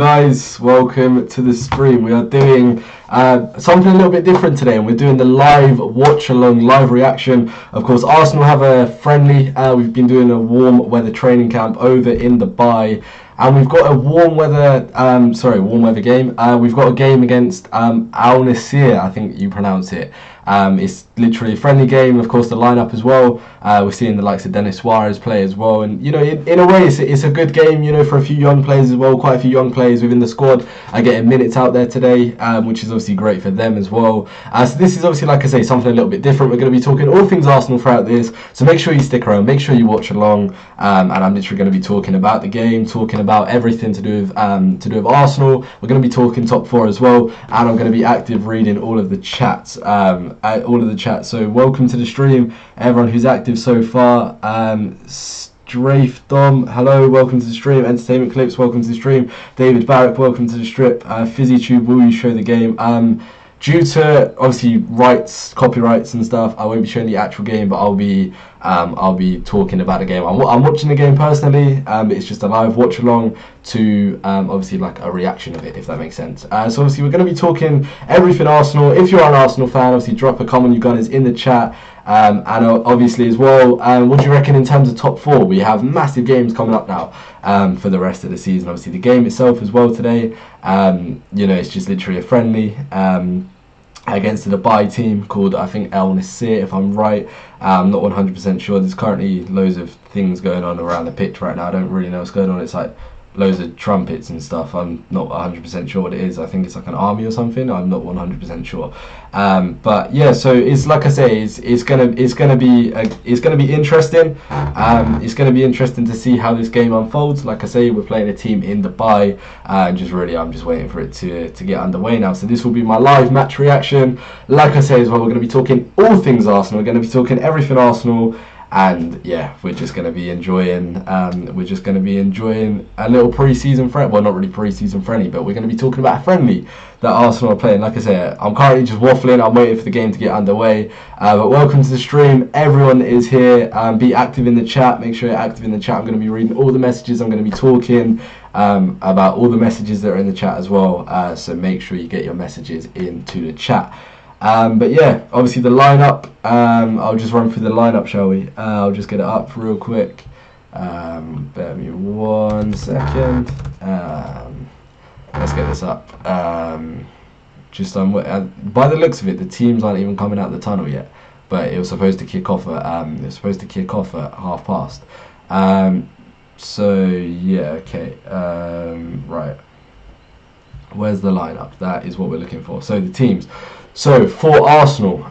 Guys, welcome to the stream. We are doing something a little bit different today, and we're doing the live watch along, live reaction. Of course, Arsenal have a friendly. We've been doing a warm weather training camp over in Dubai, and we've got a warm weather game. We've got a game against Al Nasr, I think you pronounce it. It's literally a friendly game. Of course, the lineup as well. We're seeing the likes of Denis Suarez play as well, and in a way, it's a good game. For a few young players as well. Quite a few young players within the squad are getting minutes out there today, which is obviously great for them as well. So this is obviously, like I say, something a little bit different. We're going to be talking all things Arsenal throughout this, so make sure you stick around, make sure you watch along, and I'm literally going to be talking about the game, talking about everything to do with Arsenal. We're going to be talking top four as well, and I'm going to be active reading all of the chats. So welcome to the stream, everyone who's active so far. Strafe Dom, hello, welcome to the stream. Entertainment Clips, welcome to the stream. David Barrett, welcome to the strip. FizzyTube, will you show the game? Due to obviously copyrights and stuff, I won't be showing the actual game, but I'll be talking about the game. I'm watching the game personally, but it's just a live watch along to obviously like a reaction of it, if that makes sense. So obviously we're going to be talking everything Arsenal. If you're an Arsenal fan, obviously drop a comment, you guys, in the chat. And obviously as well, what do you reckon in terms of top four? We have massive games coming up now for the rest of the season. Obviously the game itself as well today, it's just literally a friendly against the Dubai team called, I think, Al Nasr, if I'm right. I'm not 100% sure. There's currently loads of things going on around the pitch right now. I don't really know what's going on. It's like loads of trumpets and stuff. I'm not 100% sure what it is. I think it's like an army or something. I'm not 100% sure. But yeah, so it's like I say, it's gonna be interesting. It's gonna be interesting to see how this game unfolds. Like I say, we're playing a team in Dubai, and I'm just waiting for it to get underway now. So this will be my live match reaction. Like I say as well, we're gonna be talking all things Arsenal. We're gonna be talking everything Arsenal. And yeah, we're just going to be enjoying. A little pre-season friendly. Well, not really pre-season friendly, but we're going to be talking about a friendly that Arsenal are playing. Like I say, I'm currently just waffling. I'm waiting for the game to get underway. But welcome to the stream. Everyone is here. Be active in the chat. Make sure you're active in the chat. I'm going to be reading all the messages. I'm going to be talking about all the messages that are in the chat as well. So make sure you get your messages into the chat. But yeah, obviously the lineup, I'll just run through the lineup, shall we? I'll just get it up real quick. Bear me 1 second. Let's get this up. By the looks of it, the teams aren't even coming out the tunnel yet, but it was supposed to kick off at half past. So yeah, okay. Right. Where's the lineup? That is what we're looking for. So the teams. So for Arsenal,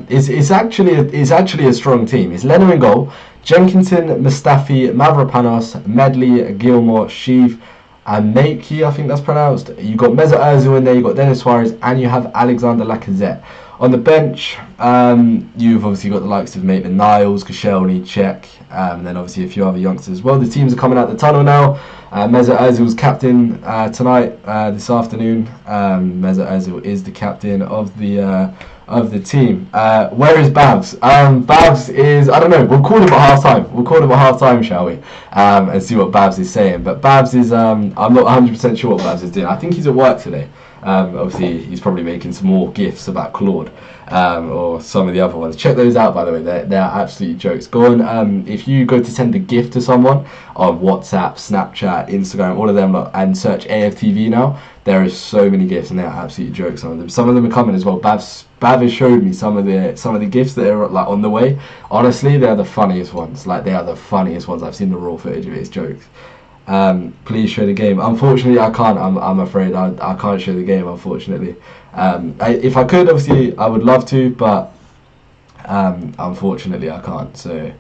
it's actually a strong team. It's Leno in goal, Jenkinson, Mustafi, Mavropanos, Medley, Gilmore, Sheaf, and Nakey, I think that's pronounced. You got Mesut Ozil in there. You got Denis Suarez, and you have Alexander Lacazette. On the bench, you've obviously got the likes of Maitland-Niles, Koscielny, Cech, and then obviously a few other youngsters as well. The teams are coming out the tunnel now. Mesut Ozil's captain tonight, this afternoon. Mesut Ozil is the captain of the team. Where is Babs? Babs is, I don't know, we'll call him at half time. We'll call him at half time, shall we? And see what Babs is saying. But Babs is, I'm not 100% sure what Babs is doing. I think he's at work today. Obviously, he's probably making some more GIFs about Claude or some of the other ones. Check those out, by the way. They're absolutely jokes. Go on, if you go to send a GIF to someone on WhatsApp, Snapchat, Instagram, all of them, and search AFTV now, there is so many GIFs, and they're absolutely jokes. Some of them are coming as well. Bav has showed me some of the GIFs that are like on the way. Honestly, they're the funniest ones. Like, they are the funniest ones. I've seen the raw footage of it. It's jokes. Please show the game. Unfortunately, I can't. I'm afraid I can't show the game, unfortunately. If I could, obviously I would love to, but unfortunately I can't, so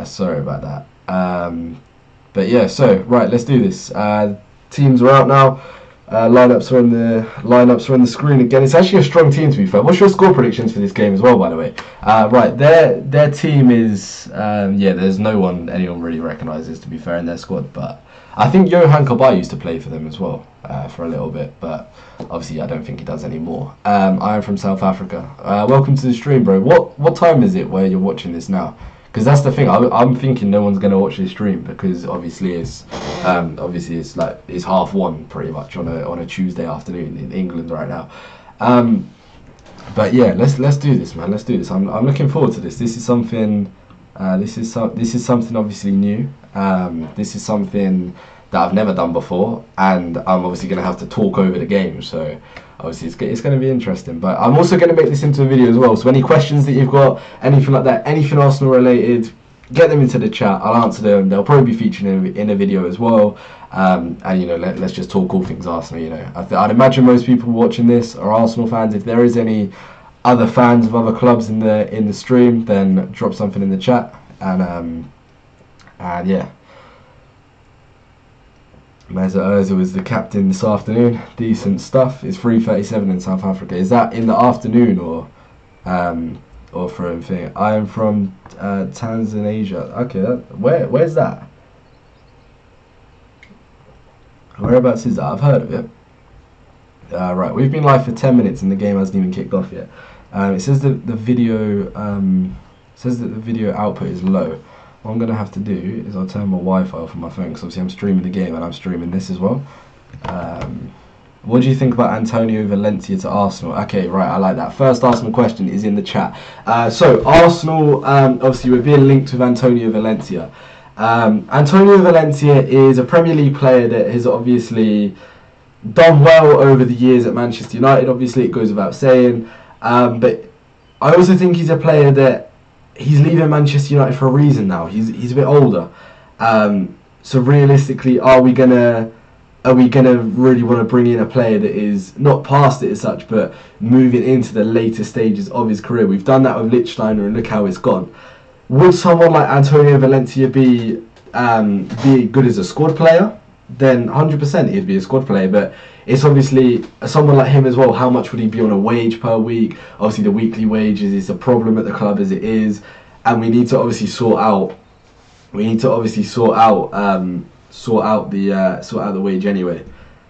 sorry about that. But yeah, so right, let's do this. Teams are out now. Lineups are on the screen again. It's actually a strong team, to be fair. What's your score predictions for this game as well, by the way? Right, their team is yeah, there's no one anyone really recognises, to be fair, in their squad, but I think Johan Kabay used to play for them as well for a little bit, but obviously I don't think he does anymore. I am from South Africa. Welcome to the stream, bro. What time is it where you're watching this now? because that's the thing. I'm thinking no one's gonna watch this stream because obviously it's like it's 1:30 pretty much on a Tuesday afternoon in England right now. But yeah, let's do this, man. Let's do this. I'm looking forward to this. This is something. This is something obviously new. This is something that I've never done before, and I'm obviously going to have to talk over the game. So obviously it's going to be interesting. But I'm also going to make this into a video as well. So any questions that you've got, anything like that, anything Arsenal related, get them into the chat. I'll answer them. They'll probably be featured in a video as well. And you know, let's just talk all things Arsenal. You know, I'd imagine most people watching this are Arsenal fans. If there is any other fans of other clubs in the stream, then drop something in the chat. And yeah. Mesut Ozil was the captain this afternoon. Decent stuff. It's 3:37 in South Africa. Is that in the afternoon or from thing? I am from Tanzania. Okay, where's that? Whereabouts is that? I've heard of it. Right, we've been live for 10 minutes and the game hasn't even kicked off yet. It says that the video output is low. What I'm going to have to do is I'll turn my Wi-Fi off on my phone because obviously I'm streaming the game and I'm streaming this as well. What do you think about Antonio Valencia to Arsenal? Okay, right, I like that. First Arsenal question is in the chat. So Arsenal, obviously we're being linked with Antonio Valencia. Antonio Valencia is a Premier League player that has obviously done well over the years at Manchester United. Obviously it goes without saying. But I also think he's a player that he's leaving Manchester United for a reason now. He's a bit older. So realistically, are we gonna really want to bring in a player that is not past it as such, but moving into the later stages of his career? We've done that with Lichtsteiner and look how it's gone. Would someone like Antonio Valencia be good as a squad player? Then 100% he'd be a squad player, but it's obviously someone like him as well. How much would he be on a wage per week? Obviously the weekly wages is a problem at the club as it is, and we need to obviously sort out the wage anyway.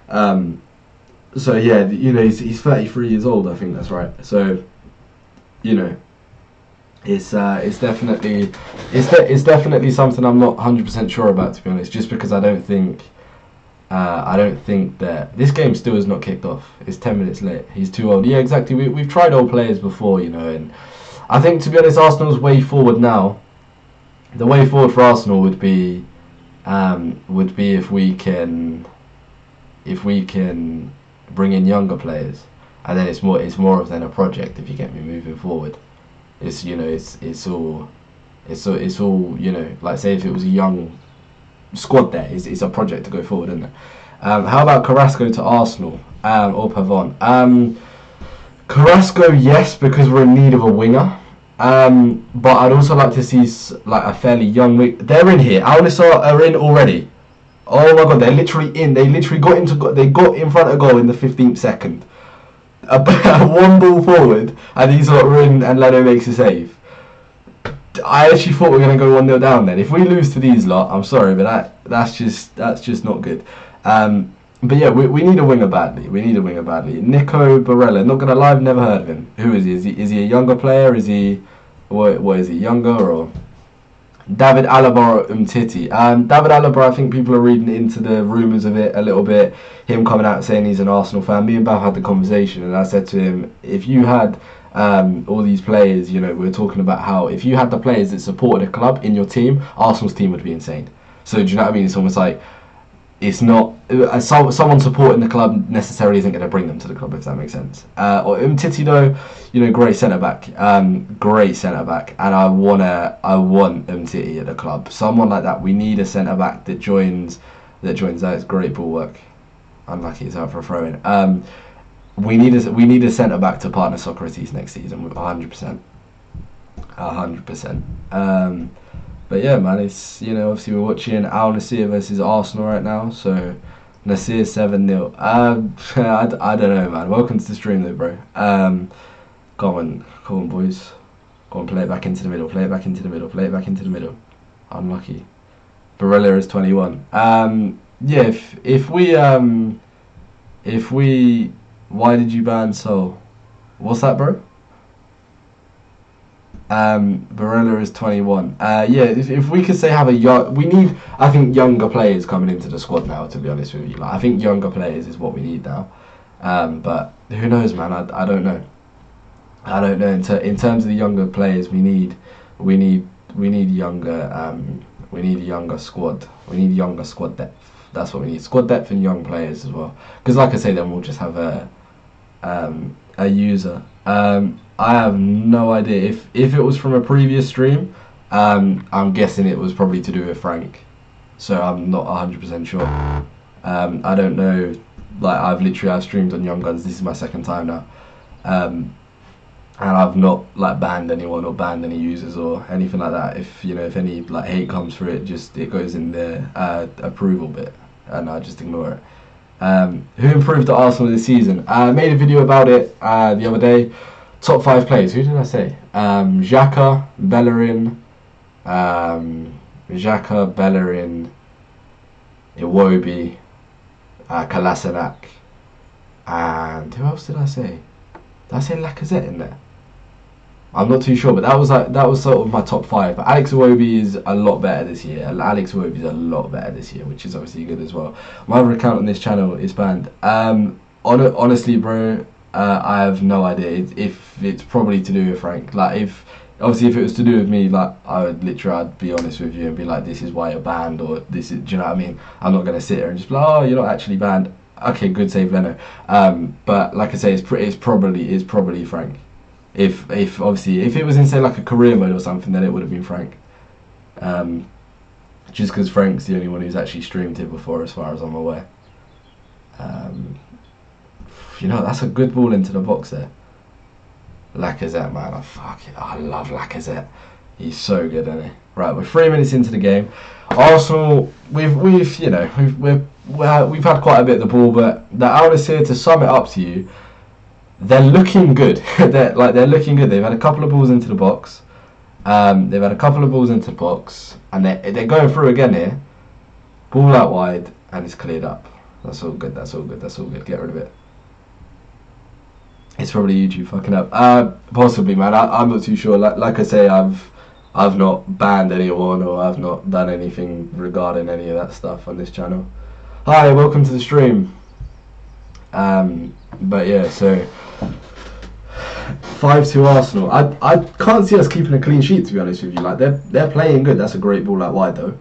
So yeah, you know, he's 33 years old, I think that's right. So you know, it's definitely something I'm not 100% sure about, to be honest, just because I don't think that this game still has not kicked off. It's 10 minutes late. He's too old. Yeah, exactly. We've tried old players before, you know, and I think, to be honest, Arsenal's way forward now. The way forward for Arsenal would be if we can bring in younger players, and then it's more of then a project, if you get me, moving forward. It's, you know, it's all you know, like say if it was a young squad there, it's a project to go forward, isn't it? How about Carrasco to Arsenal or Pavon? Carrasco, yes, because we're in need of a winger. But I'd also like to see like a fairly young wing. They're in here. Al-Nassr are in already. Oh my god, they're literally in. They literally got in front of goal in the 15th second. One ball forward, and these lot are in, and Leno makes a save. I actually thought we were going to go 1-0 down then. If we lose to these lot, I'm sorry, but that's just not good. But yeah, we need a winger badly. Nico Barella, not going to lie, I've never heard of him. Who is he? Is he a younger player? Is he, what is he, younger or? David Alaba or Umtiti? David Alaba, I think people are reading into the rumours of it a little bit. Him coming out saying he's an Arsenal fan. Me and Bav had the conversation, and I said to him, if you had all these players, you know, we were talking about how if you had the players that supported a club in your team, Arsenal's team would be insane. So do you know what I mean? It's almost like it's not someone supporting the club necessarily isn't going to bring them to the club, if that makes sense. Or Umtiti though, you know, great centre back, and I want Umtiti at the club. Someone like that. We need a centre back that joins. That's great ball work. Unlucky, it's out for a throw in. We need a centre back to partner Socrates next season with 100%. 100%. But yeah, man, it's, you know, obviously we're watching Al-Nassr versus Arsenal right now, so Nasr 7-0. I don't know, man. Welcome to the stream though, bro. Come on, boys. Go on, play it back into the middle. Unlucky. Barella is 21. Yeah, if we why did you ban Sol? What's that, bro? Barella is 21. Yeah, if we could say have a young, we need, I think, younger players coming into the squad now. To be honest with you, like, I think younger players is what we need now. But who knows, man? I don't know. I don't know. In terms of the younger players, we need younger. We need a younger squad. We need younger squad depth. That's what we need. Squad depth and young players as well. Because, like I say, then we'll just have a user. I have no idea if it was from a previous stream. I'm guessing it was probably to do with Frank, so I'm not 100% sure. I don't know. Like, I've streamed on Young Guns. This is my second time now, and I've not like banned anyone or banned any users or anything like that. If any like hate comes for it, it goes in the approval bit, and I just ignore it. Who improved at Arsenal this season? I made a video about it the other day. Top 5 players. Who did I say? Xhaka, Bellerin, Iwobi, Kolasinac, and who else did I say? Did I say Lacazette in there? I'm not too sure, but that was sort of my top 5. But Alex Iwobi is a lot better this year. Which is obviously good as well. My other account on this channel is banned. Honestly, bro, I have no idea. If it's probably to do with Frank. Like, if it was to do with me, like, I'd be honest with you and be like, this is why you're banned, or this is, do you know what I mean? I'm not gonna sit here and just be like, oh, you're not actually banned. Okay, good save, Leno. But like I say, it's probably Frank. If it was in, say, like a career mode or something, then it would have been Frank. Just because Frank's the only one who's actually streamed here before, as far as I'm aware. That's a good ball into the box there. Lacazette, man, I love Lacazette. He's so good, isn't he? Right, we're 3 minutes into the game. Arsenal, we've had quite a bit of the ball, but the Al here, to sum it up to you, they're looking good. they're looking good. They've had a couple of balls into the box. And they're going through again here. Ball out wide, and it's cleared up. That's all good. Get rid of it. It's probably YouTube fucking up. Possibly, man. I'm not too sure. Like I say, I've not banned anyone, or I've not done anything regarding any of that stuff on this channel. Hi, welcome to the stream. But yeah, so 5-2 Arsenal. I can't see us keeping a clean sheet, to be honest with you. Like, they're playing good. That's a great ball out wide though.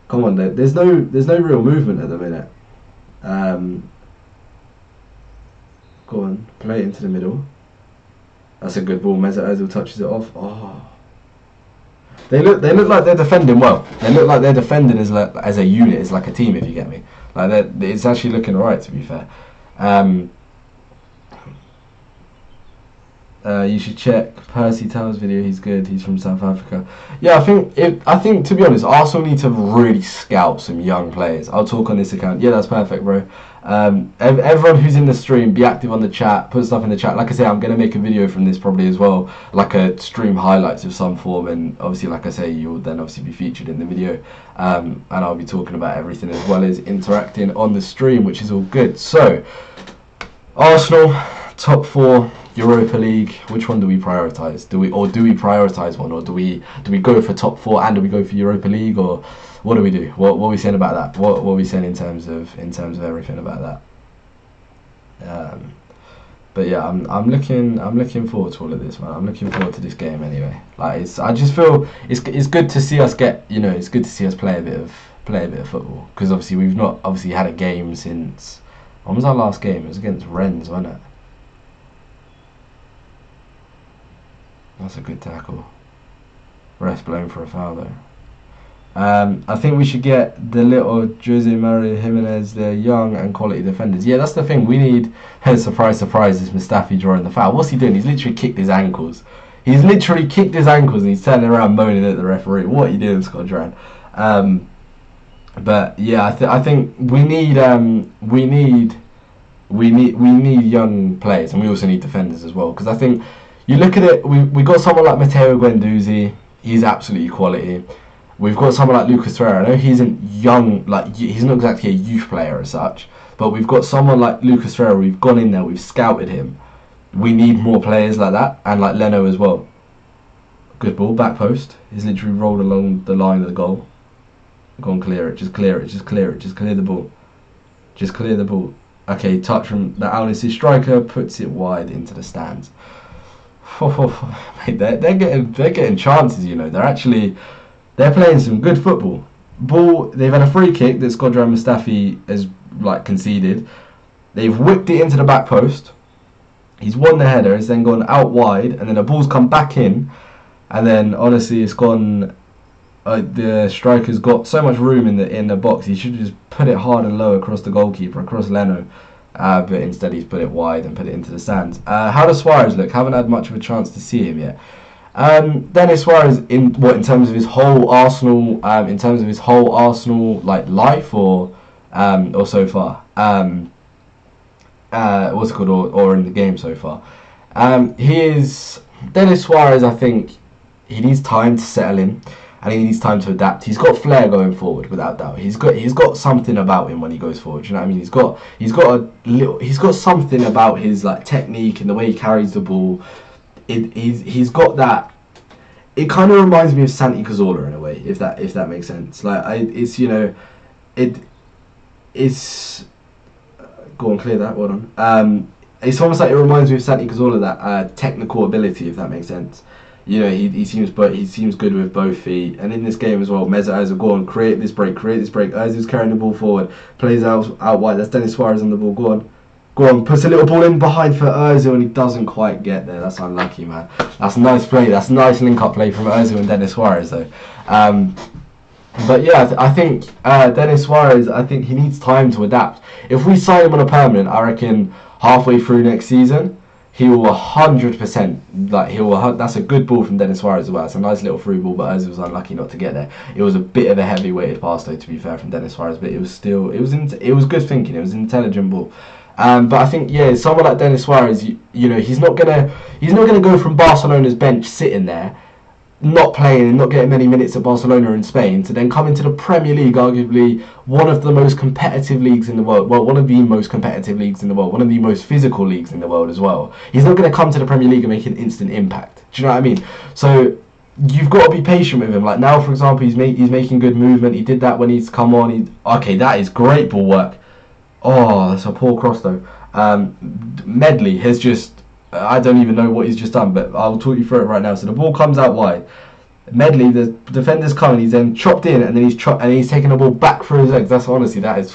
Come on, there's no real movement at the minute. Go on, play it into the middle. That's a good ball. Mesut Ozil touches it off. Oh, they look like they're defending well. They look like they're defending as a unit, as like a team, if you get me. Like, it's actually looking alright, to be fair. You should check Percy Tell's video. He's good. He's from South Africa. Yeah, I think to be honest, Arsenal need to really scout some young players. I'll talk on this account. Yeah, that's perfect, bro. Everyone who's in the stream, be active on the chat. Put stuff in the chat. Like I say, I'm gonna make a video from this probably as well, like a stream highlights of some form. And obviously, like I say, you'll then obviously be featured in the video. And I'll be talking about everything as well as interacting on the stream, which is all good. So, Arsenal, top 4. Europa League, which one do we prioritise? Do we prioritise one, or do we go for top 4 and do we go for Europa League, or what do we do? What are we saying about that? What are we saying in terms of everything about that? But yeah, I'm looking forward to all of this, man. I'm looking forward to this game anyway. Like, I just feel it's good to see us it's good to see us play a bit of football, because obviously we've not had a game since, when was our last game? It was against Rennes, wasn't it? That's a good tackle. Ref blown for a foul though. I think we should get the little Jose Maria Jimenez. They're young and quality defenders. Yeah, that's the thing. We need, surprise, surprise, is Mustafi drawing the foul. What's he doing? He's literally kicked his ankles. And he's turning around moaning at the referee. What are you doing, Scott Duran? But yeah, I think we need young players, and we also need defenders as well. Because I think, you look at it, we got someone like Matteo Guendouzi. He's absolutely quality. We've got someone like Lucas Torreira. I know he isn't young, like, he's not exactly a youth player as such, but we've got someone like Lucas Torreira. We've gone in there, we've scouted him. We need more players like that, and like Leno as well. Good ball, back post. He's literally rolled along the line of the goal. Go on, clear it. Just clear it. Just clear it. Just clear the ball. Just clear the ball. Okay, touch from the Al Nassr striker, puts it wide into the stands. Mate, they're getting chances. You know, they're playing some good football. Ball. They've had a free kick that Skodran Mustafi has conceded. They've whipped it into the back post. He's won the header. It's then gone out wide, and then the ball's come back in, and then honestly, it's gone. The striker's got so much room in the box. He should have just put it hard and low across the goalkeeper, across Leno, but instead he's put it wide and put it into the stands. How does Suarez look? Haven't had much of a chance to see him yet. Denis Suarez in terms of his whole Arsenal, like life or so far. What's it called, or in the game so far. Denis Suarez. I think he needs time to settle in, and he needs time to adapt. He's got flair going forward, without doubt. He's got something about him when he goes forward. You know what I mean? He's got something about his like technique and the way he carries the ball. He's got that. It kind of reminds me of Santi Cazorla in a way, if that makes sense. Like it's go on, clear that. Well done. It's almost like it reminds me of Santi Cazorla, that technical ability, if that makes sense. You know, he seems good with both feet, and in this game as well, Mesut Ozil, go on, create this break. Ozil's carrying the ball forward, plays out wide. That's Denis Suarez on the ball. Go on, puts a little ball in behind for Ozil, and he doesn't quite get there. That's unlucky, man. That's a nice play. That's a nice link-up play from Ozil and Denis Suarez, though. But yeah, I think Denis Suarez, I think he needs time to adapt. If we sign him on a permanent, I reckon halfway through next season, he will 100%, that's a good ball from Denis Suarez as well. It's a nice little through ball, but Ozil was unlucky not to get there. It was a bit of a heavy-weighted pass, though, to be fair, from Denis Suarez, but it was good thinking. It was an intelligent ball. But I think, yeah, someone like Denis Suarez, you know, he's not gonna go from Barcelona's bench sitting there, not playing and not getting many minutes at Barcelona in Spain, to then come into the Premier League, arguably one of the most competitive leagues in the world. Well, one of the most competitive leagues in the world, one of the most physical leagues in the world as well. He's not going to come to the Premier League and make an instant impact. Do you know what I mean? So you've got to be patient with him. Like now, for example, he's making good movement. He did that when he's come on. Okay, that is great ball work. Oh, that's a poor cross though. Medley has just, I don't even know what he's just done, but I'll talk you through it right now. So the ball comes out wide. Medley, the defender's coming. He's then chopped in, and then he's taking the ball back through his legs. That's honestly, that is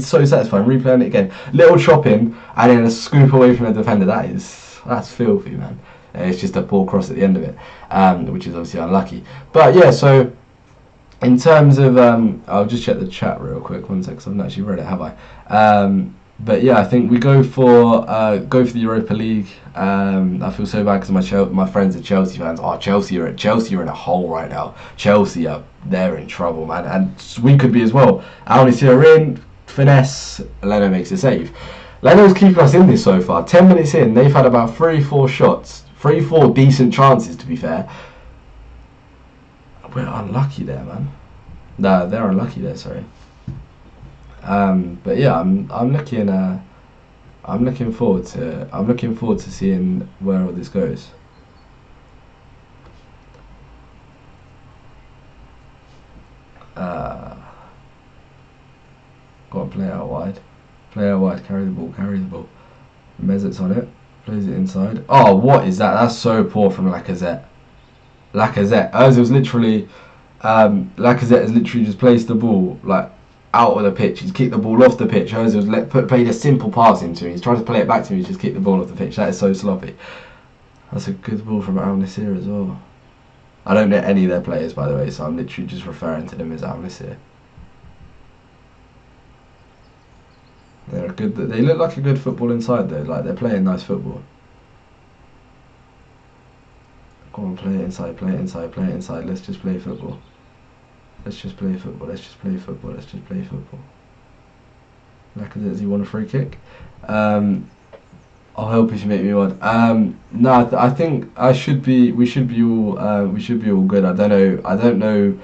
so satisfying. Replaying it again, little chop in, and then a scoop away from the defender. That's filthy, man. It's just a poor cross at the end of it, which is obviously unlucky. But yeah, so in terms of, I'll just check the chat real quick. 1 sec, 'cause I haven't actually read it, have I? But yeah, I think we go for the Europa League. I feel so bad because my friends are Chelsea fans. Oh, Chelsea are in a hole right now. They're in trouble, man, and we could be as well. Al Nassr are in, finesse. Leno makes a save. Leno's keeping us in this so far. 10 minutes in, they've had about 3-4 shots, 3-4 decent chances to be fair. We're unlucky there, man. No, they're unlucky there. Sorry. But yeah, I'm looking forward to seeing where all this goes. Go on, play out wide, carry the ball. Mesut's on it, plays it inside. Oh, what is that? That's so poor from Lacazette. Ozil's literally, Lacazette has literally just placed the ball like out of the pitch. He's kicked the ball off the pitch. Ozil's played a simple pass into him. He's trying to play it back to him. He's just kicked the ball off the pitch. That is so sloppy. That's a good ball from Al Nassr as well. I don't know any of their players, by the way, so I'm literally just referring to them as Al Nassr. They're good. They look like a good football inside though. Like they're playing nice football. Go on, play it inside. Let's just play football. Lacazette, does he want a free kick? I'll help if you make me one. No, I think we should be all good. I don't know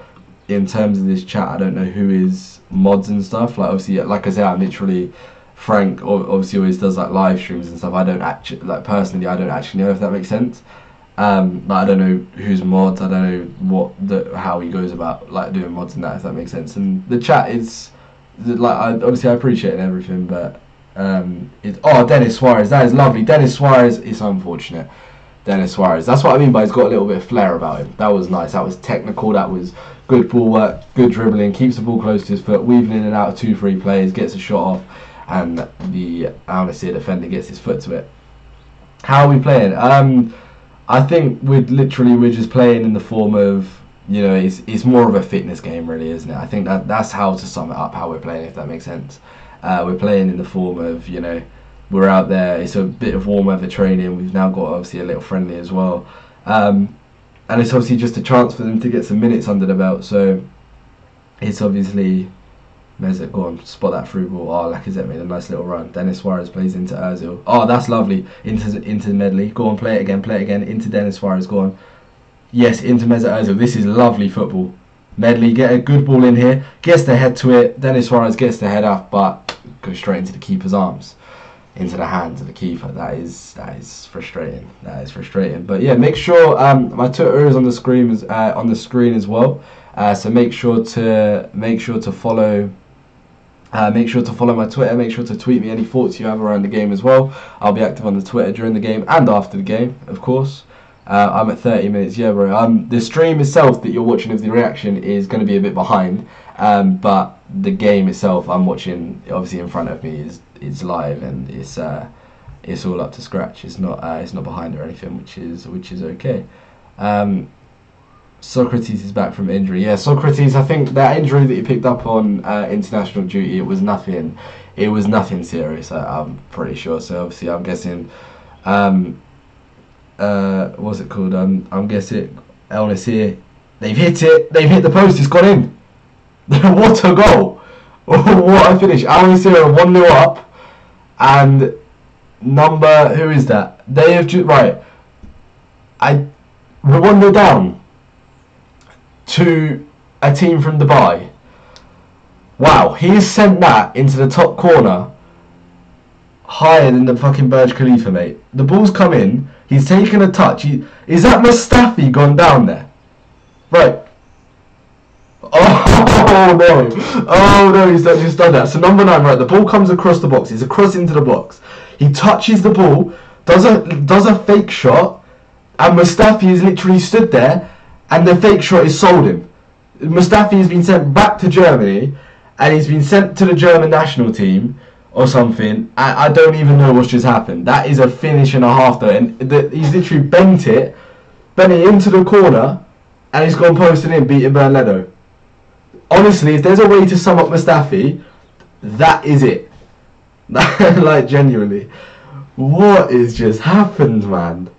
in terms of this chat. I don't know who is mods and stuff. Like obviously, like I said, I'm literally Frank. Obviously, always does like live streams and stuff. I don't actually personally. I don't actually know if that makes sense. Like, I don't know who's mods. I don't know how he goes about like doing mods and that, if that makes sense. And the chat is like, obviously I appreciate it and everything, but Dennis Suarez, that is lovely. Dennis Suarez is unfortunate. Dennis Suarez, that's what I mean by he's got a little bit of flair about him. That was nice. That was technical. That was good ball work, good dribbling. Keeps the ball close to his foot, weaving in and out of 2-3 players, gets a shot off, and the Al Nassr defender gets his foot to it. How are we playing? I think we're just playing in the form of, you know, it's more of a fitness game, really, isn't it? I think that's how to sum it up, how we're playing, if that makes sense. We're playing in the form of, you know, we're out there, it's a bit of warm weather training, we've now got obviously a little friendly as well, and it's obviously just a chance for them to get some minutes under the belt. So it's obviously, Mesut, go on, spot that through ball. Oh, Lacazette made a nice little run. Dennis Suarez plays into Ozil. Oh, that's lovely. Into Medley. Go on, play it again. Into Dennis Suarez, go on. Yes, into Mesut Ozil. This is lovely football. Medley, get a good ball in here. Gets the head to it. Dennis Suarez gets the head up, but goes straight into the keeper's arms. Into the hands of the keeper. That is frustrating. That is frustrating. But yeah, make sure my Twitter is on the screen as well. So make sure to follow. Make sure to follow my Twitter. Make sure to tweet me any thoughts you have around the game as well. I'll be active on the Twitter during the game and after the game, of course. I'm at 30 minutes. Yeah, bro. The stream itself that you're watching of the reaction is going to be a bit behind. But the game itself, I'm watching obviously in front of me, is live, and it's all up to scratch. It's not behind or anything, which is okay. Socrates is back from injury. Yeah, Socrates, I think that injury that he picked up on international duty, it was nothing serious, I'm pretty sure. So obviously I'm guessing what's it called? I'm guessing Al Nassr, they've hit the post, it's gone in. What a goal. What a finish. Al Nassr are 1-0 up, and who is that? They have we're 1-0 down to a team from Dubai. Wow, he's sent that into the top corner, higher than the fucking Burj Khalifa, mate. The ball's come in, he's taken a touch. Is that Mustafi gone down there? Right. Oh no, he's just done that. So number 9, right, the ball comes across the box, it's across into the box. He touches the ball, does a fake shot, and Mustafi is literally stood there, and the fake shot is sold him. Mustafi has been sent back to Germany, and he's been sent to the German national team or something. I don't even know what's just happened. That is a finish and a half though, and he's literally bent it into the corner, and he's gone posted in, beating Bernardo. Honestly, if there's a way to sum up Mustafi, that is it. Like, genuinely. What has just happened, man?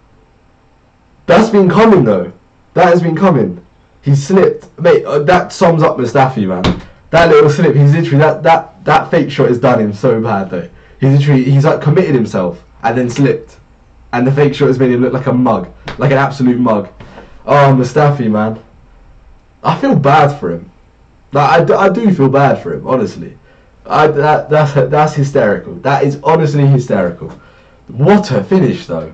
That's been coming though. That has been coming. He slipped. Mate, that sums up Mustafi, man. That little slip, he's literally, that fake shot has done him so bad though. He's like committed himself and then slipped. And the fake shot has made him look like a mug. Like an absolute mug. Oh, Mustafi, man. I feel bad for him. Like, I do feel bad for him, honestly. That's hysterical. That is honestly hysterical. What a finish though.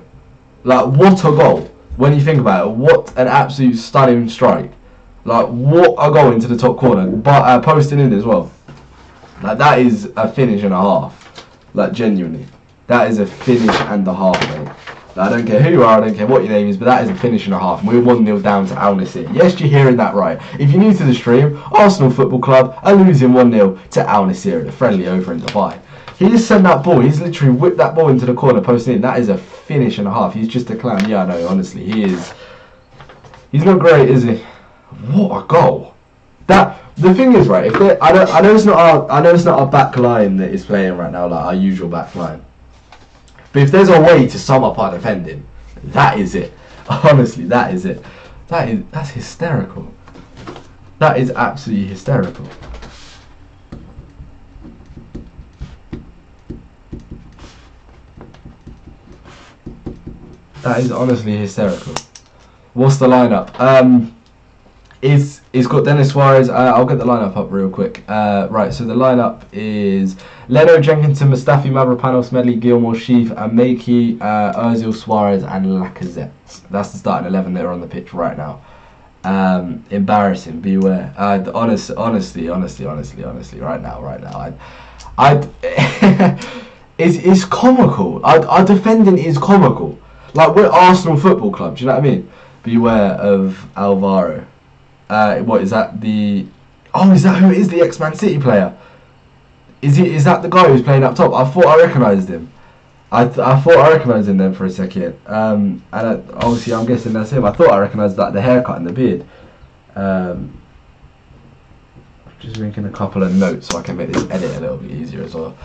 Like, what a goal. When you think about it, what an absolute stunning strike. Like, what a goal into the top corner, but posting in as well. Like, that is a finish and a half. Like, genuinely, that is a finish and a half, mate. Like, I don't care who you are, I don't care what your name is, but that is a finish and a half. And we're 1-0 down to Al Nassr. Yes, you're hearing that right. If you're new to the stream, Arsenal Football Club are losing 1-0 to Al Nassr at the friendly over in Dubai. He just sent that ball, he's literally whipped that ball into the corner, posting in. That is a finish and a half. He's just a clown. Yeah, I know, honestly, he's not great, is he? What a goal! The thing is, right, I know it's not our back line that is playing right now, like our usual back line. But if there's a way to sum up our defending, that is it. Honestly, that is it. That's hysterical. That is absolutely hysterical. That is honestly hysterical. What's the lineup? It's got Dennis Suarez. I'll get the lineup up real quick. Right, so the lineup is Leno, Jenkinson, Mustafi, Mavropanos, Medley, Gilmore, Sheaf, Ameki, Ozil, Suarez, and Lacazette. That's the starting 11 that are on the pitch right now. Embarrassing. Beware. Honestly, right now, it's comical. Our defending is comical. Like, we're Arsenal Football Club. Do you know what I mean? Beware of Alvaro. What is that? Is that who it is? The ex-Man City player? Is that the guy who's playing up top? I thought I recognised him. I thought I recognised him then for a second. Obviously, I'm guessing that's him. I thought I recognised the haircut and the beard. Just making a couple of notes so I can make this edit a little bit easier as well.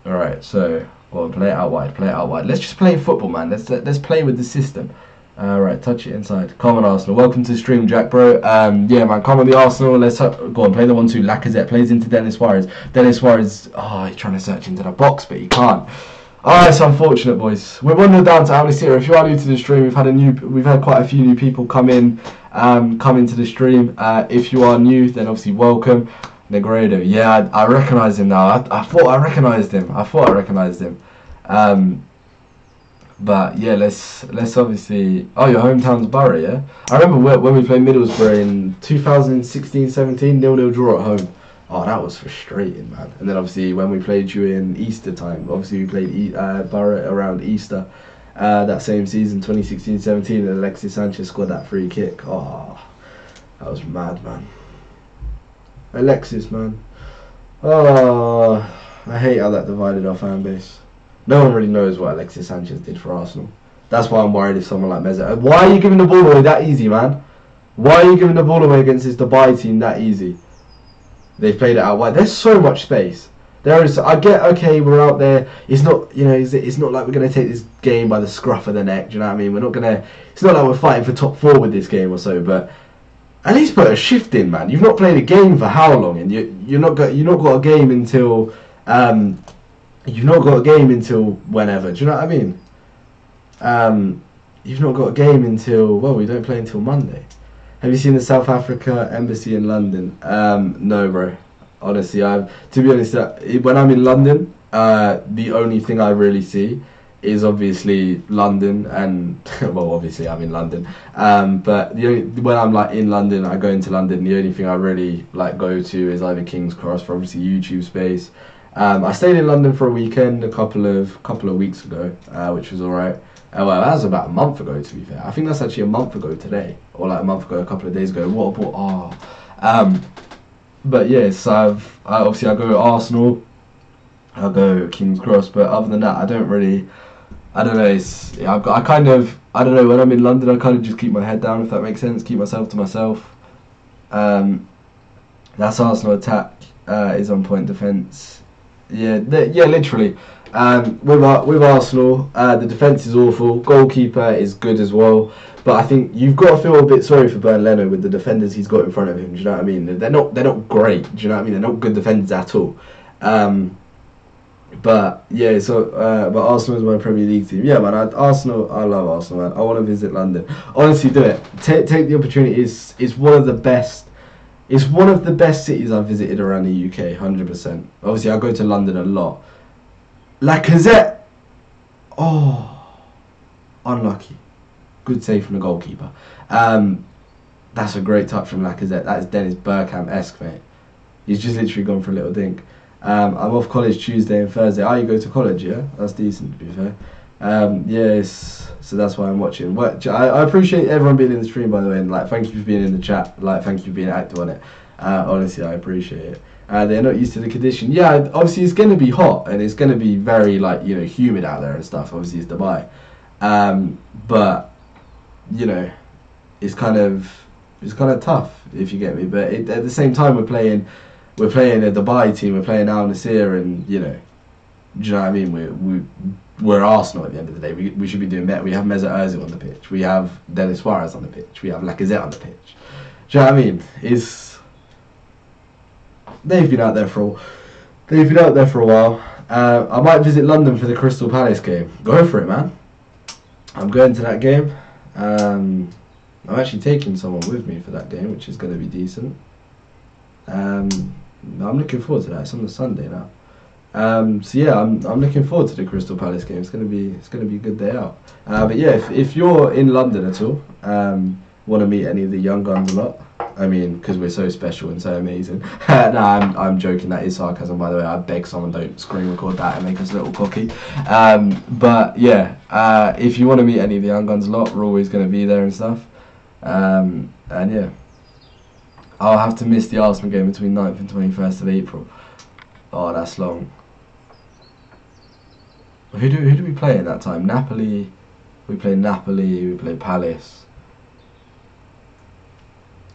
Alright, so play it out wide. Let's just play football, man. Let's play with the system. Right, touch it inside. Come on, Arsenal. Welcome to the stream, Jack, bro. Yeah, man, come on, the Arsenal. Let's go on, play the 1-2. Lacazette plays into Dennis Suarez. Dennis Suarez, he's trying to search into the box, but he can't. It's unfortunate, boys. We're 1-0 down to Alistair. If you are new to the stream, we've had quite a few new people come into the stream. If you are new, then obviously welcome. Negredo, yeah, I recognise him now. I thought I recognised him. But yeah, let's obviously. Oh, your hometown's Borough, yeah. I remember when we played Middlesbrough in 2016-17, 0-0 draw at home. Oh, that was frustrating, man. And then obviously when we played you in Easter time, obviously we played Borough around Easter that same season, 2016-17, and Alexis Sanchez scored that free kick. Oh, that was mad, man. Alexis, man. Oh, I hate how that divided our fan base. No one really knows what Alexis Sanchez did for Arsenal. That's why I'm worried if someone like Mesut. Why are you giving the ball away that easy, man? Why are you giving the ball away against this Dubai team that easy? They've played it out wide. There's so much space. There is. I get, okay, we're out there. It's not, it's not like we're gonna take this game by the scruff of the neck. Do you know what I mean? We're not gonna. It's not like we're fighting for top 4 with this game or so. But at least put a shift in, man. You've not played a game for how long? And you're not got a game until you've not got a game until whenever. Do you know what I mean? You've not got a game until, well, we don't play until Monday. Have you seen the South Africa embassy in London? No, bro. Honestly, to be honest, when I'm in London, the only thing I really see is obviously London, and well, obviously I'm in London. But when I'm like in London, I go into London. The only thing I really like go to is either King's Cross for obviously YouTube space. I stayed in London for a weekend a couple of weeks ago, which was alright. Well, that was about a month ago, to be fair. I think that's actually a month ago today, or like a month ago, a couple of days ago. But yes, I go to Arsenal, I go King's Cross, but other than that, I don't know. I don't know. When I'm in London, I kind of just keep my head down, if that makes sense. Keep myself to myself. That's Arsenal attack is on point defence. Yeah, literally. With Arsenal, the defence is awful. Goalkeeper is good as well. But I think you've got to feel a bit sorry for Bernd Leno with the defenders he's got in front of him. Do you know what I mean? They're not great. Do you know what I mean? They're not good defenders at all. But yeah, but Arsenal is my Premier League team. Yeah, man. Arsenal. I love Arsenal, man. I want to visit London. Honestly, do it. Take the opportunity. It's one of the best. It's one of the best cities I've visited around the UK. 100%. Obviously, I go to London a lot. Lacazette. Oh, unlucky. Good save from the goalkeeper. That's a great touch from Lacazette. That is Dennis Bergkamp-esque, mate. He's just literally gone for a little dink. I'm off college Tuesday and Thursday. You go to college, yeah? That's decent, to be fair. Yes, so that's why I'm watching. I appreciate everyone being in the stream, by the way, and like, thank you for being in the chat. Like, thank you for being active on it. Honestly, I appreciate it. They're not used to the condition. Yeah, obviously it's going to be hot and it's going to be very humid out there and stuff. Obviously it's Dubai, but it's kind of tough, if you get me. But at the same time, we're playing a Dubai team. We're playing Al Nasr, and do you know what I mean? We're Arsenal at the end of the day. We should be doing better. We have Mesut Ozil on the pitch. We have Dennis Suarez on the pitch. We have Lacazette on the pitch. Do you know what I mean? They've been out there for a while. I might visit London for the Crystal Palace game. Go for it, man. I'm going to that game. I'm actually taking someone with me for that game, which is going to be decent. I'm looking forward to that. It's on the Sunday now. So yeah, I'm looking forward to the Crystal Palace game. It's gonna be a good day out. But yeah, if you're in London at all, want to meet any of the young guns a lot. I mean, because we're so special and so amazing. No, I'm joking. That is sarcasm, by the way. I beg someone don't screen record that and make us a little cocky. But yeah, if you want to meet any of the young guns a lot, we're always going to be there and stuff. And yeah, I'll have to miss the Arsenal game between 9th and 21st of April. Oh, that's long. Who do we play at that time? Napoli. We play Napoli. We play Palace.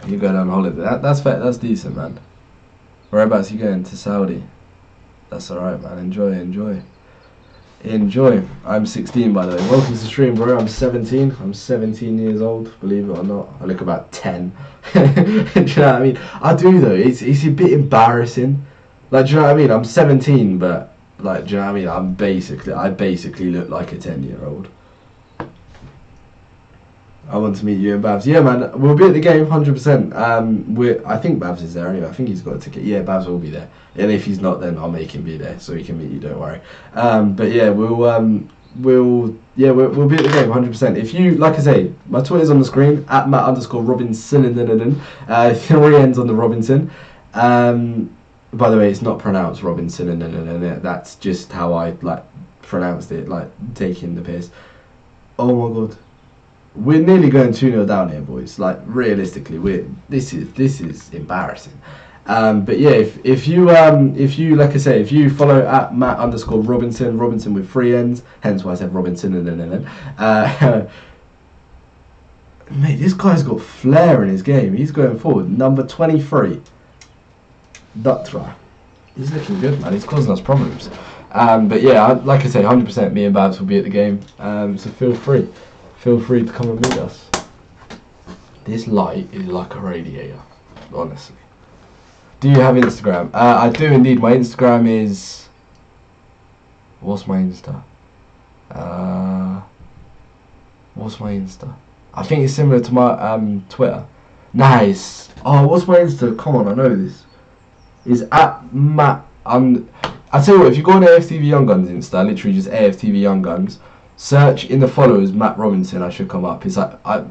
You go on holiday. That's fair. That's decent, man. Whereabouts you going? To Saudi. That's alright, man. Enjoy. I'm 16, by the way. Welcome to the stream, bro. I'm 17. I'm 17 years old, believe it or not. I look about 10. Do you know what I mean? I do, though. It's a bit embarrassing. Like, do you know what I mean? I'm 17, but, like, do you know what I mean? I basically look like a 10-year-old. I want to meet you and Babs. Yeah, man, we'll be at the game 100%. I think Babs is there anyway. I think he's got a ticket. Yeah, Babs will be there. And if he's not, then I'll make him be there so he can meet you. Don't worry. But yeah, we'll be at the game 100%. If you, like I say, my Twitter's on the screen at Matt_Robinson. 3 ends on the Robinson. By the way, it's not pronounced Robinson. That's just how I like pronounced it, like taking the piss. Oh my god. We're nearly going 2-0 down here, boys. Like, realistically, this is embarrassing. But yeah, if you like I say, if you follow at Matt_Robinson with 3 N's, hence why I said Robinson mate, this guy's got flair in his game. He's going forward. Number 23, Dutra. He's looking good, man. He's causing us problems. But yeah, like I say, 100% me and Babs will be at the game. So feel free. Feel free to come and meet us. This light is like a radiator, honestly. Do you have Instagram? I do indeed. My Instagram is... What's my Insta? What's my Insta? I think it's similar to my Twitter. Nice. Oh, what's my Insta? Come on, I know this. Is at Matt... I tell you what, if you go on AFTV Young Guns Insta, literally just AFTV Young Guns, search in the followers Matt Robinson, I should come up. It's like at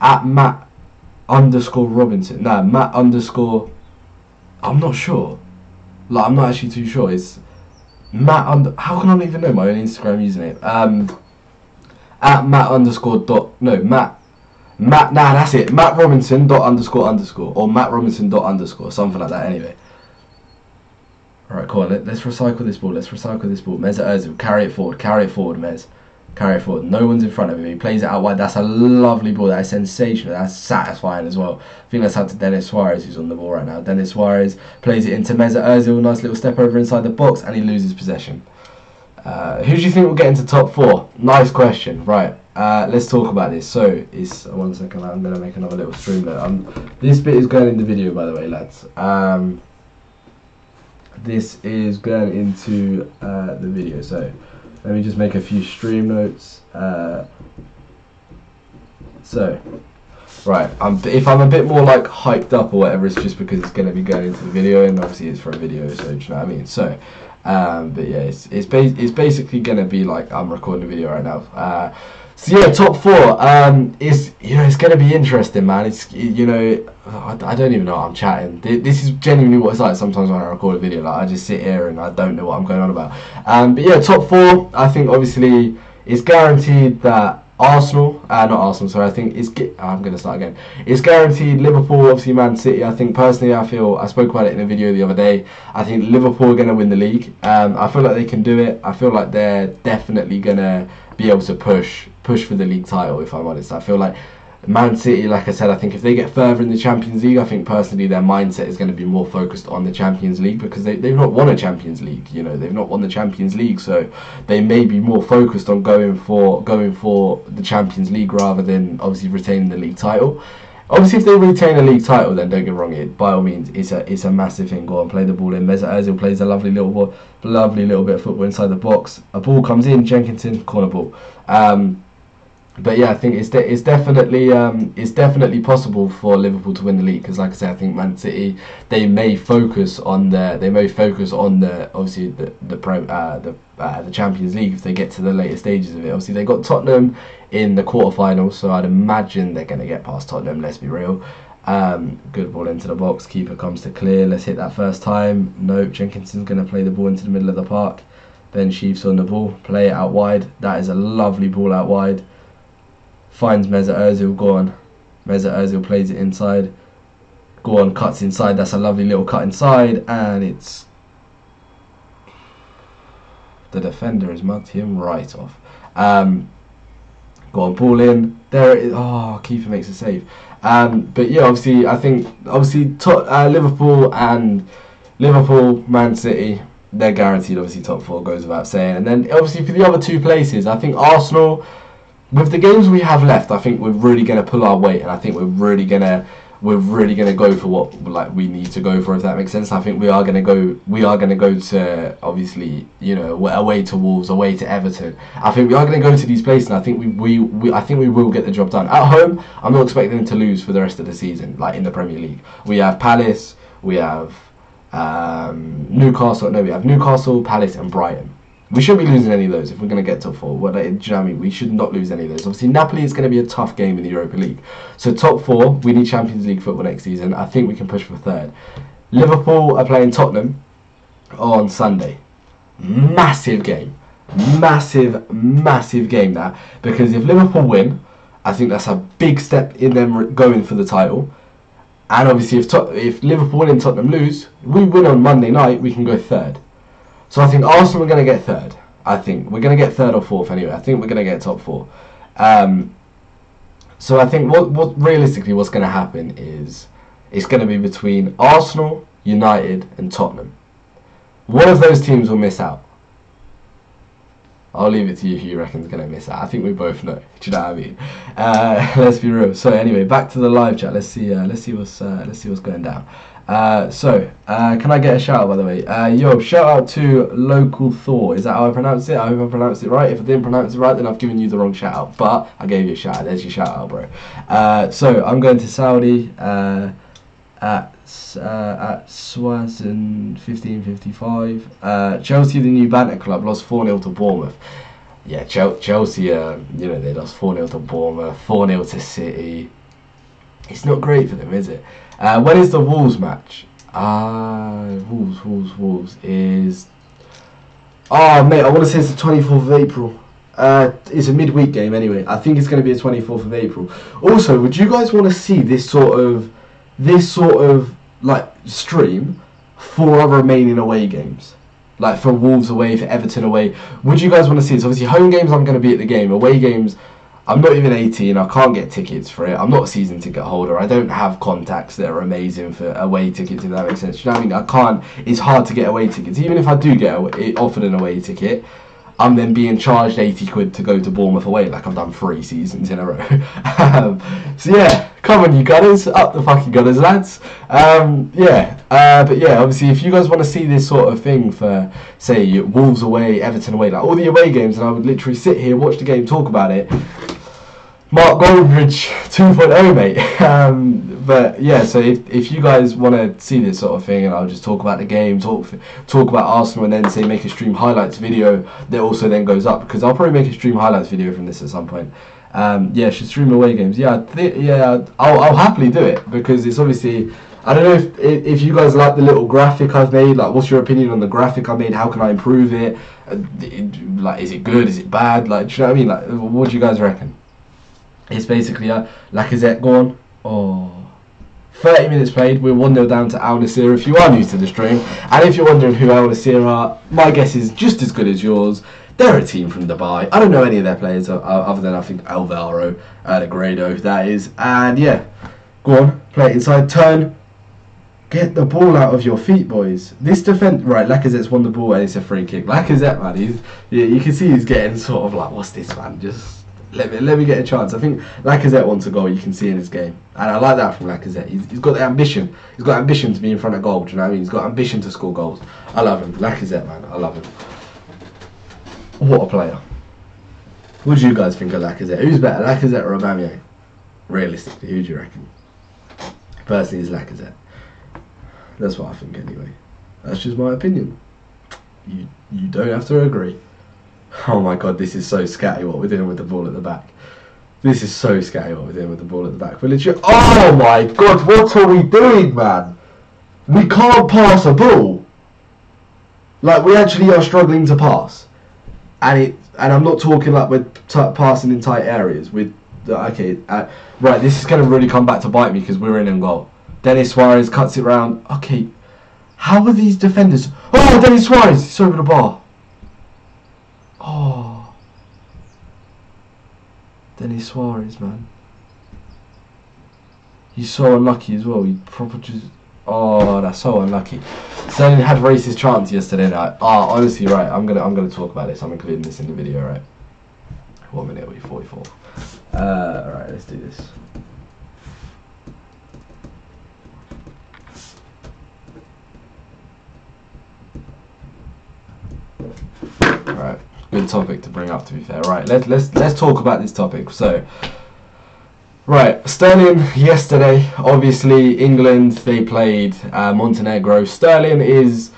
Matt_Robinson. No, Matt_. I'm not sure. Like, I'm not actually too sure. It's Matt how can I not even know my own Instagram username? At Matt. Nah, that's it. Matt Robinson __ or Matt Robinson _ something like that. Anyway. Alright, cool. Let's recycle this ball. Mez at Ozil. Carry it forward, Mez. Carry it forward. No one's in front of him. He plays it out wide. That's a lovely ball. That is sensational. That's satisfying as well. I think that's out to Dennis Suarez, who's on the ball right now. Dennis Suarez plays it into Mesut Ozil. Nice little step over inside the box, and he loses possession. Who do you think will get into top 4? Nice question. Right. Let's talk about this. So, it's 1 second. I'm going to make another little stream note. This bit is going in the video, by the way, lads. This is going into the video. So, let me just make a few stream notes. Right, if I'm a bit more like hyped up or whatever, it's just because it's going to be going into the video, and obviously it's for a video, so do you know what I mean? So, but yeah, it's basically going to be like I'm recording a video right now. So yeah, top 4 is, it's going to be interesting, man. It's, I don't even know what I'm chatting. This is genuinely what it's like sometimes when I record a video. Like, I just sit here and I don't know what I'm going on about. But yeah, top 4, I think obviously it's guaranteed that Arsenal, not Arsenal, sorry, I think I'm going to start again. It's guaranteed Liverpool, obviously Man City. I think personally, I spoke about it in a video the other day. I think Liverpool are going to win the league. I feel like they can do it. I feel like they're definitely going to be able to push for the league title, if I'm honest. I feel like Man City, like I said, I think if they get further in the Champions League, I think personally their mindset is going to be more focused on the Champions League, because they've not won a Champions League, they've not won the Champions League, so they may be more focused on going for the Champions League rather than obviously retaining the league title. Obviously, if they retain a league title, then don't get wrong, by all means, it's a massive thing. Go and play the ball in. Mesut Ozil plays a lovely little bit of football inside the box. A ball comes in, Jenkinson, corner ball. But yeah, I think it's definitely possible for Liverpool to win the league, because like I said, I think Man City, they may focus on the obviously the Champions League if they get to the later stages of it. Obviously they got Tottenham in the quarterfinals, so I'd imagine they're going to get past Tottenham. Let's be real. Good ball into the box. Keeper comes to clear. Let's hit that first time. Nope. Jenkinson's going to play the ball into the middle of the park. Ben Sheaf's on the ball. Play it out wide. That is a lovely ball out wide. Finds Mesut Ozil, go on. Mesut Ozil plays it inside. Go on, cuts inside. That's a lovely little cut inside, and it's... the defender has mugged him right off. Go on, ball in. There it is. Oh, keeper makes a save. But yeah, obviously, I think Liverpool, Man City, they're guaranteed. Obviously, top four goes without saying. And then obviously for the other two places, I think Arsenal, with the games we have left, I think we're really going to pull our weight, and I think we're really going to go for what we need to go for, if that makes sense. I think we are going to go to, obviously, away to Wolves, away to Everton. I think we are going to go to these places, and I think we will get the job done. At home, I'm not expecting them to lose for the rest of the season, like in the Premier League. We have Palace, we have Newcastle. No, we have Newcastle, Palace, and Brighton. We shouldn't be losing any of those if we're going to get top four. Do you know what I mean? We should not lose any of those. Obviously, Napoli is going to be a tough game in the Europa League. So top four, we need Champions League football next season. I think we can push for third. Liverpool are playing Tottenham on Sunday. Massive game. Massive game, that. Because if Liverpool win, I think that's a big step in them going for the title. And obviously, if Liverpool win and Tottenham lose, we win on Monday night, we can go third. So I think Arsenal are going to get third. I think we're going to get third or fourth anyway. I think we're going to get top four. So I think what realistically what's going to happen is it's going to be between Arsenal, United, and Tottenham. One of those teams will miss out. I'll leave it to you who you reckon is going to miss out. I think we both know. Do you know what I mean? Let's be real. So anyway, back to the live chat. Let's see what's going down. Can I get a shout out, by the way? Yo, shout out to Local Thor. Is that how I pronounce it? I hope I pronounced it right. If I didn't pronounce it right, then I've given you the wrong shout out. But I gave you a shout out. There's your shout out, bro. So I'm going to Saudi at Swazan 15:55. Chelsea, the new banter club, lost 4-0 to Bournemouth. Yeah, Chelsea, they lost 4-0 to Bournemouth, 4-0 to City. It's not great for them, is it? When is the Wolves match? Wolves is... Oh, mate, I want to say it's the 24th of April. It's a midweek game anyway. I think it's going to be the 24th of April. Also, would you guys want to see this sort of like stream for our remaining away games? Like for Wolves away, for Everton away. Would you guys want to see this? Obviously, home games I'm going to be at the game. Away games, I'm not even 18. I can't get tickets for it. I'm not a season ticket holder. I don't have contacts that are amazing for away tickets, if that makes sense. You know what I mean? I can't. It's hard to get away tickets. Even if I do get offered an away ticket, I'm then being charged 80 quid to go to Bournemouth away, like I've done 3 seasons in a row. So yeah, come on you Gunners, up the fucking Gunners, lads. But yeah, obviously if you guys want to see this sort of thing for, say, Wolves away, Everton away, like all the away games, and I would literally sit here, watch the game, talk about it. Mark Goldbridge 2.0, mate. But yeah, so if you guys want to see this sort of thing, and I'll just talk about the game, talk about Arsenal, and then say make a stream highlights video that also then goes up, because I'll probably make a stream highlights video from this at some point. Yeah, should stream away games. Yeah, I'll happily do it, because it's obviously, I don't know if you guys like the little graphic I've made. Like, what's your opinion on the graphic I made? How can I improve it? Like, is it good? Is it bad? Like, do you know what I mean? Like, what do you guys reckon? It's basically Lacazette gone. Oh, 30 minutes played. We're 1-0 down to Al Nassr. If you are new to the stream, and if you're wondering who Al Nassr are, my guess is just as good as yours. They're a team from Dubai. I don't know any of their players other than I think Alvaro Negredo, that is. And yeah, go on, play it inside, turn. Get the ball out of your feet, boys. This defense, right? Lacazette's won the ball and it's a free kick. Lacazette, man, you can see he's getting sort of like, what's this, man? Just let me get a chance. I think Lacazette wants a goal. You can see in his game, and I like that from Lacazette. He's got the ambition. He's got ambition to be in front of goal. Do you know what I mean? He's got ambition to score goals. I love him, Lacazette, man. I love him. What a player. What do you guys think of Lacazette? Who's better, Lacazette or Aubameyang? Realistically, who do you reckon? Personally, it's Lacazette. That's what I think anyway. That's just my opinion. You don't have to agree. Oh my god, this is so scatty what we're doing with the ball at the back. This is so scatty what we're doing with the ball at the back. We're literally... Oh my god, what are we doing, man? We can't pass a ball. Like, we actually are struggling to pass. And I'm not talking like we're passing in tight areas. Okay, right, this is going to really come back to bite me because we're in goal. Dennis Suarez cuts it round. Okay, how are these defenders... Oh, Dennis Suarez, it's over the bar. Oh. Dennis Suarez, man. He's so unlucky as well. He proper just... Oh, that's so unlucky. Sterling had racist chance yesterday night. Oh, honestly, right. I'm gonna talk about this. I'm including this in the video, right? 1 minute, we're 44. Alright, let's do this. Alright, good topic to bring up, to be fair. Right, let's talk about this topic. So, right, Sterling yesterday, obviously England, they played Montenegro. Sterling is,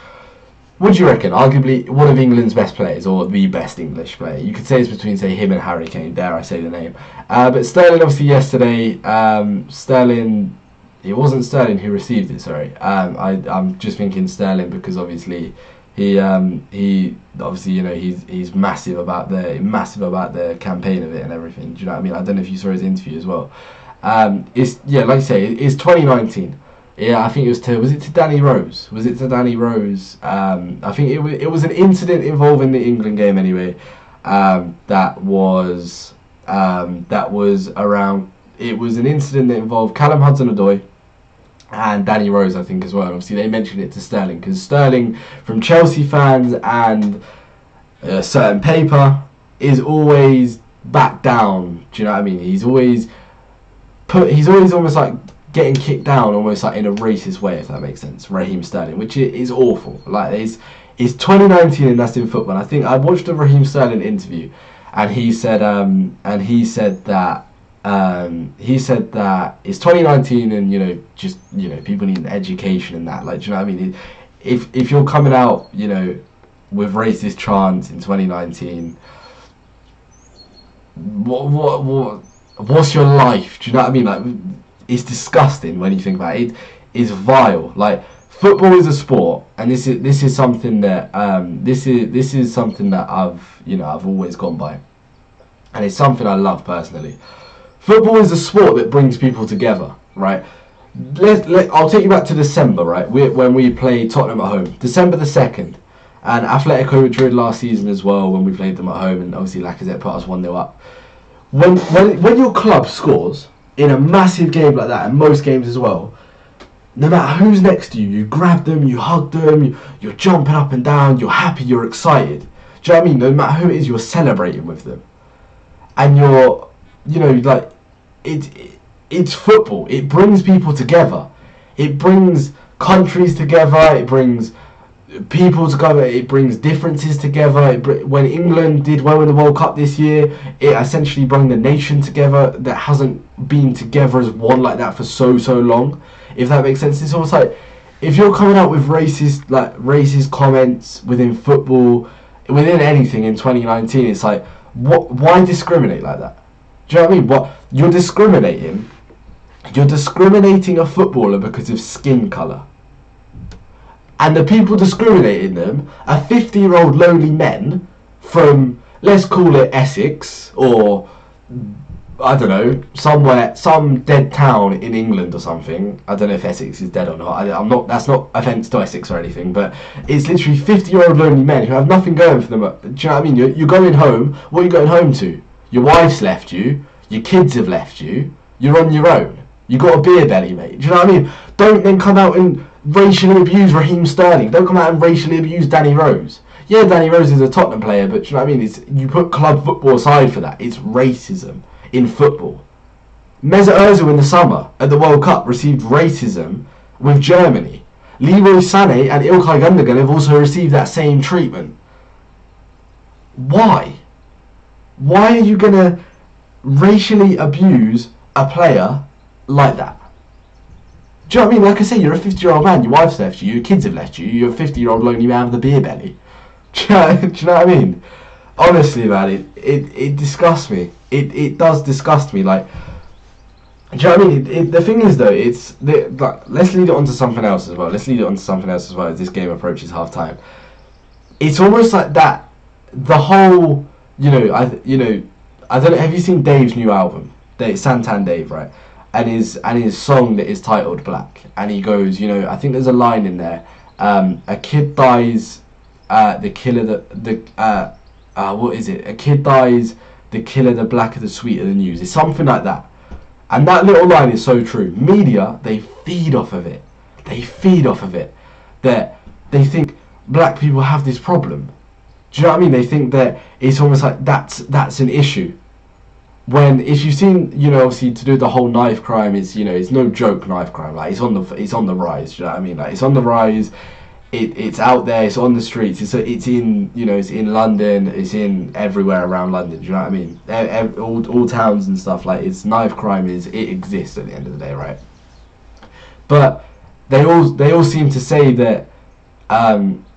what do you reckon, arguably one of England's best players, or the best English player. You could say it's between, say, him and Harry Kane, dare I say the name. But Sterling, obviously yesterday, Sterling, it wasn't Sterling who received it, sorry. I'm just thinking Sterling because obviously he obviously, you know, he's massive about the campaign of it and everything. Do you know what I mean? I don't know if you saw his interview as well. It's, yeah, like I say, it's 2019. Yeah, I think it was it to Danny Rose? Was it to Danny Rose? I think it was an incident involving the England game anyway. That was around. It was an incident that involved Callum Hudson-Odoi and Danny Rose, I think, as well. Obviously, they mentioned it to Sterling because Sterling, from Chelsea fans and a certain paper, is always back down. Do you know what I mean? He's always almost like getting kicked down, almost like in a racist way, if that makes sense. Raheem Sterling, which is awful. Like, it's 2019 and that's in football. And I think I watched a Raheem Sterling interview, and he said that it's 2019 and, you know, just, you know, people need an education and that. Like, do you know what I mean? If you're coming out, you know, with racist chants in 2019, what's your life? Do you know what I mean? Like, it's disgusting when you think about it. It's vile. Like, football is a sport, and this is something that this is something that I've always gone by, and it's something I love personally. Football is a sport that brings people together, right? I'll take you back to December, right? When we played Tottenham at home, December the 2nd, and Atletico Madrid last season as well, when we played them at home, and obviously Lacazette put us 1-0 up. When your club scores in a massive game like that, and most games as well, no matter who's next to you, you grab them, you hug them, you're jumping up and down, you're happy, you're excited. Do you know what I mean? No matter who it is, you're celebrating with them. And you're, you know, like, it's football. It brings people together. It brings countries together. It brings people together. It brings differences together. When England did well in the World Cup this year, it essentially brought the nation together that hasn't been together as one like that for so long. If that makes sense, it's almost like if you're coming out with racist comments within football, within anything in 2019, it's like, why discriminate like that? Do you know what I mean? What you're discriminating a footballer because of skin colour. And the people discriminating them are 50-year-old lonely men from, let's call it Essex, or I don't know, somewhere, some dead town in England or something. I don't know if Essex is dead or not. I'm not. That's not offence to Essex or anything, but it's literally 50-year-old lonely men who have nothing going for them. Do you know what I mean? You're going home. What are you going home to? Your wife's left you. Your kids have left you. You're on your own. You got a beer belly, mate. Do you know what I mean? Don't then come out and racially abuse Raheem Sterling. Don't come out and racially abuse Danny Rose. Yeah, Danny Rose is a Tottenham player, but do you know what I mean? You put club football aside for that. It's racism in football. Mesut Ozil in the summer at the World Cup received racism with Germany. Leroy Sané and İlkay Gundogan have also received that same treatment. Why? Why are you gonna racially abuse a player like that? Do you know what I mean? Like I say, you're a 50-year-old man, your wife's left you, your kids have left you, you're a 50-year-old lonely man with a beer belly. Do you know what I mean? Honestly, man, it disgusts me. It does disgust me. Like, do you know what I mean? The thing is, though, let's lead it on to something else as well. As this game approaches half time. It's almost like that. The whole, I don't know. Have you seen Dave's new album? Santan Dave, right? And his song that is titled Black. And he goes, I think there's a line in there. A kid dies. The killer. What is it? A kid dies. The killer. The blacker, the sweeter the news. It's something like that. And that little line is so true. Media, they feed off of it. That they think black people have this problem. Do you know what I mean? They think that it's almost like that's an issue. When, if you've seen, obviously to do the whole knife crime, it's no joke, knife crime. Like, it's on the rise. Do you know what I mean? Like, it's on the rise. It's out there. It's on the streets. It's in it's in London. It's in everywhere around London. Do you know what I mean? All towns and stuff. Like, it's knife crime. It exists at the end of the day, right? But they all seem to say that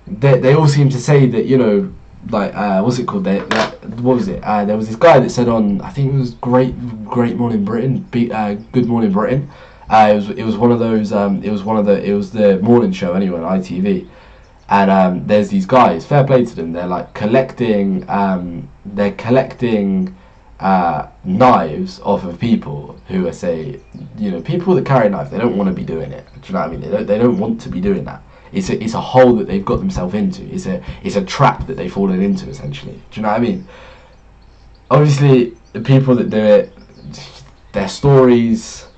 they all seem to say that like what's it called? What was it? There was this guy that said on, I think it was Great Morning Britain, Good Morning Britain. It was one of those. It was the morning show anyway on ITV, and there's these guys. Fair play to them. They're like collecting. They're collecting knives off of people who are people that carry a knife. They don't want to be doing it. Do you know what I mean? They don't want to be doing that. It's a hole that they've got themselves into. It's a trap that they've fallen into, essentially. Do you know what I mean? Obviously, the people that do it, their stories,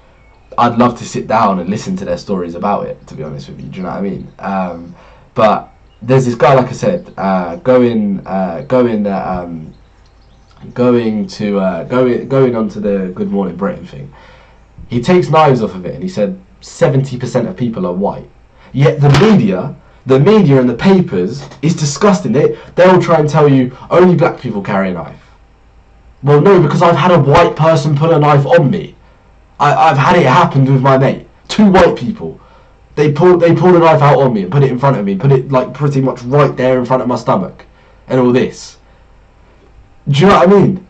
I'd love to sit down and listen to their stories about it, to be honest with you. Do you know what I mean? But there's this guy, like I said, going onto the Good Morning Britain thing. He takes knives off of it, and he said 70% of people are white. Yet the media and the papers is disgusting. They'll try and tell you only black people carry a knife. Well, no, because I've had a white person pull a knife on me. I've had it happen with my mate. 2 white people. They pulled a knife out on me and put it in front of me. Put it like pretty much right there in front of my stomach, and all this. Do you know what I mean?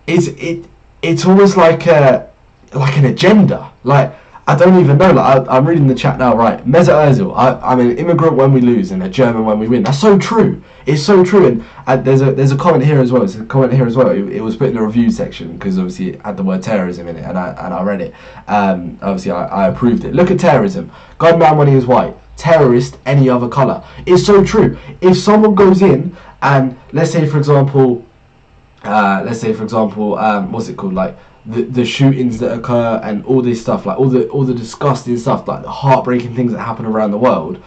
It's almost like an agenda. Like, I don't even know. Like, I'm reading the chat now, right? Mesut Ozil. I'm an immigrant when we lose and a German when we win. That's so true. It's so true. And there's a comment here as well. It was put in the review section because obviously it had the word terrorism in it, and I read it. Obviously I approved it. Look at terrorism. Gunman when he was white. Terrorist any other colour. It's so true. If someone goes in and let's say for example, what's it called? Like, the shootings that occur and all this stuff, like all the disgusting stuff, like the heartbreaking things that happen around the world.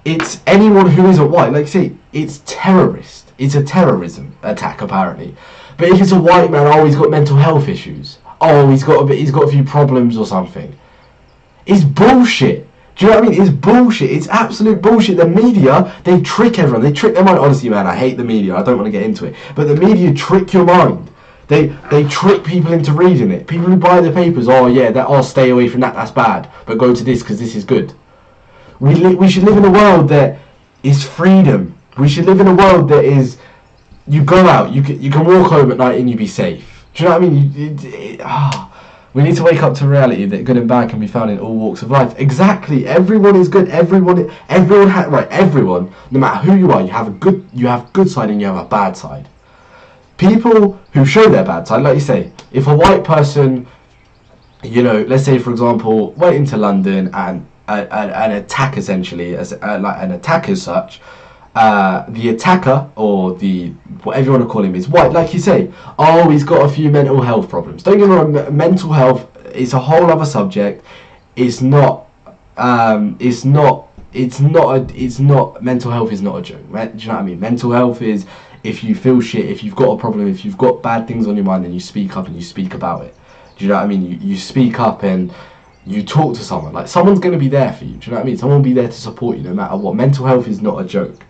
It's anyone who isn't white. Like, see, it's terrorist. It's a terrorism attack apparently. But if it's a white man, oh, he's got mental health issues. Oh, he's got a few problems or something. It's bullshit. Do you know what I mean? It's bullshit. It's absolute bullshit. The media, they trick everyone. They trick their mind. Honestly, man, I hate the media. I don't want to get into it. But the media trick your mind. They trick people into reading it. People who buy the papers, oh yeah, stay away from that, that's bad. But go to this because this is good. We should live in a world that is freedom. We should live in a world that is, you go out, you can walk home at night and you be safe. Do you know what I mean? We need to wake up to reality that good and bad can be found in all walks of life. Exactly. Everyone is good. Everyone, no matter who you are, you have a good side and you have a bad side. People who show their bad side, like you say, if a white person, let's say for example, went into London and an attack essentially, as an attack as such, the attacker or the whatever you want to call him is white, like you say. Oh, he's got a few mental health problems. Don't get me wrong, mental health is a whole other subject. It's not. Mental health is not a joke. Do you know what I mean? Mental health is, if you feel shit, if you've got a problem, if you've got bad things on your mind, then you speak up and you speak about it. Do you know what I mean? You speak up and you talk to someone. Like, someone's going to be there for you. Do you know what I mean? Someone will be there to support you no matter what. Mental health is not a joke.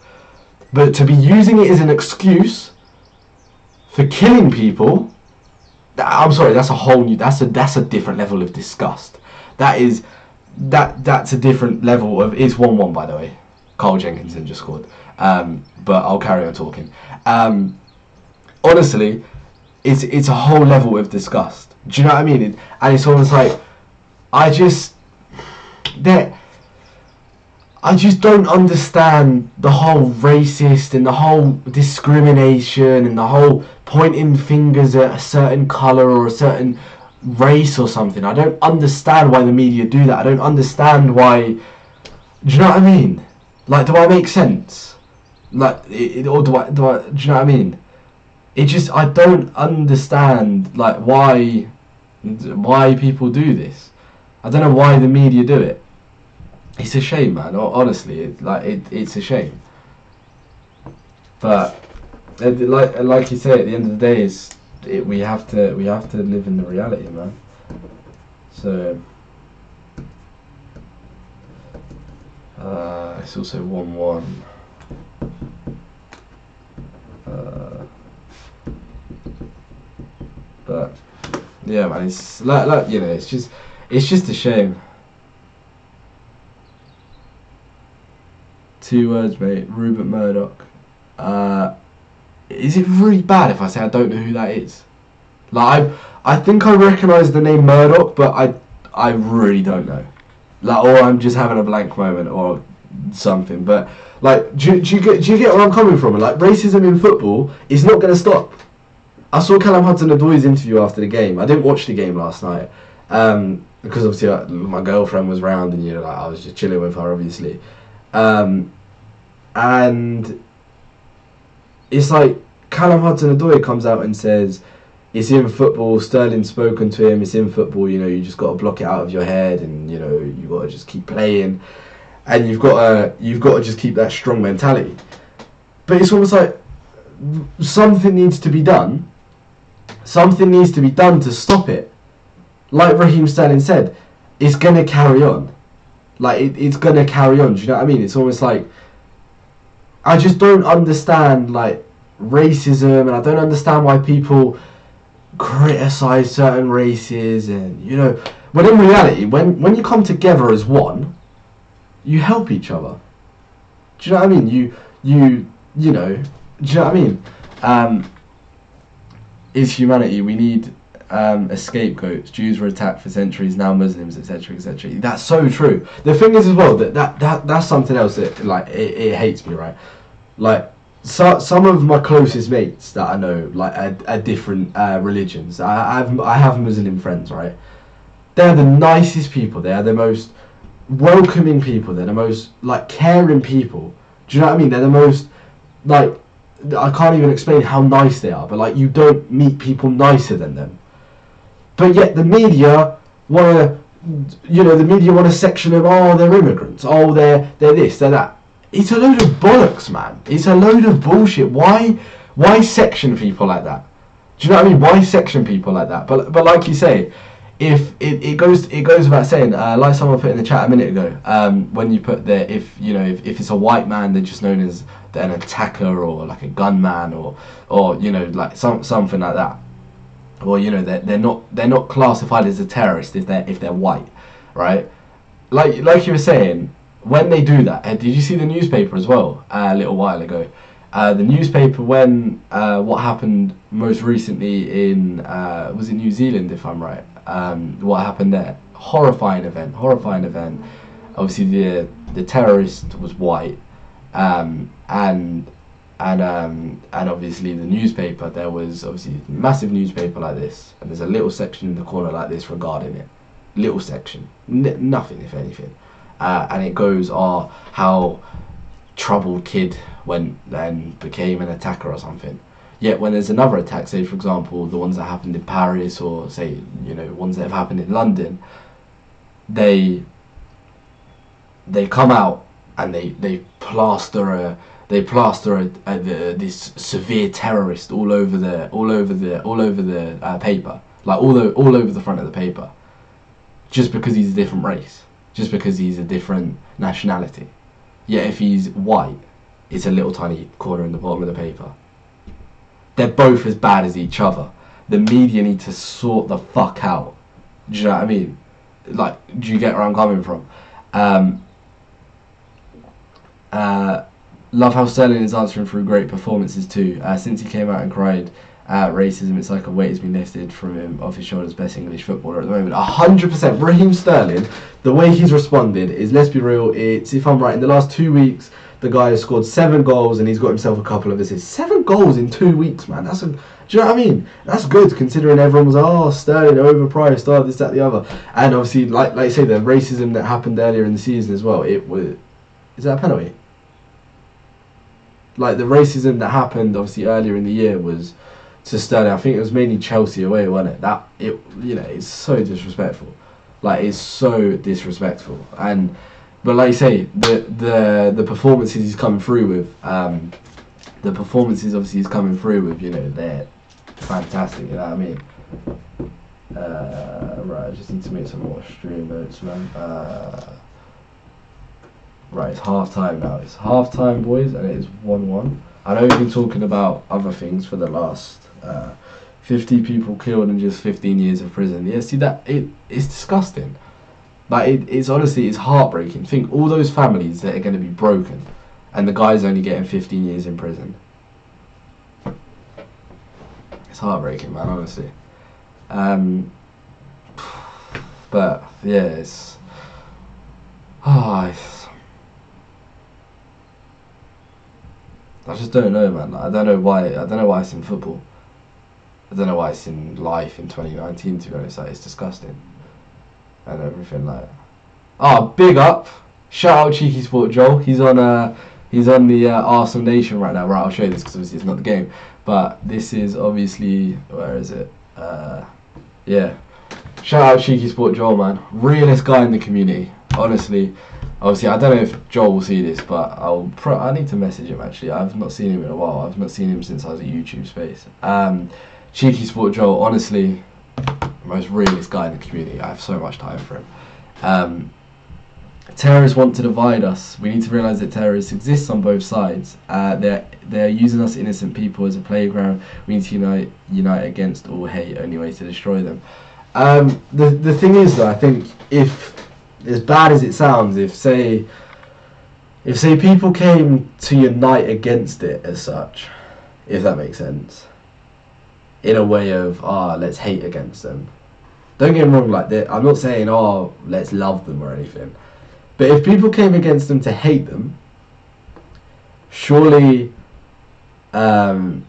But to be using it as an excuse For killing people, I'm sorry, that's a whole new, that's a different level of disgust. That's a different level of, it's 1-1 by the way. Carl Jenkinson just scored. But I'll carry on talking. Honestly, it's a whole level of disgust. Do you know what I mean? And it's almost like, I just don't understand the whole racist and the whole discrimination and the whole pointing fingers at a certain colour or a certain race or something. I don't understand why the media do that. I don't understand why. Do you know what I mean? Like, do I make sense? Like, or do you know what I mean? It just, I don't understand, like, why people do this. I don't know why the media do it. It's a shame, man. Honestly, it's a shame. But like you say, at the end of the day, we have to live in the reality, man. So it's also 1-1. But yeah, man, it's like you know, it's just a shame. 2 words, mate. Rupert Murdoch. Is it really bad if I say I don't know who that is? Like, I think I recognise the name Murdoch, but I really don't know. Like, or I'm just having a blank moment or something. But like, do you get where I'm coming from? Like, racism in football is not going to stop. I saw Callum Hudson-Odoi's interview after the game. I didn't watch the game last night because obviously my girlfriend was round and like I was just chilling with her, obviously. And it's like Callum Hudson-Odoi comes out and says it's in football. Sterling's spoken to him. It's in football. You know, you just got to block it out of your head, and you know you got to just keep playing, and you've got to just keep that strong mentality. But it's almost like something needs to be done. Something needs to be done to stop it. Like Raheem Sterling said, it's gonna carry on. Like it's gonna carry on. Do you know what I mean? It's almost like I just don't understand like racism, and I don't understand why people criticize certain races, and you know, when in reality, when you come together as one, you help each other. Do you know what I mean? You know, do you know what I mean? Is humanity. We need scapegoats. Jews were attacked for centuries, now Muslims, etc., etc. That's so true. The thing is as well that's something else that like it hates me, right? Like some of my closest mates that I know like are different religions. I have Muslim friends, right? They're the nicest people. They are the most welcoming people. They're the most like caring people. Do you know what I mean? They're the most like, I can't even explain how nice they are, but like you don't meet people nicer than them. But yet the media want to section them. Oh, they're immigrants. Oh, they're this, they're that. It's a load of bollocks, man. It's a load of bullshit. Why section people like that? Do you know what I mean? Why section people like that? But like you say, if it goes without saying, like someone put in the chat a minute ago, when you put there, if it's a white man, they're just known as an attacker or like a gunman or you know, like something like that. Or you know, they're not classified as a terrorist if they're white, right? Like you were saying, when they do that, did you see the newspaper as well a little while ago? The newspaper when what happened most recently in was it New Zealand, if I'm right? What happened there? Horrifying event. Obviously the terrorist was white, and obviously the newspaper, there was obviously a massive newspaper like this, and there's a little section in the corner like this regarding it. Little section, nothing if anything, and it goes how troubled kid went and became an attacker or something. Yet when there's another attack, say for example the ones that happened in Paris, or say, you know, ones that have happened in London, they come out and they plaster this severe terrorist all over the paper, like all over the front of the paper, just because he's a different race, just because he's a different nationality. Yet if he's white, it's a little tiny corner in the bottom of the paper. they're both as bad as each other. The media need to sort the fuck out. Do you know what I mean? Like, do you get where I'm coming from? Love how Sterling is answering through great performances too. Since he came out and cried racism, it's like a weight has been lifted from him off his shoulders. Best English footballer at the moment. 100%. Raheem Sterling, the way he's responded is, let's be real, it's, if I'm right, in the last 2 weeks, the guy has scored 7 goals and he's got himself a couple of assists. 7 goals in 2 weeks, man. Do you know what I mean? That's good, considering everyone was like, oh, Sterling overpriced, oh, this, that, the other. And obviously, like you say, the racism that happened earlier in the season as well. It was, is that a penalty? Like, the racism that happened obviously earlier in the year was to Sterling. I think it was mainly Chelsea away, wasn't it? It's so disrespectful. Like, it's so disrespectful. But like you say, the performances he's coming through with, they're fantastic. You know what I mean? Right, I just need to make some more stream notes, man. Right, it's half time now. It's half time, boys, and it is 1-1. I know we've been talking about other things for the last 50 people killed and just 15 years of prison. Yeah, see that it's disgusting. Like it's honestly, it's heartbreaking. Think all those families that are going to be broken, and the guy's only getting 15 years in prison. It's heartbreaking, man. Honestly. But yeah, it's. I just don't know, man. I don't know why it's in football. I don't know why it's in life in 2019. To be honest, like, it's disgusting. And everything like that. Oh, big up! Shout out Cheeky Sport Joel. He's on the Arsenal Nation right now. Right, I'll show you this because obviously it's not the game. But this is obviously, where is it? Yeah. Shout out Cheeky Sport Joel, man. Realest guy in the community. Honestly. Obviously, I don't know if Joel will see this, but I need to message him actually. I've not seen him in a while. I've not seen him since I was at YouTube Space. Cheeky Sport Joel, honestly, most realest guy in the community. I have so much time for him. Terrorists want to divide us. We need to realise that terrorists exist on both sides. They're using us innocent people as a playground. We need to unite against all hate. Only way to destroy them. The thing is though, I think if, as bad as it sounds, if say people came to unite against it as such, if that makes sense, in a way of let's hate against them. Don't get me wrong, like I'm not saying let's love them or anything, but if people came against them to hate them, surely that's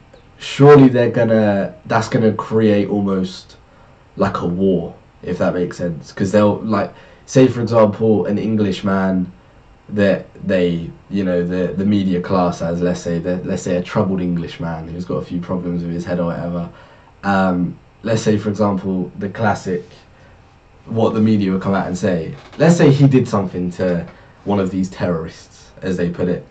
gonna create almost like a war, if that makes sense, because they'll, like, say for example an Englishman that the media class has, let's say a troubled Englishman who's got a few problems with his head or whatever. Let's say for example the classic, what the media would come out and say, let's say he did something to one of these terrorists, as they put it,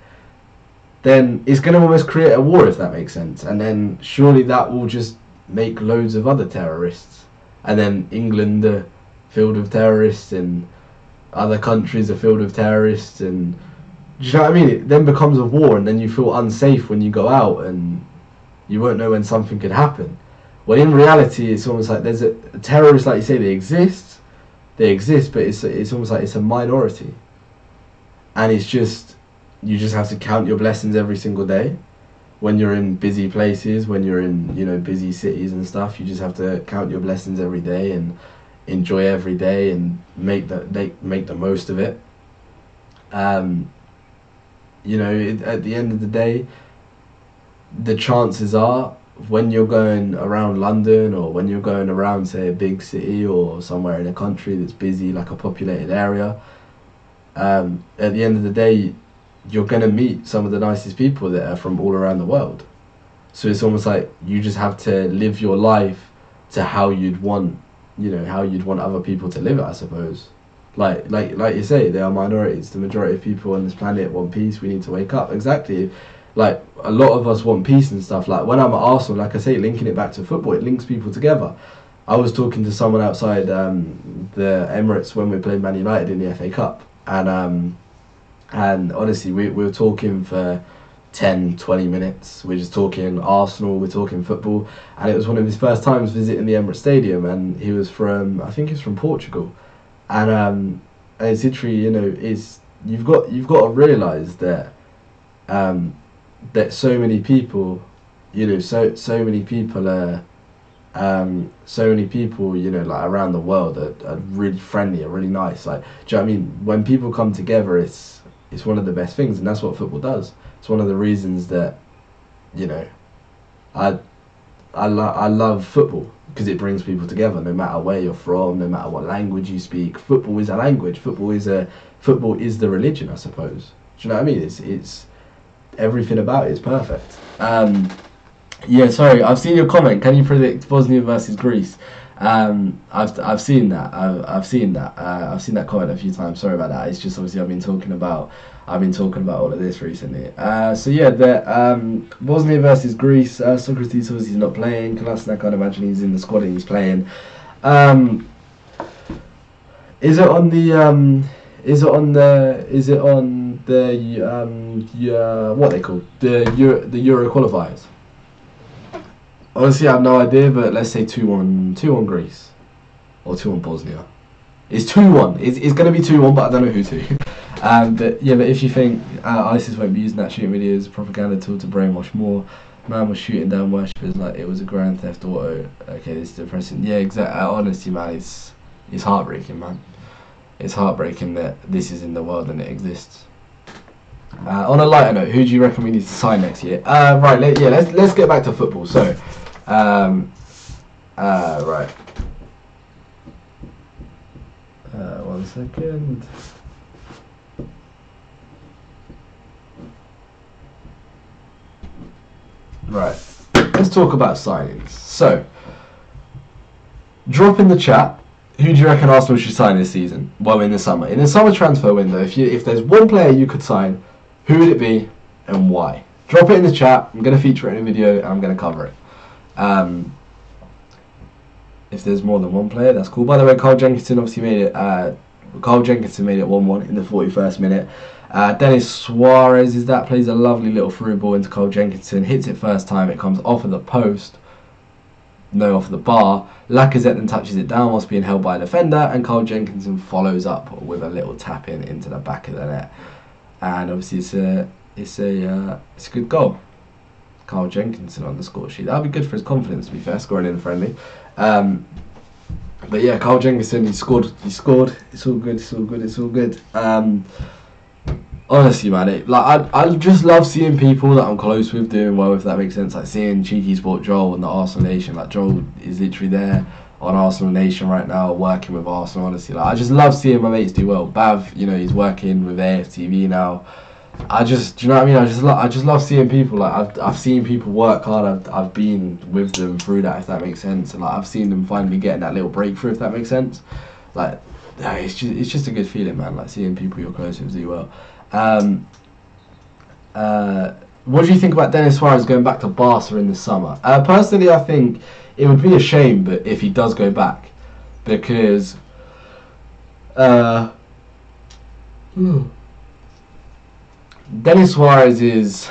then it's going to almost create a war, if that makes sense. And then surely that will just make loads of other terrorists, and then England filled with terrorists, and other countries are filled with terrorists, and do you know what I mean? It then becomes a war, and then you feel unsafe when you go out, and you won't know when something could happen. Well, in reality, it's almost like there's a terrorists, like you say, they exist, but it's almost like it's a minority, and it's just, you just have to count your blessings every single day. When you're in busy places, when you're in busy cities and stuff, you just have to count your blessings every day and enjoy every day and make the most of it. At the end of the day, the chances are, when you're going around London, or when you're going around, say, a big city or somewhere in a country that's busy, like a populated area, at the end of the day, you're going to meet some of the nicest people that are from all around the world. So it's almost like you just have to live your life to how you'd want other people to live it, I suppose. Like you say, they are minorities. The majority of people on this planet want peace. We need to wake up. Exactly. Like, a lot of us want peace and stuff. Like, when I'm at Arsenal, like I say, linking it back to football, it links people together. I was talking to someone outside the Emirates when we played Man United in the FA Cup, and honestly, we were talking for 10, 20 minutes. We're just talking Arsenal, we're talking football, and it was one of his first times visiting the Emirates Stadium, and he was from, I think he's from Portugal, and it's literally, you know, it's you've got to realise that that so many people, you know, so many people are. So many people, you know, like around the world are really friendly, are really nice. Like, do you know what I mean? When people come together, it's one of the best things, and that's what football does. It's one of the reasons that, you know, I love football, because it brings people together, no matter where you're from, no matter what language you speak. Football is a language. Football is the religion, I suppose. Do you know what I mean? It's everything about it is perfect. Yeah, sorry, I've seen your comment. Can you predict Bosnia versus Greece? I've seen that. I've seen that comment a few times. Sorry about that. It's just obviously I've been talking about all of this recently. So yeah, the Bosnia versus Greece. Socrates obviously not playing. Kolasinac, I'd imagine he's in the squad and he's playing. Is it on the what they call the Euro qualifiers? Honestly, I have no idea, but let's say 2-1 Greece, or 2-1 Bosnia. It's 2-1. It's going to be 2-1, but I don't know who to. But yeah, but if you think ISIS won't be using that shooting video as a propaganda tool to brainwash more, man was shooting down worshippers like it was a Grand Theft Auto. Okay, this is depressing. Yeah, exactly. Honestly, man, it's heartbreaking, man. It's heartbreaking that this is in the world and it exists. On a lighter note, who do you reckon we need to sign next year? Right, let's get back to football. So. Right. 1 second. Right. Let's talk about signings. So, drop in the chat. Who do you reckon Arsenal should sign this season? Well, in the summer. In the summer transfer window, if there's one player you could sign, who would it be and why? Drop it in the chat. I'm going to feature it in a video and I'm going to cover it. If there's more than one player, that's cool. By the way, Carl Jenkinson obviously made it. Carl Jenkinson made it 1-1 in the 41st minute. Dennis Suarez plays a lovely little through ball into Carl Jenkinson. Hits it first time. It comes off of the post. No, off the bar. Lacazette then touches it down whilst being held by a defender, and Carl Jenkinson follows up with a little tap in into the back of the net. And obviously, it's a good goal. Carl Jenkinson on the score sheet. That'll be good for his confidence, to be fair, scoring in friendly. But yeah, Carl Jenkinson, he scored. It's all good. Honestly, man, I just love seeing people that I'm close with doing well, if that makes sense. Like seeing Cheeky Sport Joel and the Arsenal Nation. Like Joel is literally there on Arsenal Nation right now, working with Arsenal. Honestly, like I just love seeing my mates do well. Bav, you know, he's working with AFTV now. Do you know what I mean? I just love seeing people. Like I've seen people work hard. I've been with them through that, if that makes sense. And like I've seen them finally getting that little breakthrough, if that makes sense. Like it's just a good feeling, man. Like seeing people you're close with do well. What do you think about Dennis Suarez going back to Barca in the summer? Personally, I think it would be a shame, but if he does go back, because Dennis Suarez he's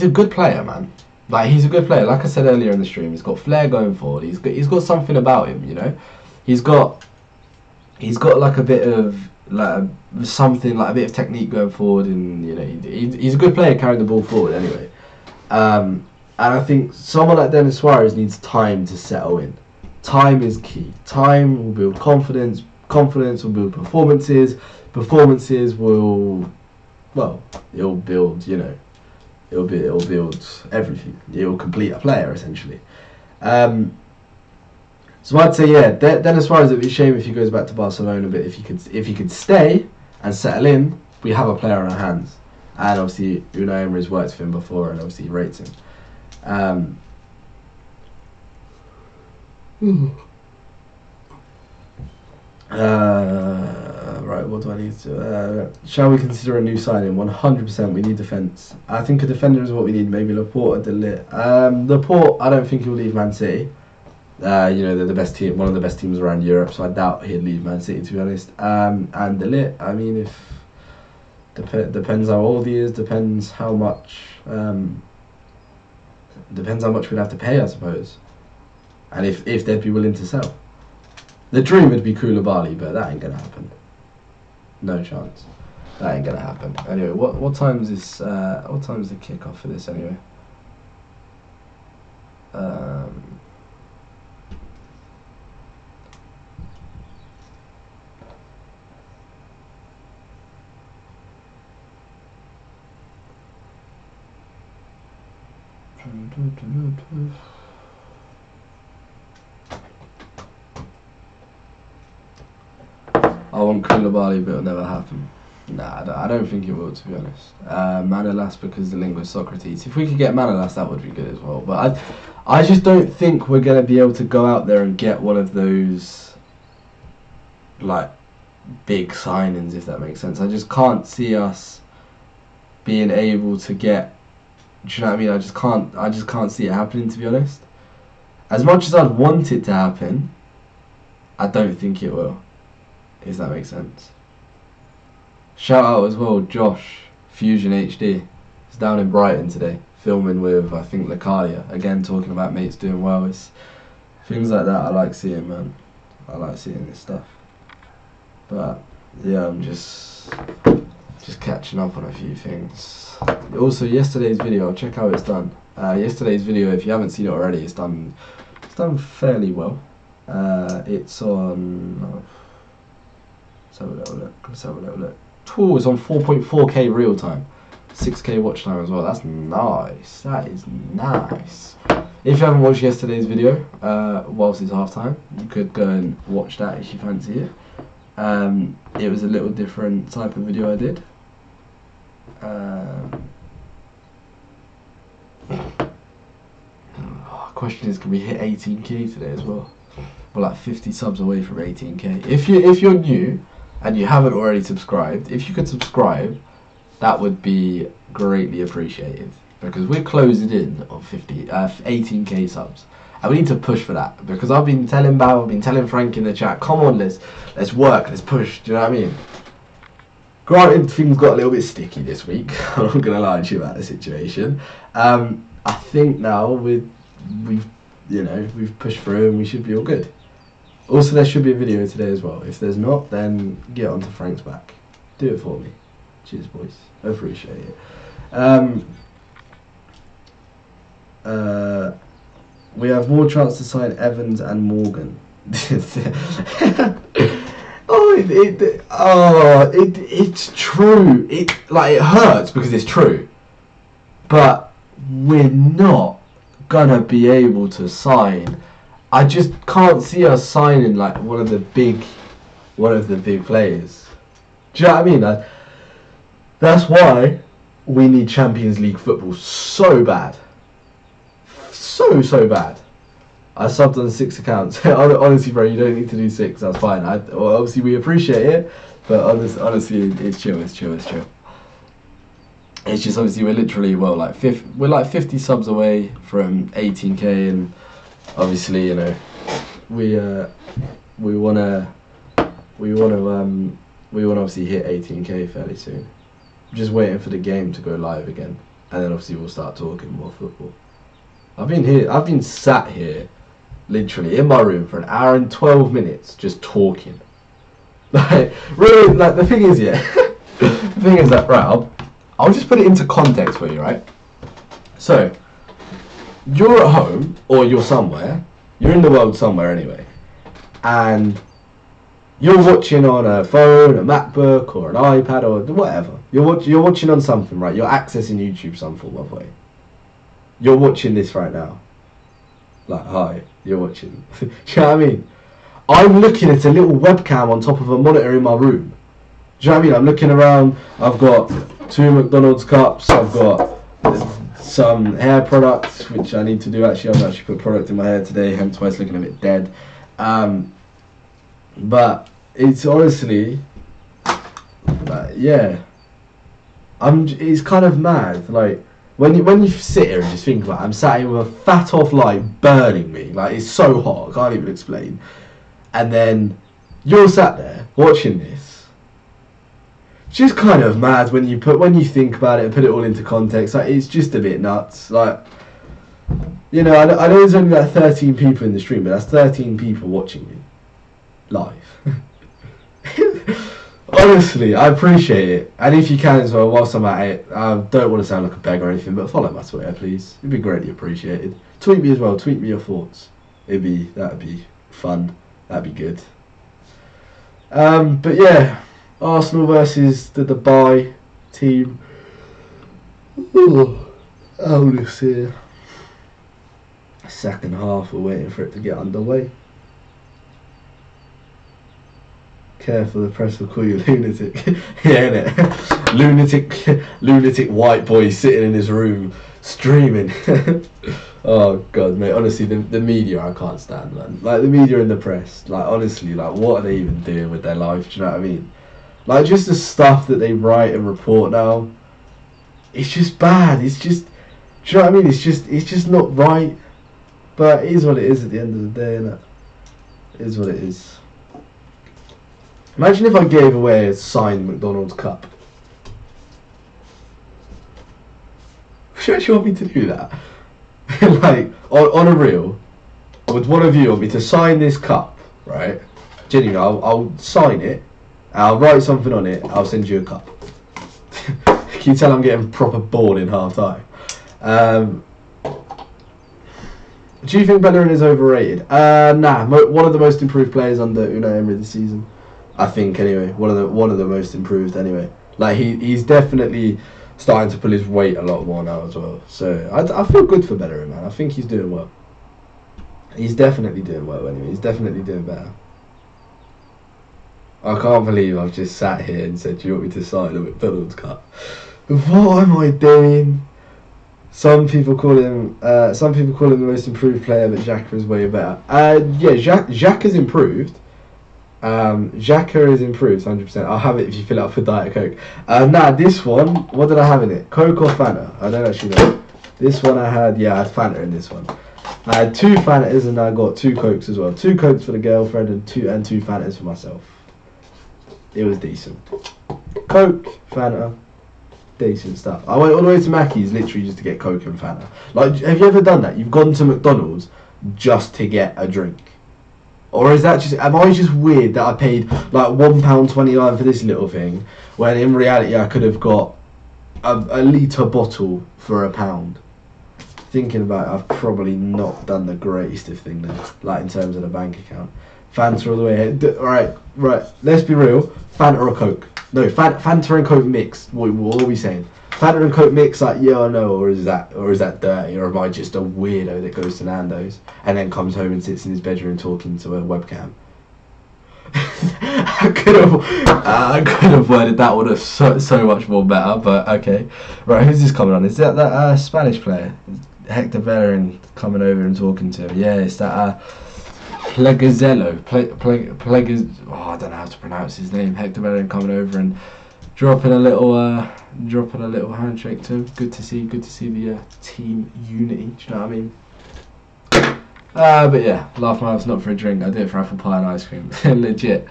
a good player, man. Like he's a good player. Like I said earlier in the stream, he's got flair going forward. He's got something about him, you know. He's got like a bit of like something, like a bit of technique going forward, and you know he's a good player carrying the ball forward anyway. And I think someone like Dennis Suarez needs time to settle in. Time is key. Time will build confidence. Confidence will build performances. Performances will, well, it'll build, you know, it'll build everything. It'll complete a player essentially. So I'd say, yeah, Dennis Suarez, it'd be a shame if he goes back to Barcelona, but if he could stay and settle in, we have a player on our hands. And obviously Unai Emery's worked with him before, and obviously he rates him. Right, what do I need to... shall we consider a new signing? 100%, we need defence. I think a defender is what we need, maybe Laporte or De Ligt. Laporte, I don't think he'll leave Man City. You know, they're the best team, one of the best teams around Europe, so I doubt he'd leave Man City, to be honest. And De Ligt, I mean, Depends how old he is. Depends how much. Depends how much we'd have to pay, I suppose. And if they'd be willing to sell. The dream would be Koulibaly, but that ain't gonna happen. No chance. That ain't gonna happen. Anyway, what time is this? What time is the kickoff for this anyway? I want Koulibaly, but it'll never happen. Nah, I don't think it will, to be honest. Manolas, because the link with Socrates. If we could get Manolas, that would be good as well. But I just don't think we're going to be able to go out there and get one of those, like, big signings, if that makes sense. I just can't see us being able to get. Do you know what I mean? I just can't see it happening, to be honest. As much as I'd want it to happen, I don't think it will. If that makes sense. Shout out as well, Josh, Fusion HD. He's down in Brighton today, filming with, I think, Lacaglia. Again, talking about mates doing well. It's things like that I like seeing, man. I like seeing this stuff. But, yeah, I'm just catching up on a few things. Also, yesterday's video, check how it's done. Yesterday's video, if you haven't seen it already, it's done fairly well. It's on... Let's have a little look. Ooh, it's on 4.4k real time, 6k watch time as well. That's nice. That is nice. If you haven't watched yesterday's video, whilst it's half time, you could go and watch that if you fancy it. It was a little different type of video I did. Question is, can we hit 18k today as well? We're like 50 subs away from 18k. If you're new and you haven't already subscribed, if you could subscribe, that would be greatly appreciated, because we're closing in on 18k subs, and we need to push for that, because I've been telling Bao, I've been telling Frank in the chat, come on, let's work, let's push. Do you know what I mean? Granted, things got a little bit sticky this week. I'm not gonna lie to you about the situation. I think now we've pushed through and we should be all good. Also, there should be a video today as well. If there's not, then get onto Frank's back. Do it for me. Cheers, boys. I appreciate it. We have more chance to sign Evans and Morgan. It's true. It hurts because it's true. But we're not gonna be able to sign. I just can't see us signing like one of the big players. Do you know what I mean? That's why we need Champions League football so bad. So bad. I subbed on 6 accounts. Honestly, bro, you don't need to do 6. That's fine. Obviously, we appreciate it, but honestly, it's chill. It's chill. It's just obviously we're literally we're like 50 subs away from 18k, and obviously, you know, we wanna obviously hit 18k fairly soon. I'm just waiting for the game to go live again, and then obviously we'll start talking more football. I've been sat here literally in my room for an hour and 12 minutes just talking. Like, really, like, the thing is, yeah, the thing is that, right, I'll just put it into context for you, right? So, you're at home, or you're somewhere, you're in the world somewhere anyway, and you're watching on a phone, a MacBook, or an iPad, or whatever. You're watching on something, right? You're accessing YouTube some form of way. You're watching this right now. Like, hi, you're watching. Do you know what I mean? I'm looking at a little webcam on top of a monitor in my room. Do you know what I mean? I'm looking around, I've got 2 McDonald's cups, I've got some hair products, which I need to do actually. I've actually put product in my hair today, hence why it's looking a bit dead. But it's honestly, yeah, it's kind of mad. Like, when you sit here and just think about it, I'm sat here with a fat off light burning me, like it's so hot, I can't even explain. And then you're sat there watching this. just kind of mad when you think about it and put it all into context. Like, it's just a bit nuts. Like, you know, I know there's only like 13 people in the stream, but that's 13 people watching me live. Honestly, I appreciate it, and if you can as well, whilst I'm at it, I don't want to sound like a beggar or anything, but follow my Twitter, please. It'd be greatly appreciated. Tweet me as well. Tweet me your thoughts. That'd be fun. That'd be good. But yeah, Arsenal versus the Dubai team. Oh, this here. Second half, we're waiting for it to get underway. Careful, the press will call you lunatic. Yeah, innit? lunatic white boy sitting in his room streaming. Oh god, mate. Honestly, the media I can't stand, man. Like, the media and the press. Like, honestly, like, what are they even doing with their life? Do you know what I mean? Like, just the stuff that they write and report now. It's just bad. It's just, do you know what I mean? It's just not right. But it is what it is at the end of the day, innit? It is what it is. Imagine if I gave away a signed McDonald's cup. Would you actually want me to do that? Like, on a reel, would one of you want me to sign this cup, right? Genuinely, I'll sign it, I'll write something on it, I'll send you a cup. Can you tell I'm getting proper bored in half time? Do you think Bellerin is overrated? Nah, one of the most improved players under Unai Emery this season. I think, anyway, one of the most improved anyway. Like, he's definitely starting to pull his weight a lot more now as well. So I feel good for Bellerin, man. I think he's doing well. He's definitely doing well anyway. He's definitely doing better. I can't believe I've just sat here and said, do you want me to sign a McDonald's cup? What am I doing? Some people call him the most improved player, but Xhaka is way better. Yeah, Xhaka's improved. Xhaka is improved 100%. I'll have it if you fill it up with Diet Coke. Nah, this one, what did I have in it? Coke or Fanta? I don't actually know. This one I had Fanta in this one. I had 2 Fantas and I got 2 Cokes as well. 2 Cokes for the girlfriend and two Fantas for myself. It was decent. Coke, Fanta, decent stuff. I went all the way to Mackey's literally just to get Coke and Fanta. Like, have you ever done that? You've gone to McDonald's just to get a drink? Or is that just, am I just weird that I paid like £1.29 for this little thing, when in reality I could have got a litre bottle for £1? Thinking about it, I've probably not done the greatest of thing there, like in terms of the bank account. Fanta all the way ahead. Right, let's be real. Fanta or Coke? No, Fanta and Coke mix. What are we saying? Fanta and Coke mix, like, yeah or no, or is that dirty, or am I just a weirdo that goes to Nando's and then comes home and sits in his bedroom talking to a webcam? I could have worded that one so much more better, but okay. Right, who's this coming on? Is that Spanish player? Hector Bellerin coming over and talking to him. Yeah, it's that Plegazello. I don't know how to pronounce his name. Hector Bellerin coming over and dropping a little handshake to him. Good to see the team unity. Do you know what I mean? But yeah, laugh my ass not for a drink. I do it for apple pie and ice cream. legit.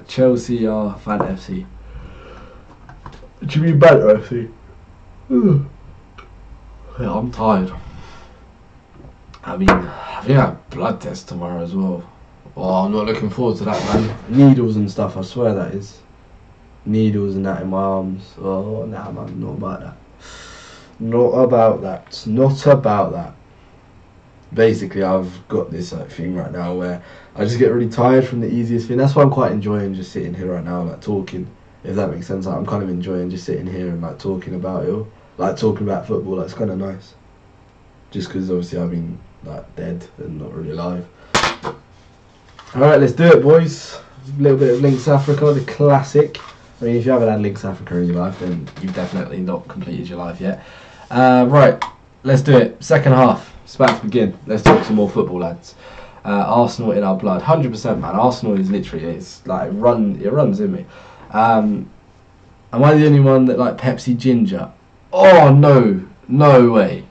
Chelsea are Fan FC. Do you mean Banter FC? Yeah, I'm tired. I think I have a blood test tomorrow as well. Oh, I'm not looking forward to that, man. Needles and stuff, I swear that is. Needles and that in my arms. Oh, nah, man, not about that. Not about that. Basically, I've got this thing right now where I just get really tired from the easiest thing. That's why I'm quite enjoying just sitting here right now, like talking, if that makes sense. Like, I'm kind of enjoying just sitting here and like talking about it, like talking about football. That's kind of nice. Just because obviously I've been like dead and not really alive. Alright, let's do it, boys. A little bit of Links Africa, the classic. I mean, if you haven't had Links Africa in your life, then you've definitely not completed your life yet. Right, let's do it. Second half. It's about to begin. Let's talk some more football, lads. Arsenal in our blood. 100%, man. Arsenal is literally, it's like, it runs in me. Am I the only one that like Pepsi Ginger? Oh, no way.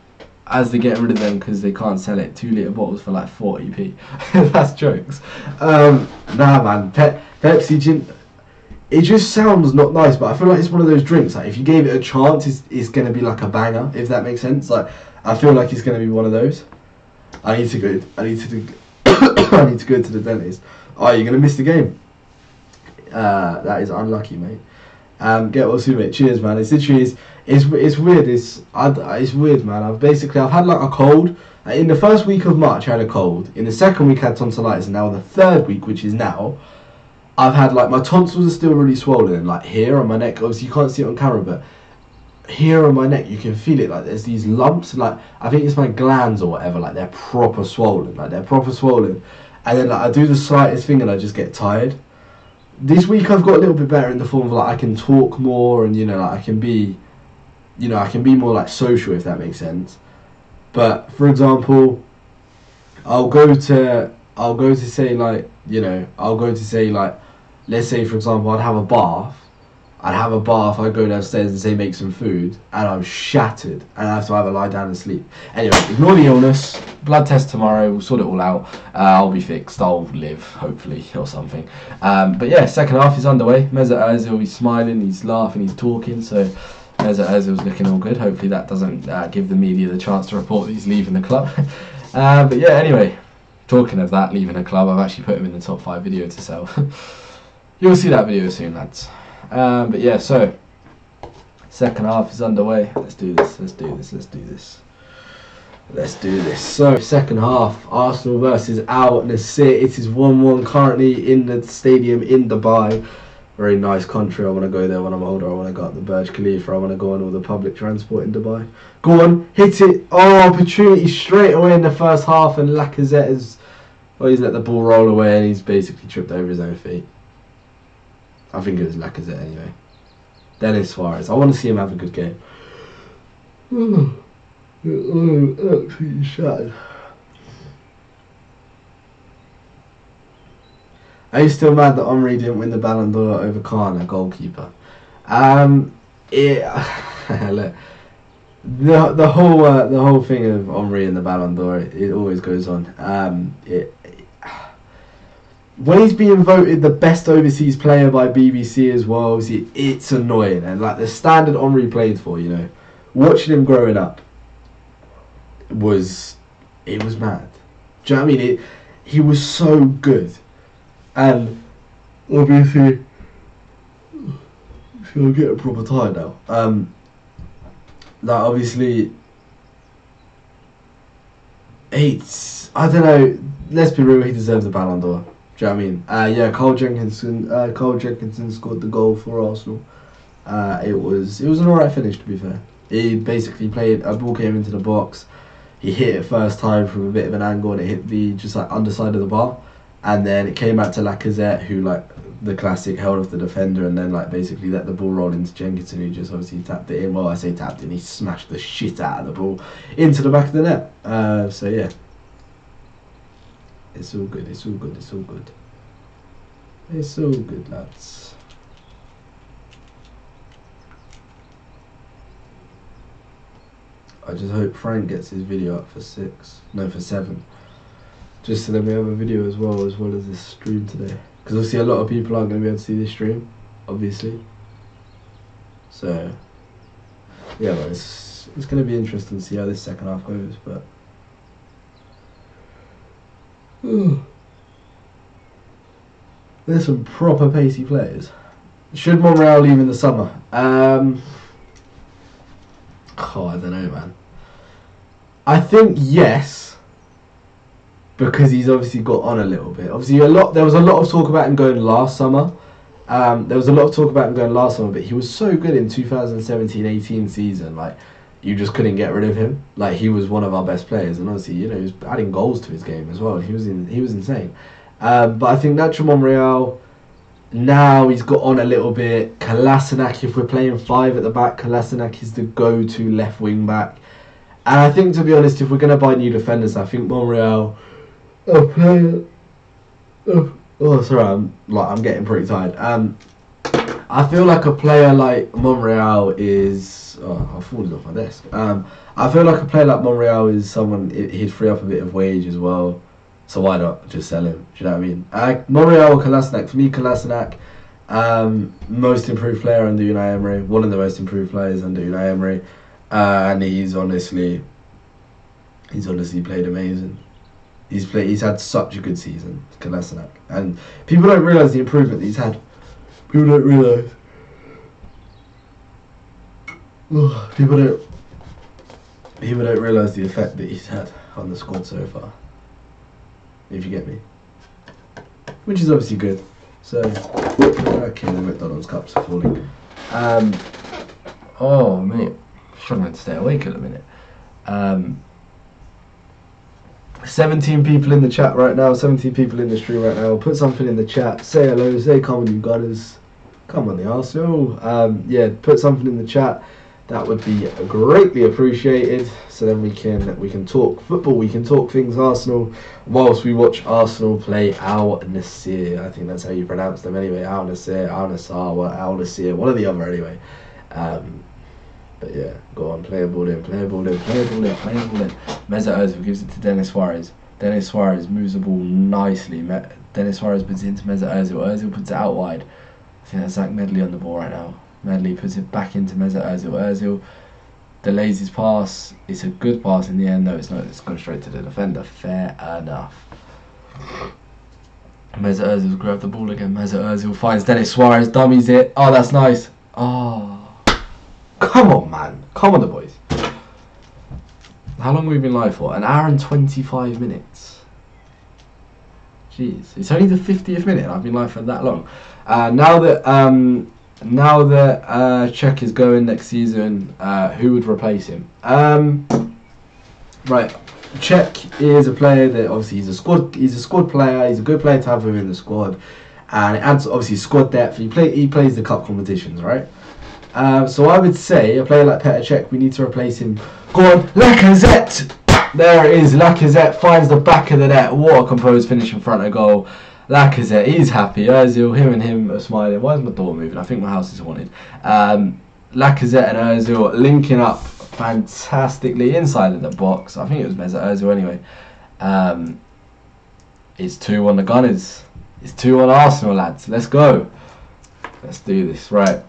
as they're getting rid of them because they can't sell it, 2-litre bottles for like 40p. That's jokes. Nah, man. Pepsi Gin. It just sounds not nice, but I feel like it's one of those drinks. Like if you gave it a chance, it's gonna be like a banger. If that makes sense. Like I feel like it's gonna be one of those. I need to go. I need to go to the dentist. Oh, you're gonna miss the game. That is unlucky, mate. Get well soon, mate. Cheers, man. It's literally it's weird. It's weird, man. I've had like a cold. In the first week of March, I had a cold. In the second week, I had tonsillitis, and now in the third week, which is now, I've had like my tonsils are still really swollen, like here on my neck. Obviously, you can't see it on camera, but here on my neck, you can feel it. Like there's these lumps. Like I think it's my glands or whatever. Like they're proper swollen. And then like I do the slightest thing, and I just get tired. This week I've got a little bit better in the form of like I can talk more, and like I can be more like social, if that makes sense. But for example, I'll go to say like, let's say for example I'd have a bath, I'd go downstairs and say make some food, and I'm shattered and I have to either lie down and sleep. Anyway, ignore the illness, blood test tomorrow, we'll sort it all out. I'll be fixed, I'll live, hopefully, or something. But yeah, second half is underway. Mesut Ozil, he's smiling, he's laughing, he's talking, so Mesut Ozil's looking all good. Hopefully that doesn't give the media the chance to report that he's leaving the club. But yeah, anyway, talking of that, leaving a club, I've actually put him in the top 5 video to sell. You'll see that video soon, lads. But yeah, so second half is underway. Let's do this. So second half, Arsenal versus Al Nasr. It is 1-1 currently in the stadium in Dubai. Very nice country. I want to go there when I'm older. I want to go up the Burj Khalifa. I want to go on all the public transport in Dubai. Go on, hit it. Oh, opportunity straight away in the first half, and Lacazette he's let the ball roll away, and he's basically tripped over his own feet. I think it was Lacazette anyway. Dennis Suarez. I want to see him have a good game. Absolutely shattered. Are you still mad that Henry didn't win the Ballon d'Or over Khan, a goalkeeper? Look, the whole thing of Henry and the Ballon d'Or, it always goes on. When he's being voted the best overseas player by BBC as well, it's annoying. And like the standard Henry played for, watching him growing up was mad. Do you know what I mean? He was so good. And obviously, I'm getting proper tired now. Like obviously, I don't know. Let's be real. He deserves the Ballon d'Or. Do you know what I mean? Yeah, Cole Jenkinson scored the goal for Arsenal. It was an alright finish, to be fair. He basically played a ball came into the box. He hit it first time from a bit of an angle, and it hit the just like underside of the bar. And then it came back to Lacazette, who like the classic held off the defender, and then like basically let the ball roll into Jenkinson, who just obviously tapped it in. Well, I say tapped in, he smashed the shit out of the ball into the back of the net. So yeah, it's all good. It's all good, lads. I just hope Frank gets his video up for 7. Just so then we have a video as well as this stream today. Because obviously a lot of people aren't going to be able to see this stream, obviously. So, yeah, but it's going to be interesting to see how this second half goes, but... There's some proper pacey players. Should Monreal leave in the summer? I don't know, man. I think yes. Because he's obviously got on a little bit. Obviously, there was a lot of talk about him going last summer. But he was so good in 2017-18 season. Like, you just couldn't get rid of him. Like, he was one of our best players, and obviously, he was adding goals to his game as well. He was insane. But I think Nacho Monreal, now he's got on a little bit. Kolasinac, if we're playing 5 at the back, Kolasinac is the go-to left wing back. And I think, to be honest, if we're going to buy new defenders, I think Monreal. Oh, sorry, I'm getting pretty tired. I I feel like a player like Monreal is. Oh, I've fallen off my desk. I feel like a player like Monreal is someone he'd free up a bit of wage as well. So why not just sell him? Do you know what I mean? Monreal or Kolasinac. For me, Kolasinac, most improved player under Unai Emery. One of the most improved players under Unai Emery, and he's honestly played amazing. He's had such a good season, Kolasinac, and people don't realise the improvement that he's had. People don't realise. People don't realise the effect that he's had on the squad so far. If you get me, which is obviously good. So, okay, the McDonald's cups are falling. Oh mate, struggling to stay awake at the minute. 17 people in the chat right now, 17 people in the stream right now. Put something in the chat. Say hello, say come on you guys. Come on the Arsenal. Yeah, put something in the chat. That would be greatly appreciated. So then we can talk football, we can talk things Arsenal whilst we watch Arsenal play Al Nasr. I think that's how you pronounce them anyway. Al Nasr, Al Nassr, Al Nasr, one or the other anyway. But yeah, go on, play a ball in. Mesut Ozil gives it to Denis Suarez. Denis Suarez moves the ball nicely. Denis Suarez puts it into Mesut Ozil. Ozil puts it out wide. I think that's Zach Medley on the ball right now. Medley puts it back into Mesut Ozil. Ozil delays his pass. It's a good pass in the end, though. It's not. It's gone straight to the defender. Fair enough. Mesut Ozil's grabbed the ball again. Mesut Ozil finds Denis Suarez. Dummies it. Oh, that's nice. Oh. Come on, man. Come on, the boys. How long have we been live for? An hour and 25 minutes. Jeez. It's only the 50th minute and I've been live for that long. Now that Cech is going next season, who would replace him? Right. Cech is a player that obviously he's a squad player. He's a good player to have within the squad. And it adds obviously squad depth. He plays the cup competitions, right? So I would say a player like Petr Cech, we need to replace him. Go on, Lacazette! There it is, Lacazette finds the back of the net. What a composed finish in front of goal. Lacazette, he's happy. Ozil, him are smiling. Why is my door moving? I think my house is haunted. Lacazette and Ozil linking up fantastically inside of the box. I think it was Mesut Ozil anyway. It's 2-1 the Gunners. It's 2-1 Arsenal, lads. Let's go. Let's do this. Right.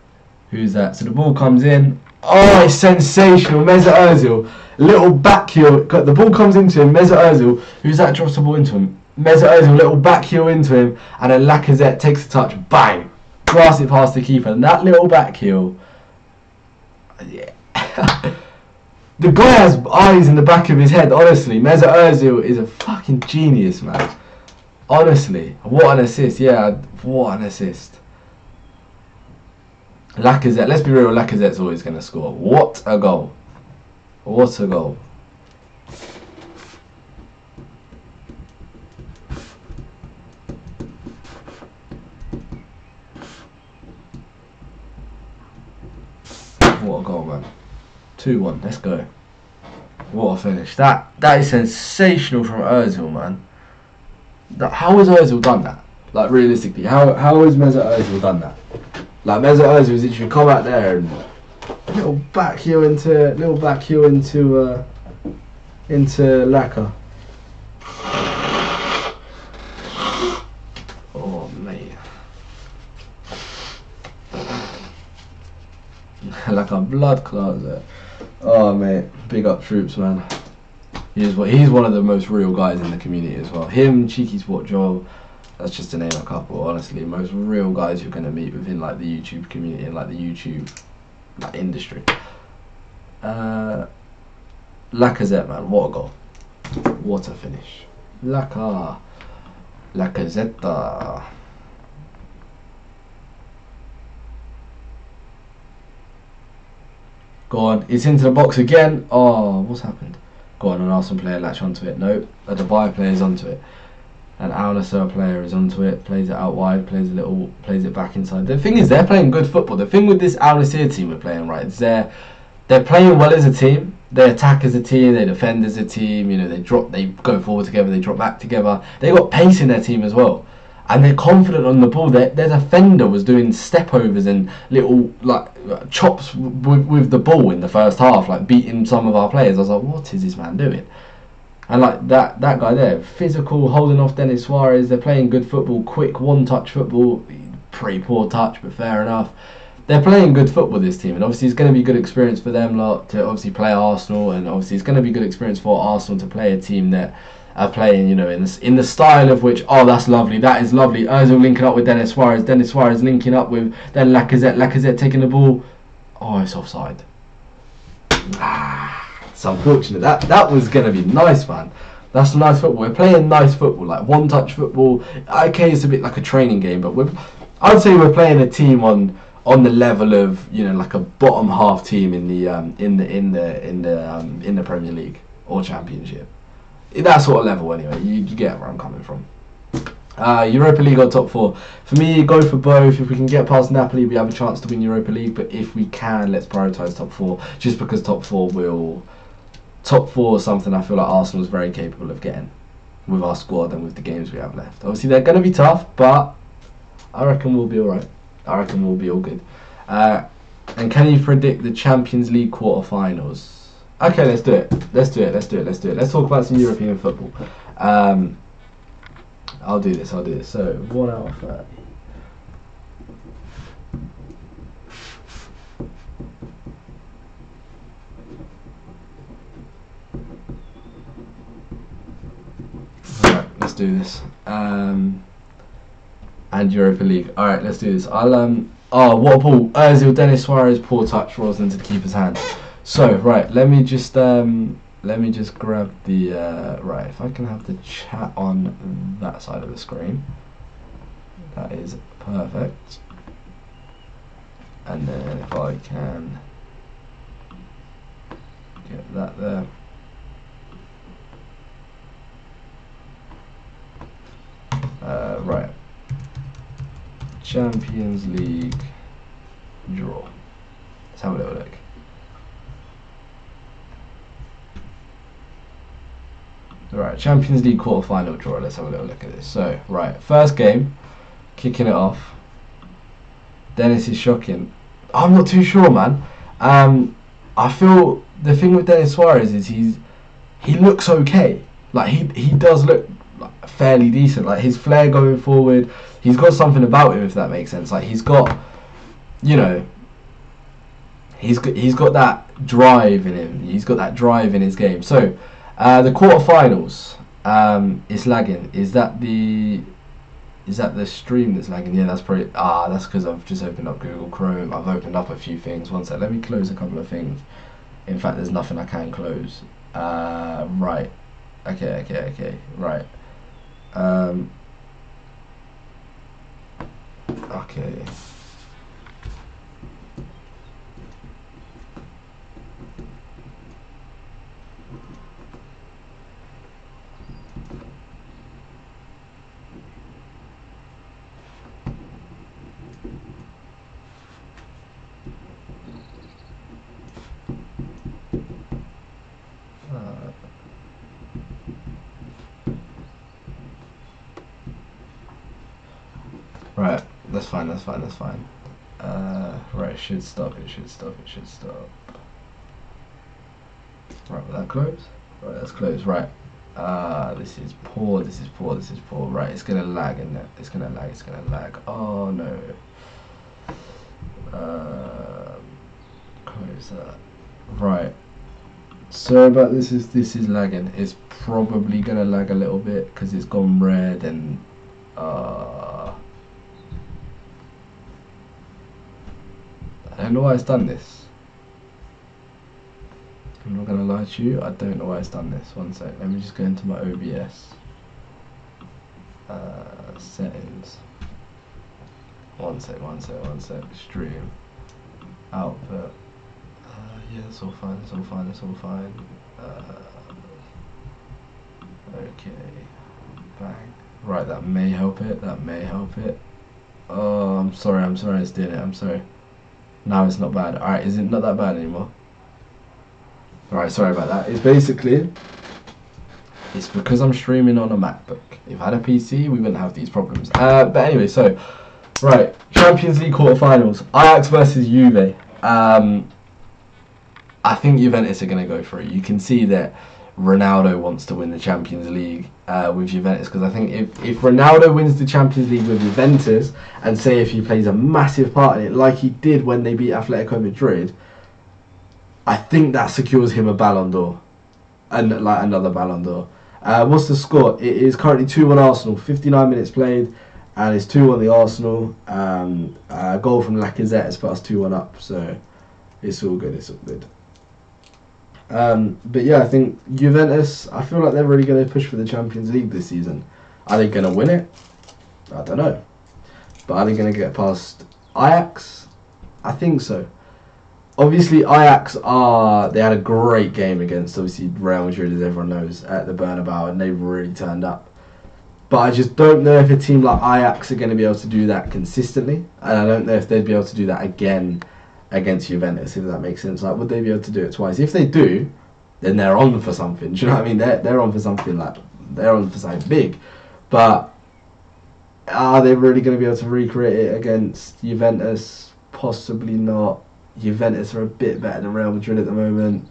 Who's that? So the ball comes in. Oh, it's sensational. Mesut Ozil. Little back heel. The ball comes into him. Mesut Ozil. Who's that? Drops the ball into him. Mesut Ozil. Little back heel into him. And then Lacazette takes the touch. Bang. Blast it past the keeper. And that little back heel. Yeah. The guy has eyes in the back of his head. Honestly. Mesut Ozil is a fucking genius, man. Honestly. What an assist. Yeah. What an assist. Lacazette, let's be real, Lacazette's always going to score. What a goal. What a goal. What a goal, man. 2-1, let's go. What a finish. That is sensational from Ozil, man. How has Ozil done that? Like, realistically, how has Mesut Ozil done that? Like Mesut Ozil was literally come out there and little back heel into Lacazette. Oh mate, like a blood clot there. Oh mate, big up Troops, man. He's one of the most real guys in the community as well. Him, Cheeky Sport Joel. That's just to name a couple, honestly. Most real guys you're going to meet within like the YouTube community and like the YouTube industry. Lacazette, man, what a goal. What a finish. Lacazette. Go on, it's into the box again. Oh, what's happened? Go on, an Arsenal player latch onto it. No, a Dubai player is onto it. An Al Nassr player is onto it, plays it out wide, plays it back inside. The thing is, they're playing good football. The thing with this Al Nassr team we're playing, right, is they're playing well as a team. They attack as a team, they defend as a team. You know, they go forward together, they drop back together. They got pace in their team as well. and they're confident on the ball. Their defender was doing step overs and little like chops with the ball in the first half, like beating some of our players. I was like, what is this man doing? And like that guy there, physical, holding off Denis Suarez. They're playing good football, quick one-touch football. Pretty poor touch, but fair enough. They're playing good football, this team, and obviously it's going to be good experience for them lot to obviously play Arsenal, and obviously it's going to be good experience for Arsenal to play a team that are playing, you know, in the style of which, oh, that's lovely, that is lovely. Ozil linking up with Denis Suarez linking up with then Lacazette taking the ball. Oh, it's offside. It's unfortunate. That was going to be nice, man. That's nice football. We're playing nice football, like one-touch football. Okay, it's a bit like a training game, but I'd say we're playing a team on the level of, you know, like a bottom half team in the Premier League or Championship. That sort of level, anyway. You get where I'm coming from. Europa League or top 4. For me, go for both. If we can get past Napoli, we have a chance to win Europa League. But if we can, let's prioritise top 4. Just because top 4 is something I feel like Arsenal is very capable of getting with our squad and with the games we have left. Obviously, they're going to be tough, but I reckon we'll be alright. I reckon we'll be all good. And can you predict the Champions League quarterfinals? Okay, let's do it. Let's talk about some European football. I'll do this. So, 1 out of 30. Alright, let's do this. And Europa League. Alright, let's do this. Oh, what a ball. Ozil, Denis Suarez, poor touch, rolls into the keeper's hand. So, right, let me just grab the right, if I can have the chat on that side of the screen, that is perfect. And then if I can get that there, right, Champions League draw. Let's have a little look. Right, Champions League quarter-final draw. Let's have a little look at this. So, right, first game, kicking it off. Dennis is shocking. I'm not too sure, man. I feel the thing with Denis Suarez is he looks okay. Like he does look like fairly decent. Like his flair going forward, he's got something about him, if that makes sense. Like he's got, you know, he's got that drive in him. He's got that drive in his game. So. The quarterfinals, it's lagging. Is that the stream that's lagging? Yeah, that's probably that's because I've just opened up Google Chrome. I've opened up a few things. One sec, let me close a couple of things. In fact, there's nothing I can close. Right. Okay. Right. Okay. Right, that's fine. Right, it should stop. Right, will that close? Right, that's closed. Right. This is poor. Right, it's gonna lag, isn't it? It's gonna lag. Oh no. Close that. Right. Sorry about this. This is lagging. It's probably gonna lag a little bit because it's gone red and I don't know why it's done this. I'm not gonna lie to you, I don't know why it's done this. One sec, let me just go into my OBS settings. One sec. Stream output. Yeah, it's all fine. Okay, bang. Right, that may help it. Oh, I'm sorry. It's doing it. I'm sorry. Now it's not bad. Alright, is it not that bad anymore? Alright, sorry about that. It's basically It's because I'm streaming on a MacBook. If I had a PC, we wouldn't have these problems. But anyway, so, right, Champions League quarterfinals. Ajax versus Juve. I think Juventus are going to go for it. You can see that Ronaldo wants to win the Champions League with Juventus, because I think if Ronaldo wins the Champions League with Juventus, and say if he plays a massive part in it like he did when they beat Atletico Madrid, I think that secures him a Ballon d'Or, and like another Ballon d'Or. What's the score? It is currently 2-1 Arsenal, 59 minutes played, and it's 2-1 the Arsenal. A goal from Lacazette has put us 2-1 up, so it's all good, it's all good. But yeah, I think Juventus, I feel like they're really going to push for the Champions League this season. Are they going to win it? I don't know. But are they going to get past Ajax? I think so. Obviously, Ajax they had a great game against, obviously, Real Madrid, as everyone knows, at the Bernabeu, and they really turned up. But I just don't know if a team like Ajax are going to be able to do that consistently, and I don't know if they'd be able to do that again against Juventus, if that makes sense. Like, would they be able to do it twice? If they do, then they're on for something. Do you know what I mean? They're on for something, like, they're on for something big. But are they really going to be able to recreate it against Juventus? Possibly not. Juventus are a bit better than Real Madrid at the moment.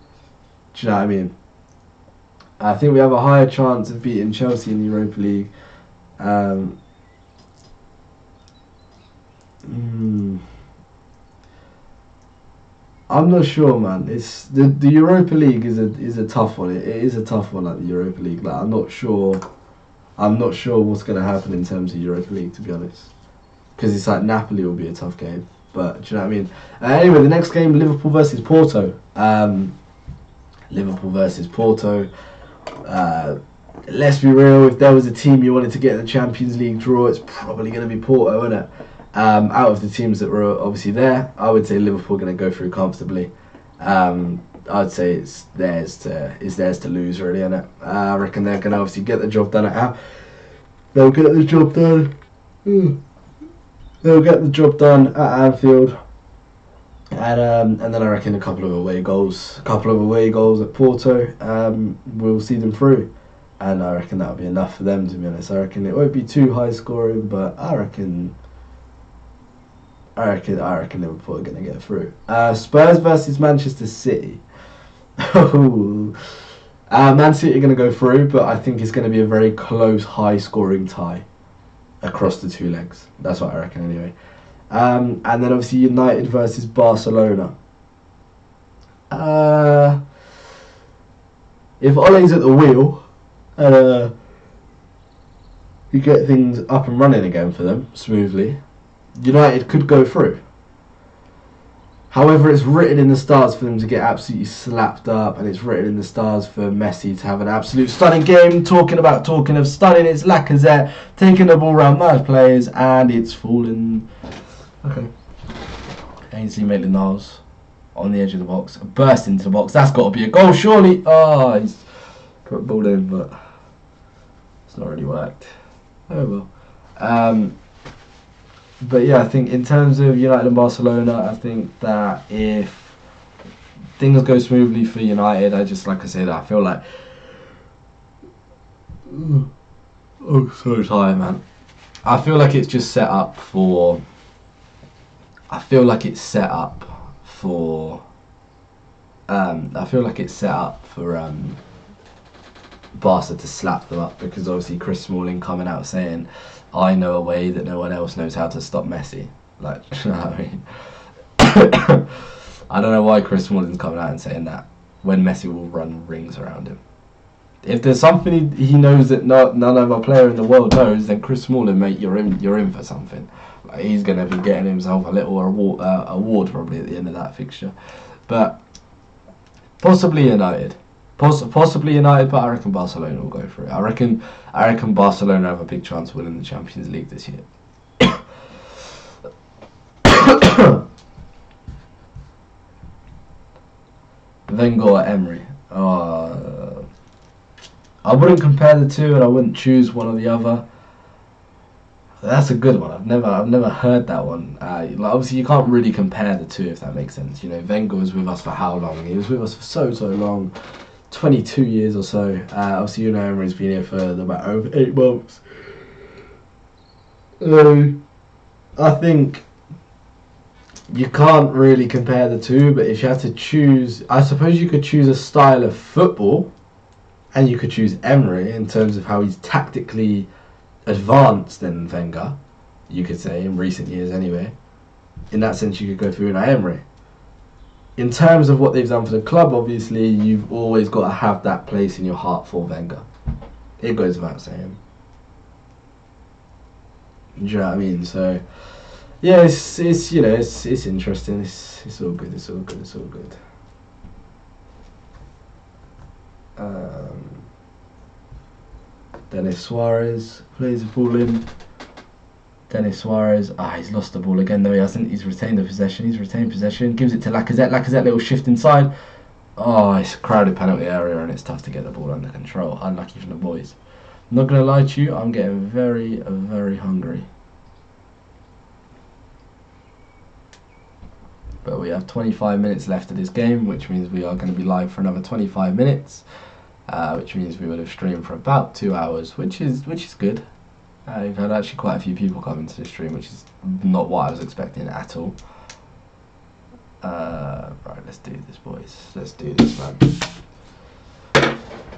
Do you know what I mean? I think we have a higher chance of beating Chelsea in the Europa League. I'm not sure, man. It's the Europa League is a tough one. It is a tough one, like the Europa League. Like, I'm not sure what's going to happen in terms of Europa League, to be honest. Because it's like Napoli will be a tough game. But do you know what I mean? Anyway, the next game, Liverpool versus Porto. Liverpool versus Porto. Let's be real. If there was a team you wanted to get the Champions League draw, it's probably going to be Porto, isn't it? Out of the teams that were obviously there, I would say Liverpool are going to go through comfortably. I'd say it's theirs to lose, really, isn't it? I reckon they're going to obviously get the job done They'll get the job done. They'll get the job done at Anfield, and then I reckon a couple of away goals at Porto will see them through, and I reckon that'll be enough for them, to be honest. I reckon it won't be too high scoring, but I reckon Liverpool are going to get through. Spurs versus Manchester City. Man City are going to go through, but I think it's going to be a very close, high scoring tie across the two legs. That's what I reckon anyway. And then obviously United versus Barcelona. If Ole's at the wheel and you get things up and running again for them smoothly, United could go through. However, it's written in the stars for them to get absolutely slapped up, and it's written in the stars for Messi to have an absolute stunning game. Talking of stunning, it's Lacazette taking the ball around nice players, and it's fallen. Okay. Ainsley Maitland-Niles on the edge of the box, burst into the box. That's got to be a goal, surely. Oh, he's put the ball in, but it's not really worked. Oh well. But yeah, I think in terms of United and Barcelona, I think that if things go smoothly for United, I feel like... Oh, so tired, man. I feel like it's just set up for... Barca to slap them up, because obviously Chris Smalling coming out saying, I know a way that no one else knows how to stop Messi. Like, you know what I mean? I don't know why Chris Smalling's coming out and saying that when Messi will run rings around him. If there's something he knows that none other player in the world knows, then Chris Smalling, mate, you're in for something. Like, he's going to be getting himself a little award probably at the end of that fixture. But possibly United. Possibly United, but I reckon Barcelona will go for it. I reckon Barcelona have a big chance of winning the Champions League this year. Wenger or Emery. I wouldn't compare the two, and I wouldn't choose one or the other. That's a good one. I've never heard that one. Like, obviously, you can't really compare the two, if that makes sense. You know, Wenger was with us for how long? He was with us for so long. 22 years or so. Obviously, Unai Emery's been here for about over 8 months. I think you can't really compare the two, but if you had to choose, I suppose you could choose a style of football, and you could choose Emery in terms of how he's tactically advanced than Wenger, you could say, in recent years anyway. In that sense, you could go for Unai Emery. In terms of what they've done for the club, obviously, you've always got to have that place in your heart for Wenger. It goes without saying. Do you know what I mean? So, yeah, it's you know, it's interesting. It's all good. It's all good. It's all good. Denis Suarez plays the ball in. Denis Suarez, he's lost the ball again though, he hasn't. He's retained the possession, gives it to Lacazette, little shift inside. Oh, it's a crowded penalty area and it's tough to get the ball under control. Unlucky for the boys. I'm not going to lie to you, I'm getting very, very hungry. But we have 25 minutes left of this game, which means we are going to be live for another 25 minutes. Which means we will have streamed for about 2 hours, which is good. We've had actually quite a few people come into the stream, which is not what I was expecting at all. Right, let's do this, boys. Let's do this, man.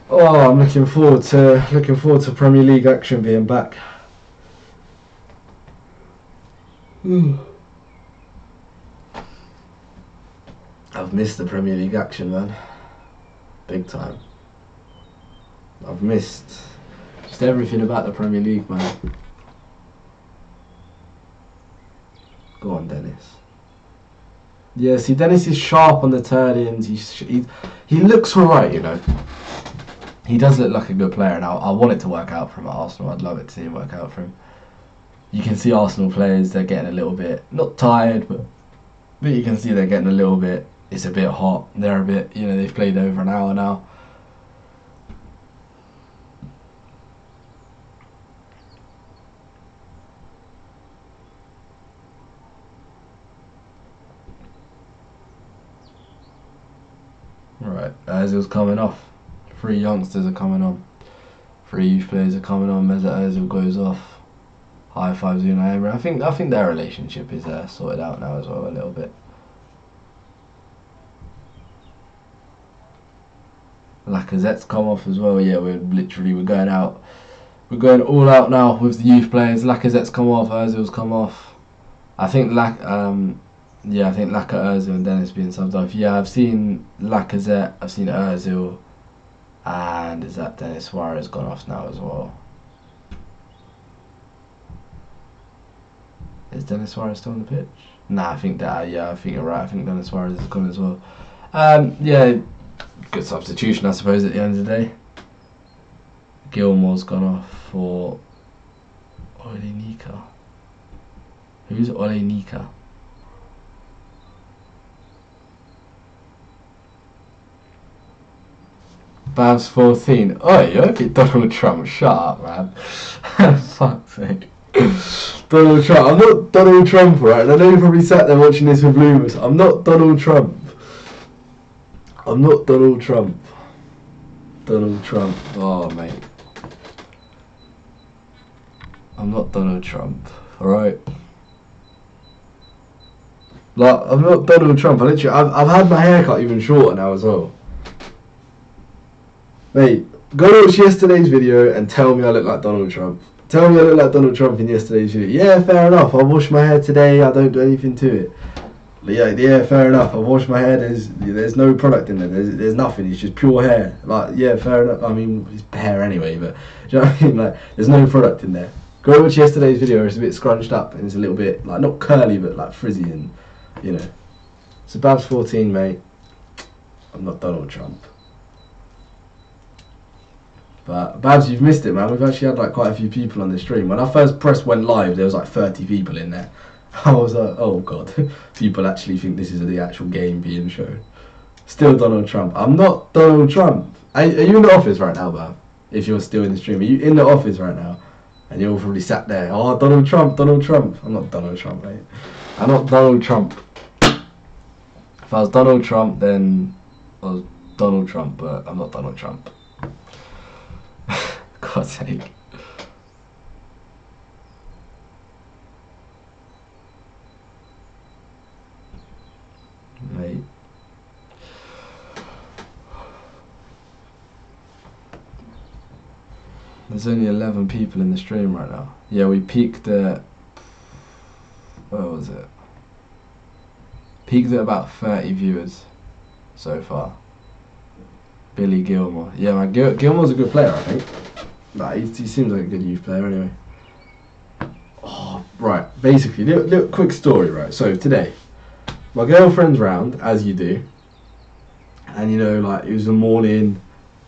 Oh, I'm looking forward to Premier League action being back. I've missed the Premier League action, man. Big time. I've missed just everything about the Premier League, man. Go on, Dennis. Yeah, see, Dennis is sharp on the turn-ins. He looks alright, you know. He does look like a good player, and I want it to work out for him at Arsenal. I'd love it to see him work out for him. You can see Arsenal players, they're getting a little bit, not tired, but you can see they're getting a little bit, it's a bit hot. They're a bit, you know, they've played over an hour now. Right, Ozil's coming off. 3 youngsters are coming on. 3 youth players are coming on. Mesut Ozil goes off. High fives Unai Emery. I think their relationship is sorted out now as well a little bit. Lacazette's come off as well. Yeah, we're going out. We're going all out now with the youth players. Lacazette's come off. Ozil's come off. I think yeah, I think Lacazette, Ozil and Dennis being subbed off. Yeah, I've seen Lacazette, I've seen Ozil, and is that Denis Suarez gone off now as well? Is Denis Suarez still on the pitch? Nah, I think that, yeah, I think you're right. I think Denis Suarez is gone as well. Yeah, good substitution, I suppose, at the end of the day. Gilmore's gone off for Olenika. Who's Olenika? Babs 14. Oh, you okay, Donald Trump. Shut up, man. Fuck's sake. Donald Trump. I'm not Donald Trump, right? And I know you probably sat there watching this with Loomis. I'm not Donald Trump. I'm not Donald Trump. Donald Trump. Oh, mate. I'm not Donald Trump. Alright? Like, I'm not Donald Trump. I've had my haircut even shorter now as well. Mate, go watch yesterday's video and tell me I look like Donald Trump. Tell me I look like Donald Trump in yesterday's video. Yeah, fair enough. I washed my hair today. I don't do anything to it. Yeah, fair enough. I washed my hair. There's no product in there. There's nothing. It's just pure hair. Like, yeah, fair enough. I mean, it's hair anyway, but do you know what I mean? Like, there's no product in there. Go watch yesterday's video. It's a bit scrunched up and it's a little bit like not curly, but like frizzy and you know. So Babs 14, mate. I'm not Donald Trump. But Babs, you've missed it, man. We've actually had like quite a few people on the stream. When I first went live, there was like 30 people in there. I was like, oh god, people actually think this is the actual game being shown. Still Donald Trump. I'm not Donald Trump. Are you in the office right now, Bab? If you're still in the stream, are you in the office right now? And you're all probably sat there. Oh, Donald Trump, Donald Trump. I'm not Donald Trump, mate. I'm not Donald Trump. If I was Donald Trump, then I was Donald Trump, but I'm not Donald Trump. God's sake. Mate. There's only 11 people in the stream right now. Yeah, we peaked at... Where was it? Peaked at about 30 viewers so far. Billy Gilmore. Yeah, man, Gilmore's a good player, I think. Nah, he seems like a good youth player anyway. Oh, right. Basically, little quick story, right? So, today, my girlfriend's round, as you do. And, you know, like, it was the morning...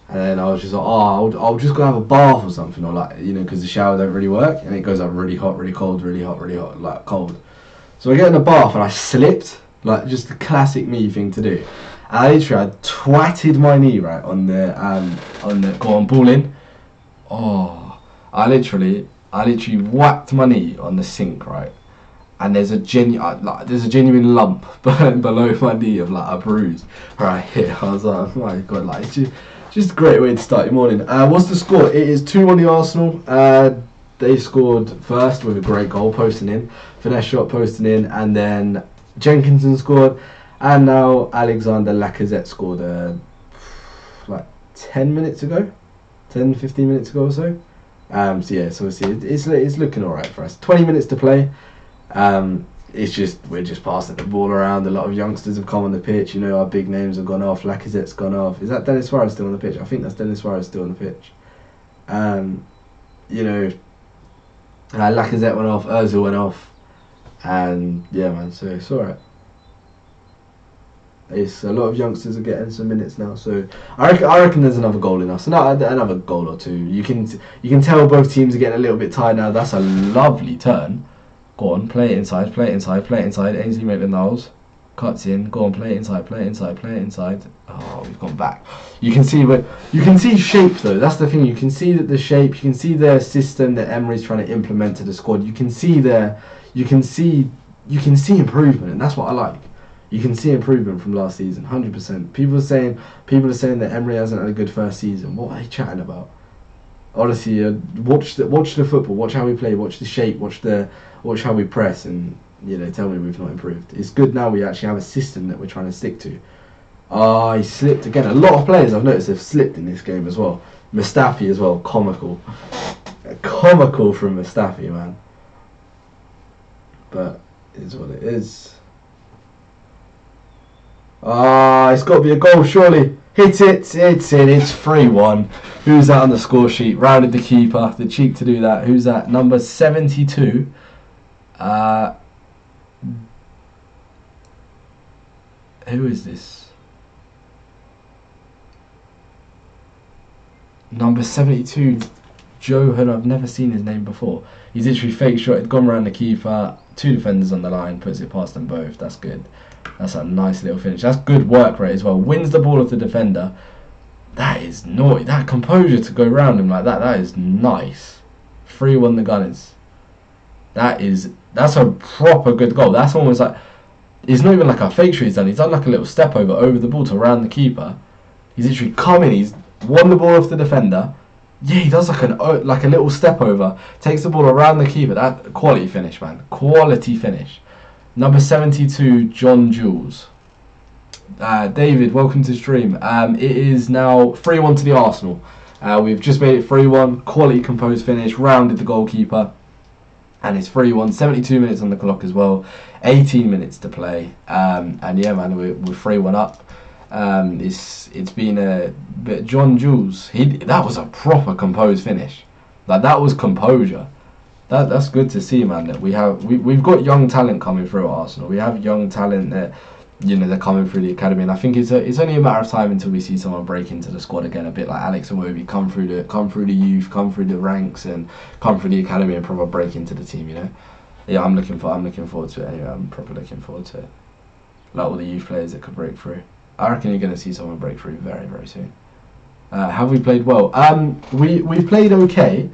And then I was just like, oh, I'll just go have a bath or something, or like, you know, because the shower don't really work, and it goes up really hot, really cold, really hot, really hot, like cold. So I get in the bath and I slipped, like just the classic me thing to do. And I twatted my knee right on the go on ball in. Oh, I literally whacked my knee on the sink, right, and there's a genuine lump below my knee of like a bruise right here. I was like, oh my god, like it's just a great way to start your morning. What's the score? It is 2-1 the Arsenal. They scored first with a great goal posting in, finesse shot posting in, and then Jenkinson scored, and now Alexander Lacazette scored like 10 minutes ago, 10-15 minutes ago or so. So yeah, so obviously it's looking alright for us. 20 minutes to play. It's just we're just passing the ball around. A lot of youngsters have come on the pitch. You know, our big names have gone off. Lacazette's gone off. Is that Dennis Suarez still on the pitch? I think that's Dennis Suarez still on the pitch. You know, Lacazette went off. Ozil went off, and yeah, man. So it's alright. It's a lot of youngsters are getting some minutes now. So I reckon there's another goal in us. Another goal or two. You can tell both teams are getting a little bit tired now. That's a lovely turn. Go on, play it inside, play it inside, play it inside. Ainsley Maitland-Niles cuts in. Go on, play it inside, play it inside, play it inside. Oh, we've gone back. You can see shape though. That's the thing. You can see that the shape. You can see the system that Emery's trying to implement to the squad. You can see improvement, and that's what I like. You can see improvement from last season, 100%. People are saying that Emery hasn't had a good first season. What are they chatting about? Honestly, watch the football, watch how we play, watch the shape, watch how we press, and you know, tell me we've not improved. It's good now we actually have a system that we're trying to stick to. He slipped again. A lot of players I've noticed have slipped in this game as well. Mustafi as well, comical from Mustafi, man. But it is what it is. It's got to be a goal, surely. Hit it, it's in, it's 3-1. Who's that on the score sheet? Rounded the keeper, the cheek to do that. Who's that? Number 72. Who is this? Number 72, Johan. I've never seen his name before. He's literally fake shot, it gone around the keeper, 2 defenders on the line, puts it past them both. That's good. That's a nice little finish. That's good work rate as well. Wins the ball off the defender. That is naughty. That composure to go around him like that. That is nice. 3-1 the Gunners. That's a proper good goal. That's almost like, it's not even like a fake shot he's done. He's done like a little step over the ball to round the keeper. He's literally come in. He's won the ball off the defender. Yeah, he does like a little step over. Takes the ball around the keeper. That quality finish, man. Quality finish. Number 72, John Jules. David, welcome to the stream. It is now 3-1 to the Arsenal. We've just made it 3-1. Quality composed finish. Rounded the goalkeeper. And it's 3-1. 72 minutes on the clock as well. 18 minutes to play. And yeah, man, we're 3-1 up. It's been a bit. John Jules, that was a proper composed finish. Like, that was composure. That's good to see, man. That we've got young talent coming through at Arsenal. We have young talent that, you know, they're coming through the academy, and I think it's only a matter of time until we see someone break into the squad again, a bit like Alex Iwobi, come through the youth, come through the ranks, and come through the academy and probably break into the team. You know, yeah, I'm looking forward to it. Anyway, I'm probably looking forward to it. Like all the youth players that could break through. I reckon you're going to see someone break through very, very soon. Have we played well? We've played okay.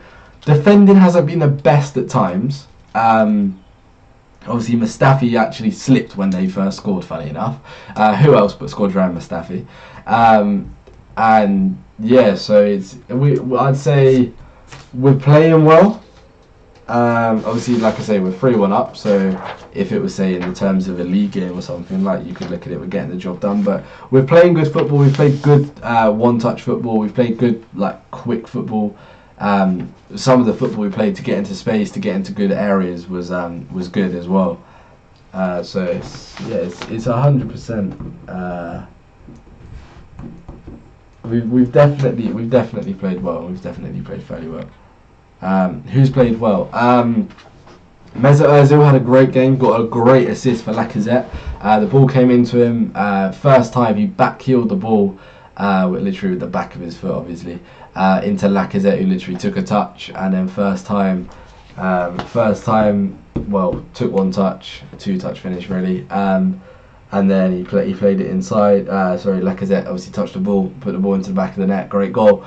Defending hasn't been the best at times. Obviously, Mustafi actually slipped when they first scored, funny enough. Who else but scored around Mustafi? And yeah, so I'd say we're playing well. Obviously, like I say, we're 3-1 up, so if it was, say, in the terms of a league game or something, like, you could look at it, we're getting the job done. But we're playing good football. We've played good one-touch football. We've played good, like, quick football. Some of the football we played to get into space, to get into good areas was good as well. So it's 100%. We've definitely played well. We've definitely played fairly well. Who's played well? Mesut Ozil had a great game, got a great assist for Lacazette. The ball came into him. First time he back-heeled the ball, literally with the back of his foot, obviously, into Lacazette, who literally took a touch. And then first time, well, took one touch, a two-touch finish really. And then he played it inside. Lacazette obviously touched the ball, put the ball into the back of the net. Great goal.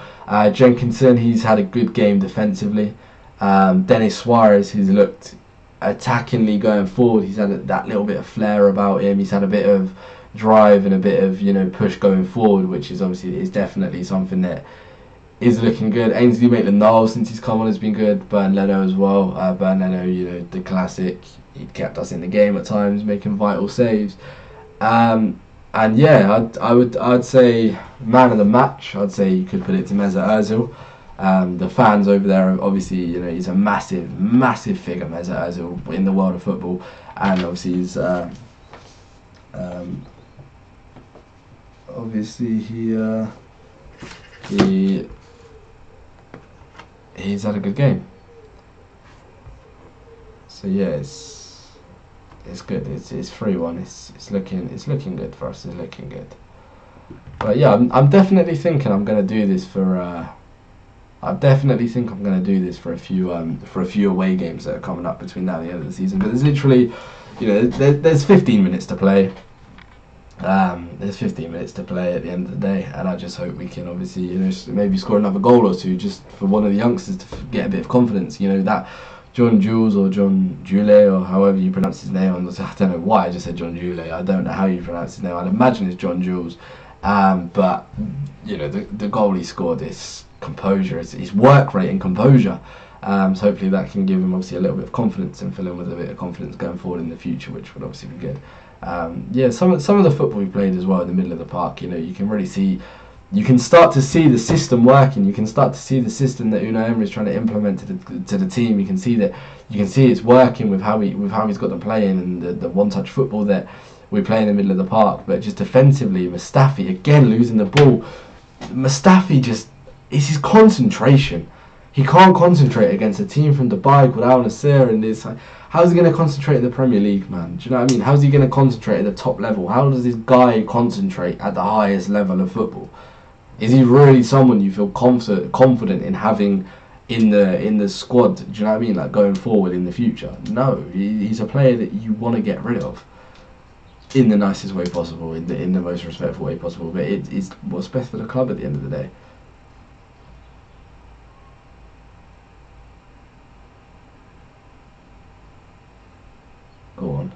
Jenkinson, he's had a good game defensively. Denis Suarez, he's looked attackingly going forward. He's had that little bit of flair about him. He's had a bit of drive and a bit of push going forward, which is definitely something that is looking good. Ainsley Maitland-Niles, since he's come on, has been good. Bernd Leno as well. Bernd Leno, the classic. He kept us in the game at times, making vital saves. And yeah, I'd say man of the match. I'd say you could put it to Mesut Ozil. The fans over there, obviously, he's a massive figure, Mesut Ozil, in the world of football, and obviously he's had a good game. So yeah, it's good. It's 3-1. It's looking good for us. It's looking good. But yeah, I'm definitely thinking I'm gonna do this for. I definitely think I'm gonna do this for a few away games that are coming up between now and the end of the season. But there's literally, there's 15 minutes to play. There's 15 minutes to play at the end of the day, and I just hope we can obviously maybe score another goal or two just for one of the youngsters to get a bit of confidence. That. John Jules or John Jule or however you pronounce his name. I don't know why I just said John Jule. I don't know how you pronounce his name. I'd imagine it's John Jules. But the goal he scored is composure. His work rate and composure. So hopefully that can give him obviously a little bit of confidence and fill him with a bit of confidence going forward in the future, which would obviously be good. Some of the football we played as well in the middle of the park. You can really see. You can start to see the system working. You can start to see the system that Unai Emery is trying to implement to the team. You can see it's working with how he's got them playing, and the one-touch football that we play in the middle of the park. But just defensively, Mustafi again losing the ball. Mustafi it's his concentration. He can't concentrate against a team from Dubai called Al Nasr, and how's he going to concentrate in the Premier League, man? Do you know what I mean? How's he going to concentrate at the top level? How does this guy concentrate at the highest level of football? Is he really someone you feel confident in having in the squad? Do you know what I mean? Like going forward in the future? No, he's a player that you want to get rid of in the nicest way possible, in the most respectful way possible. But it's what's best for the club at the end of the day. Go on.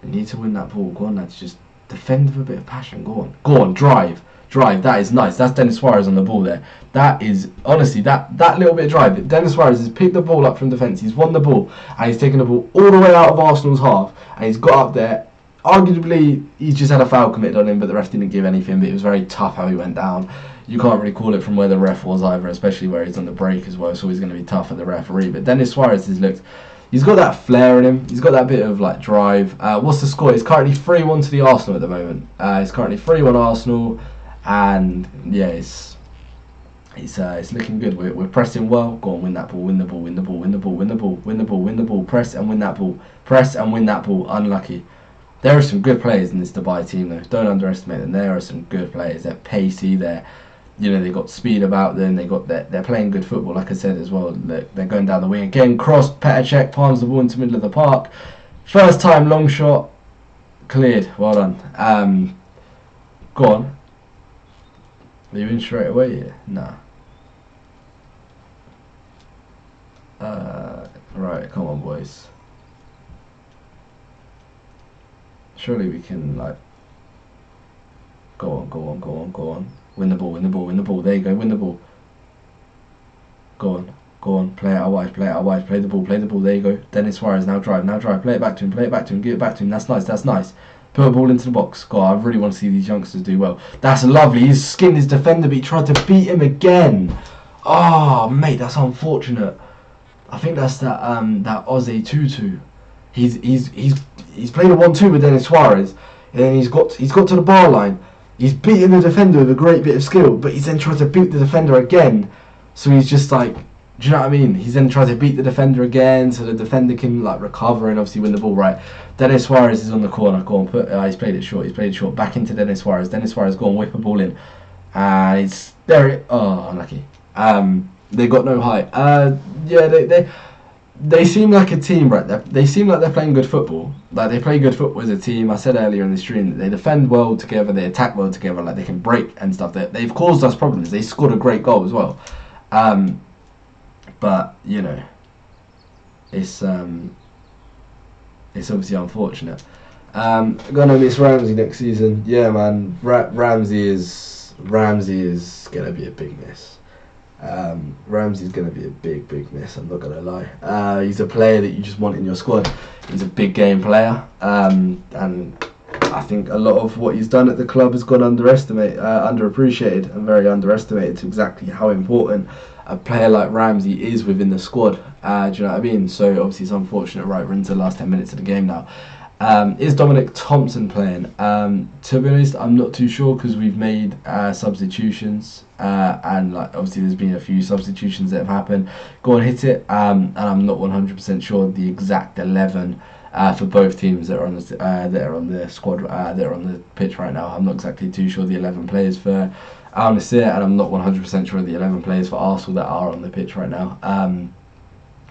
You need to win that ball. Go on, lads. Just defend with a bit of passion. Go on, drive. That is nice. That's Denis Suarez on the ball there. That is honestly that little bit of drive. Denis Suarez has picked the ball up from defence. He's won the ball and he's taken the ball all the way out of Arsenal's half, and he's got up there. Arguably, he's just had a foul committed on him, but the ref didn't give anything. But it was very tough how he went down. You can't really call it from where the ref was either, especially where he's on the break as well. It's always going to be tough for the referee. But Denis Suarez has looked. He's got that flair in him. He's got that bit of like drive. What's the score? It's currently 3-1 to the Arsenal at the moment. It's currently 3-1 Arsenal, and yeah, it's looking good. We're pressing well. Go on, win that ball. Win the ball. Win the ball. Win the ball. Win the ball. Win the ball. Win the ball. Press and win that ball. Press and win that ball. Unlucky. There are some good players in this Dubai team though. Don't underestimate them. There are some good players. They're pacey. They've got speed about them. They're playing good football, like I said as well. They're going down the wing again. Crossed. Petr Cech palms the ball into the middle of the park. First time long shot cleared. Well done. Go on. Are you in straight away here? No. Right, come on, boys. Surely we can, like... Go on, go on, go on, go on. Win the ball, win the ball, win the ball. There you go, win the ball. Go on, go on. Play it out wide, play it out wide. Play the ball, play the ball. There you go. Dennis Suarez, now drive, now drive. Play it back to him, play it back to him, give it back to him. That's nice, that's nice. Put a ball into the box. God, I really want to see these youngsters do well. That's lovely. He's skinned his defender, but he tried to beat him again. Oh, mate, that's unfortunate. I think that's that Oze Tutu. He's played a 1-2 with Dennis Suarez, and then he's got to the bar line. He's beaten the defender with a great bit of skill, but he's then tried to beat the defender again. So he's just like, do you know what I mean? He's then tried to beat the defender again, so the defender can like recover and obviously win the ball. Right, Dennis Suarez is on the corner. Go on, he's played it short. He's played it short. Back into Dennis Suarez. Dennis Suarez, go on, whip a ball in. It's there. Oh, unlucky. They got no height. Yeah, they seem like a team, right? They seem like they're playing good football. Like they play good football as a team. I said earlier in the stream that they defend well together, they attack well together. Like they can break and stuff. They've caused us problems. They scored a great goal as well. But you know, it's obviously unfortunate. Gonna miss Ramsey next season. Yeah, man. Ramsey is gonna be a big miss. Ramsey's going to be a big miss, I'm not going to lie. He's a player that you just want in your squad. He's a big game player, and I think a lot of what he's done at the club has gone underappreciated and very underestimated to exactly how important a player like Ramsey is within the squad. Do you know what I mean? So obviously it's unfortunate. Right, we're into the last 10 minutes of the game now. Is Dominic Thompson playing? To be honest, I'm not too sure because we've made substitutions and like obviously there's been a few substitutions that have happened. Go on, hit it. And I'm not 100% sure the exact 11 for both teams that are on the squad that are on the pitch right now. I'm not exactly too sure the 11 players for Al Nasr, and I'm not 100% sure the 11 players for Arsenal that are on the pitch right now.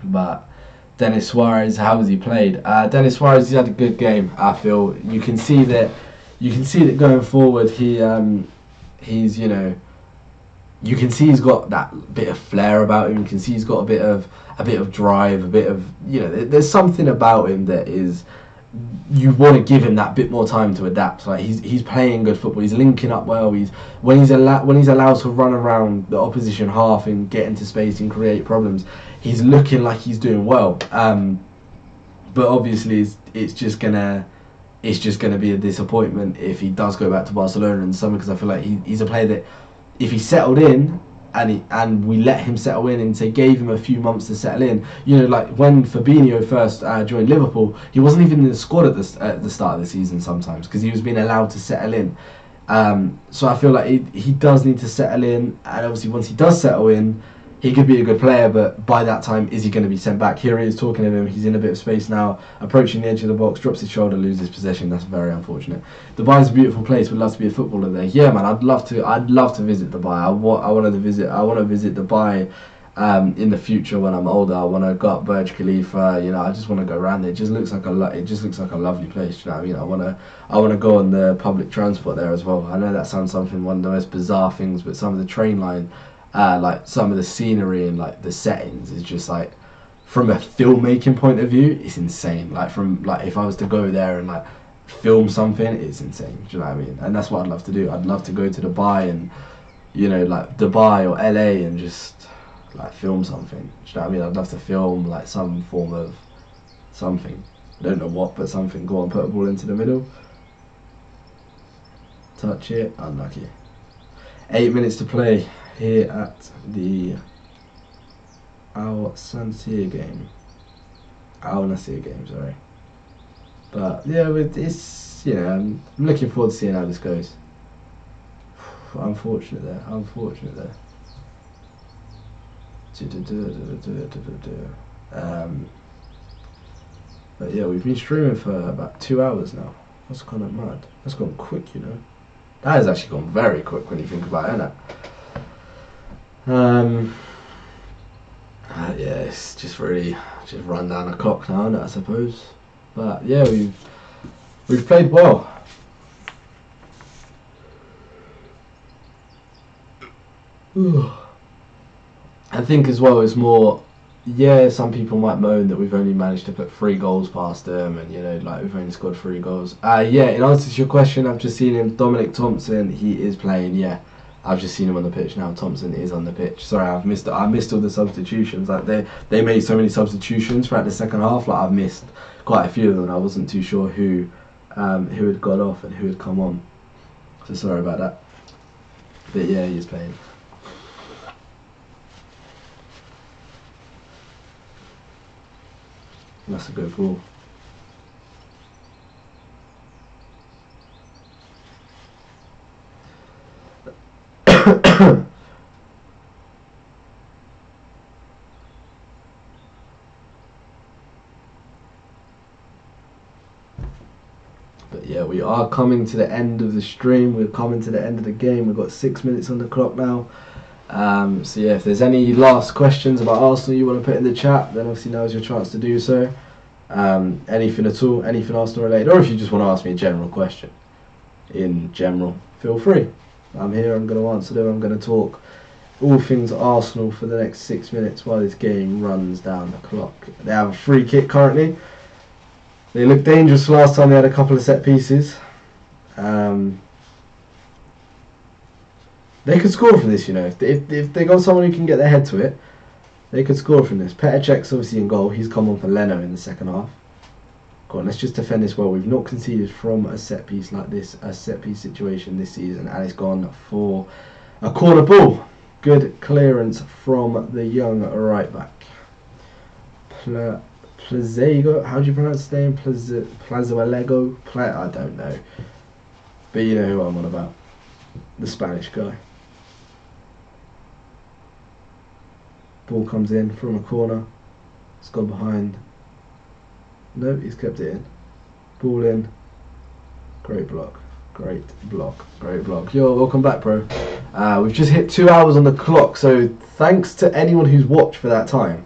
But Dennis Suarez, how has he played? Dennis Suarez, he's had a good game. I feel you can see that going forward, he's you know, you can see he's got that bit of flair about him. You can see he's got a bit of drive, a bit of, you know, there's something about him that is, you want to give him that bit more time to adapt. Like he's playing good football. He's linking up well. When he's allowed to run around the opposition half and get into space and create problems, he's looking like he's doing well. But obviously it's just gonna be a disappointment if he does go back to Barcelona and something, because I feel like he's a player that if he settled in and we let him settle in and say gave him a few months to settle in, you know, like when Fabinho first joined Liverpool, he wasn't even in the squad at the start of the season sometimes because he was being allowed to settle in. So I feel like he does need to settle in, and obviously once he does settle in, he could be a good player, but by that time, is he going to be sent back? Here he is talking to him. He's in a bit of space now, approaching the edge of the box, drops his shoulder, loses possession. That's very unfortunate. Dubai is a beautiful place. Would love to be a footballer there. Yeah, man, I'd love to visit Dubai. I want to visit Dubai in the future when I'm older. I want to go up Burj Khalifa. You know, I just want to go around there. It just looks like a lovely place. You know what I mean? I want to go on the public transport there as well. I know that sounds one of the most bizarre things, but some of the train line. Like some of the scenery and like the settings is just like, from a filmmaking point of view, it's insane. Like if I was to go there and like film something, it's insane. Do you know what I mean? And that's what I'd love to do. I'd love to go to Dubai and, you know, like Dubai or LA and just like film something. Do you know what I mean? I'd love to film like some form of something. I don't know what, but something. Go on, put a ball into the middle. Touch it. Unlucky. 8 minutes to play here at the Al Nasr game, sorry. But yeah, it's, you know, I'm looking forward to seeing how this goes. Unfortunate there. But yeah, we've been streaming for about 2 hours now. That's kind of mad. That's gone quick, you know. That has actually gone very quick when you think about it, innit? Yeah, it's just run down the clock now, innit, I suppose. But yeah, we've played well. I think as well it's more yeah, some people might moan that we've only managed to put 3 goals past them, and you know, like we've only scored 3 goals. Yeah, in answer to your question, I've just seen him. Dominic Thompson, he is playing. Yeah, I've just seen him on the pitch now. Thompson is on the pitch. Sorry, I missed all the substitutions. Like they made so many substitutions throughout the second half. Like I've missed quite a few of them. And I wasn't too sure who had got off and who had come on. So sorry about that. But yeah, he's playing. That's a good ball. But yeah, we are coming to the end of the stream. We're coming to the end of the game. We've got 6 minutes on the clock now. So yeah, if there's any last questions about Arsenal you want to put in the chat, then obviously now's your chance to do so. Anything at all, anything Arsenal related, or if you just want to ask me a general question in general, feel free. I'm here, I'm going to answer them. I'm going to talk all things Arsenal for the next 6 minutes while this game runs down the clock. They have a free kick currently. They looked dangerous last time they had a couple of set pieces. They could score from this, you know. If they got someone who can get their head to it, they could score from this. Petr Cech's obviously in goal. He's come on for Leno in the second half. Go on, let's just defend this well. We've not conceded from a set piece like this, a set piece situation this season, and it's gone for a corner ball. Good clearance from the young right back. Plazego, how do you pronounce his name? Plazuelego? I don't know. But you know who I'm on about. The Spanish guy. Ball comes in from a corner. It's gone behind. No, he's kept it in. Ball in. Great block. Great block. Great block. Yo, welcome back, bro. We've just hit 2 hours on the clock, so thanks to anyone who's watched for that time.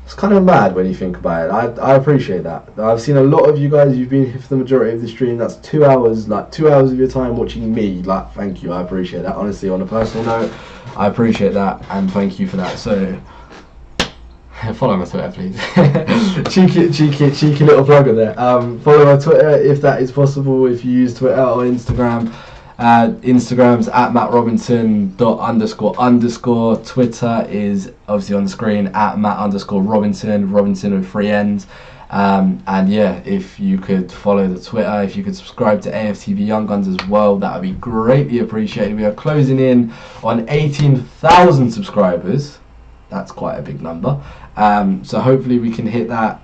It's kind of mad when you think about it. I appreciate that. I've seen a lot of you guys, you've been here for the majority of the stream. That's 2 hours, like 2 hours of your time watching me. Like, thank you, I appreciate that. Honestly, on a personal note, I appreciate that, and thank you for that. So, follow my Twitter, please. cheeky little plugger there. Follow my Twitter if that is possible, if you use Twitter or Instagram. Instagram's at @mattrobinson__. Twitter is obviously on the screen at @Matt_Robinson. Robinson with 3 N's. And yeah, if you could follow the Twitter, if you could subscribe to AFTV Young Guns as well, that would be greatly appreciated. We are closing in on 18,000 subscribers. That's quite a big number. So hopefully we can hit that,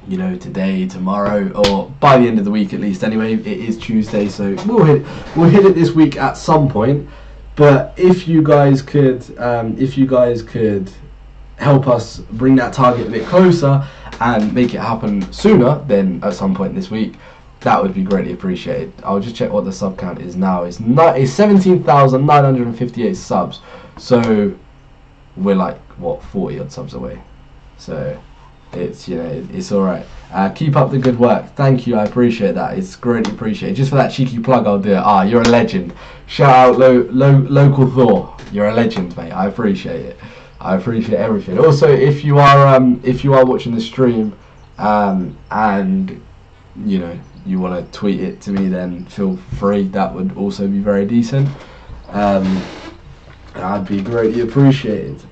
you know, today, tomorrow, or by the end of the week at least. Anyway, it is Tuesday, so we'll hit it this week at some point. But if you guys could help us bring that target a bit closer and make it happen sooner than at some point this week, that would be greatly appreciated. I'll just check what the sub count is now. It's 17,958 subs. So we're like, what, 40 odd subs away. So it's, you know, it's all right. Keep up the good work. Thank you, I appreciate that. It's greatly appreciated. Just for that cheeky plug, I'll do it. You're a legend. Shout out local Thor. You're a legend, mate. I appreciate it. I appreciate everything. Also, if you are watching the stream, and you know you want to tweet it to me, then feel free. That would also be very decent. I'd be greatly appreciated.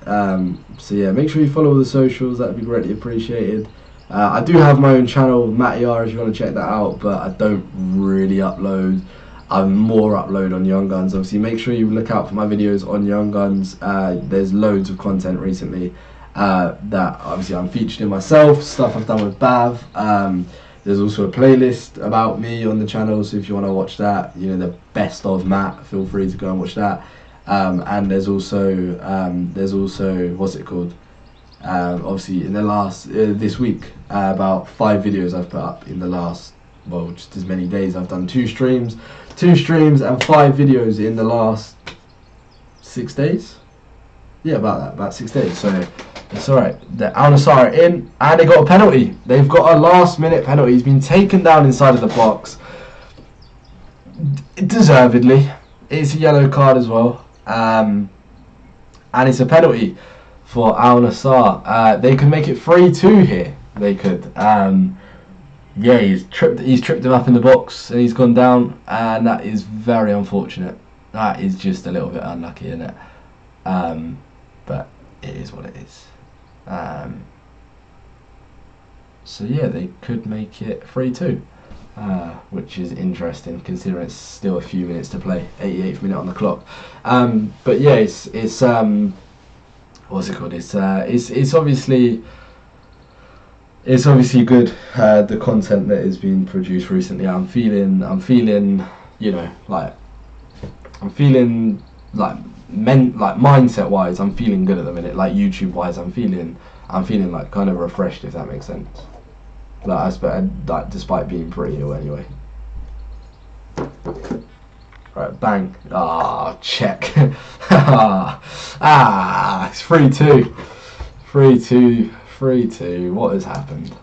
So yeah, make sure you follow all the socials. That'd be greatly appreciated. I do have my own channel, Matty R, if you want to check that out, but I don't really upload. I'm more upload on Young Guns. Obviously, make sure you look out for my videos on Young Guns. There's loads of content recently that obviously I'm featured in myself, stuff I've done with Bav. There's also a playlist about me on the channel, so if you want to watch that, you know, the best of Matt, feel free to go and watch that. And there's also what's it called? Obviously, in the last this week, about 5 videos I've put up in the last, well, just as many days. I've done 2 streams and 5 videos in the last 6 days. Yeah, about 6 days. So it's all right. The Al-Nassr are in, and they got a penalty. They've got a last-minute penalty. He's been taken down inside of the box, deservedly. It's a yellow card as well, and it's a penalty for Al Nassr. They could make it 3-2 here. They could. Yeah, he's tripped him up in the box and he's gone down, and that is very unfortunate. That is just a little bit unlucky, isn't it? But it is what it is. So yeah, they could make it 3-2, which is interesting considering it's still a few minutes to play, 88th minute on the clock. But yeah, it's what's it called? It's obviously. It's obviously good, the content that has been produced recently. I'm feeling, you know, like mindset wise, I'm feeling good at the minute. Like YouTube wise, I'm feeling like kind of refreshed, if that makes sense. Like despite being pretty ill anyway. Right, bang. Check. It's 3-2. 3-2. 3-2. What has happened?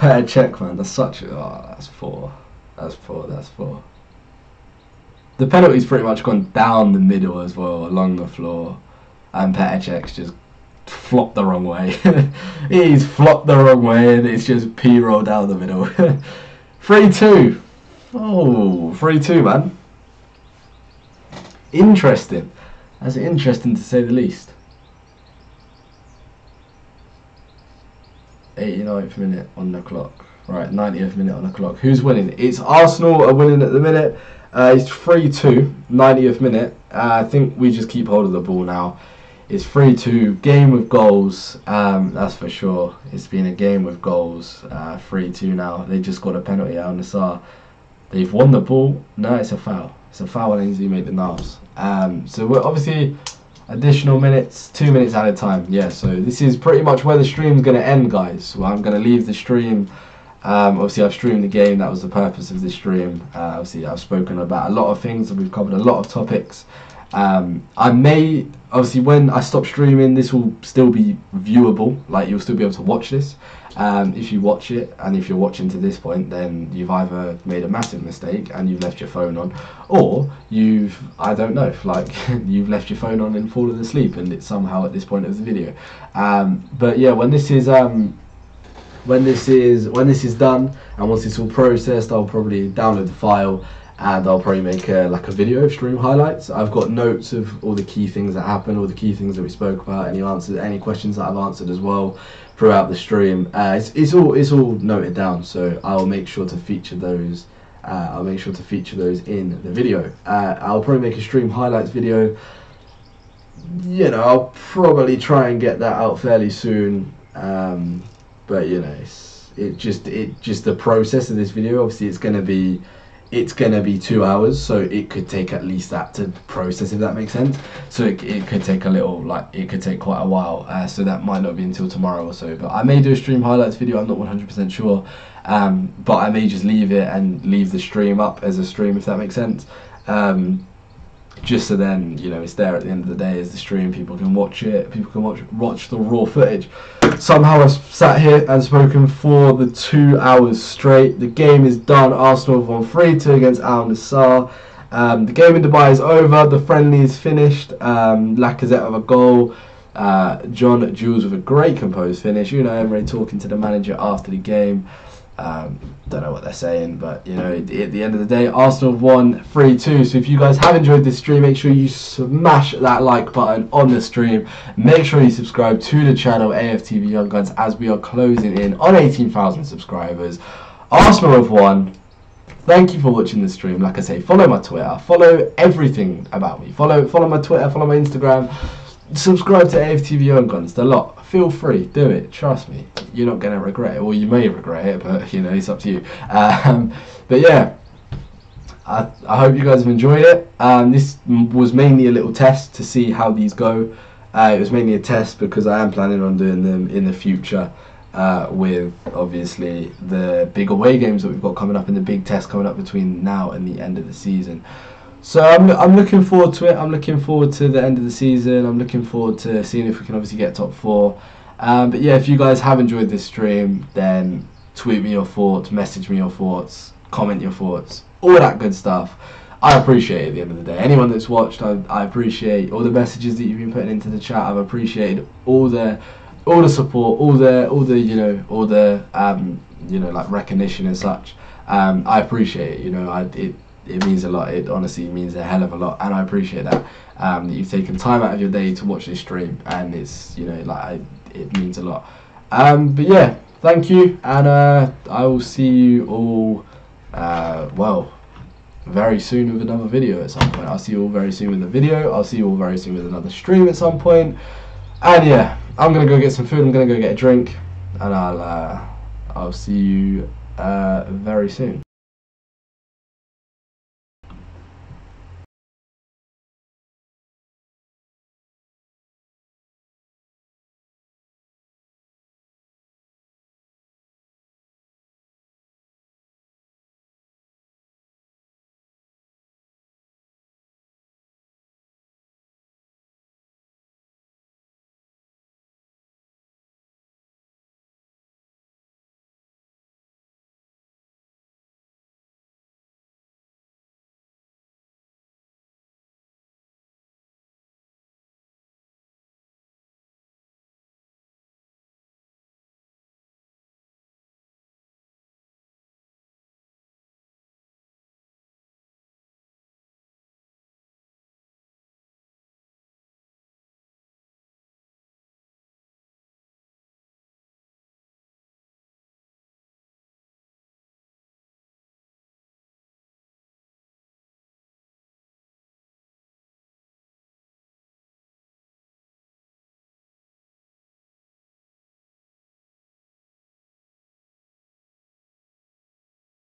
Better check, man. That's such a... that's 4. That's 4. That's 4. The penalty's pretty much gone down the middle as well, along the floor. And Petacek's just flopped the wrong way. He's flopped the wrong way and it's just P-roll down the middle. 3-2. Oh, 3-2, man. Interesting. That's interesting to say the least. 89th minute on the clock. Right, 90th minute on the clock. Who's winning? It's Arsenal are winning at the minute. It's 3-2, 90th minute. I think we just keep hold of the ball now. It's 3-2, game with goals, that's for sure. It's been a game with goals, 3-2 now. They just got a penalty out on the Nasr. They've won the ball. No, it's a foul. It's a foul and he made the Nasr. So we're obviously additional minutes, 2 minutes at a time. Yeah, so this is pretty much where the stream's going to end, guys. Well, I'm going to leave the stream. Obviously I've streamed the game, that was the purpose of this stream. Obviously I've spoken about a lot of things and we've covered a lot of topics. I may, obviously when I stop streaming, this will still be viewable, like you'll still be able to watch this if you watch it, and if you're watching to this point, then you've either made a massive mistake and you've left your phone on, or you've, I don't know, like you've left your phone on and fallen asleep and it's somehow at this point of the video. But yeah, when this is done and once it's all processed, I'll probably download the file and I'll probably make like a video of stream highlights. I've got notes of all the key things that happened, all the key things that we spoke about, any questions that I've answered as well throughout the stream. It's all noted down, so I'll make sure to feature those. In the video. I'll probably make a stream highlights video. You know, I'll probably try and get that out fairly soon. But you know, it just the process of this video. Obviously, it's gonna be 2 hours, so it could take at least that to process, if that makes sense. So it could take a little, like it could take quite a while. So that might not be until tomorrow or so. But I may do a stream highlights video. I'm not 100% sure. But I may just leave it and leave the stream up as a stream, if that makes sense. Just so then, you know, it's there at the end of the day as the stream. People can watch it. People can watch the raw footage. Somehow I've sat here and spoken for the 2 hours straight. The game is done. Arsenal have won 3-2 against Al Nassr. The game in Dubai is over. The friendly is finished. Lacazette with a goal. John Jules with a great composed finish. You know, Emery talking to the manager after the game. Don't know what they're saying, but you know, at the end of the day, Arsenal won 3-2. So if you guys have enjoyed this stream, make sure you smash that like button on the stream. Make sure you subscribe to the channel AFTV Young Guns as we are closing in on 18,000 subscribers. Arsenal have won. Thank you for watching the stream. Like I say, follow my Twitter, follow everything about me. Follow my Twitter, follow my Instagram. Subscribe to AFTV Young Guns, the lot. Feel free, do it. Trust me, you're not going to regret it. Well, you may regret it, but you know, it's up to you. But yeah, I hope you guys have enjoyed it. This was mainly a little test to see how these go. It was mainly a test because I am planning on doing them in the future with obviously the big away games that we've got coming up and the big test coming up between now and the end of the season. So I'm looking forward to it. I'm looking forward to the end of the season. I'm looking forward to seeing if we can obviously get top 4. But yeah, if you guys have enjoyed this stream, then tweet me your thoughts, message me your thoughts, comment your thoughts, all that good stuff. I appreciate it at the end of the day. Anyone that's watched, I appreciate all the messages that you've been putting into the chat. I've appreciated all the support, all the like recognition and such. I appreciate it. You know, it means a lot. It honestly means a hell of a lot, and I appreciate that that you've taken time out of your day to watch this stream, and it's, you know, like it means a lot. But yeah, thank you, and I will see you all well, very soon with another video at some point. I'll see you all very soon with a video. I'll see you all very soon with another stream at some point. And yeah, I'm gonna go get some food. I'm gonna go get a drink, and I'll see you very soon.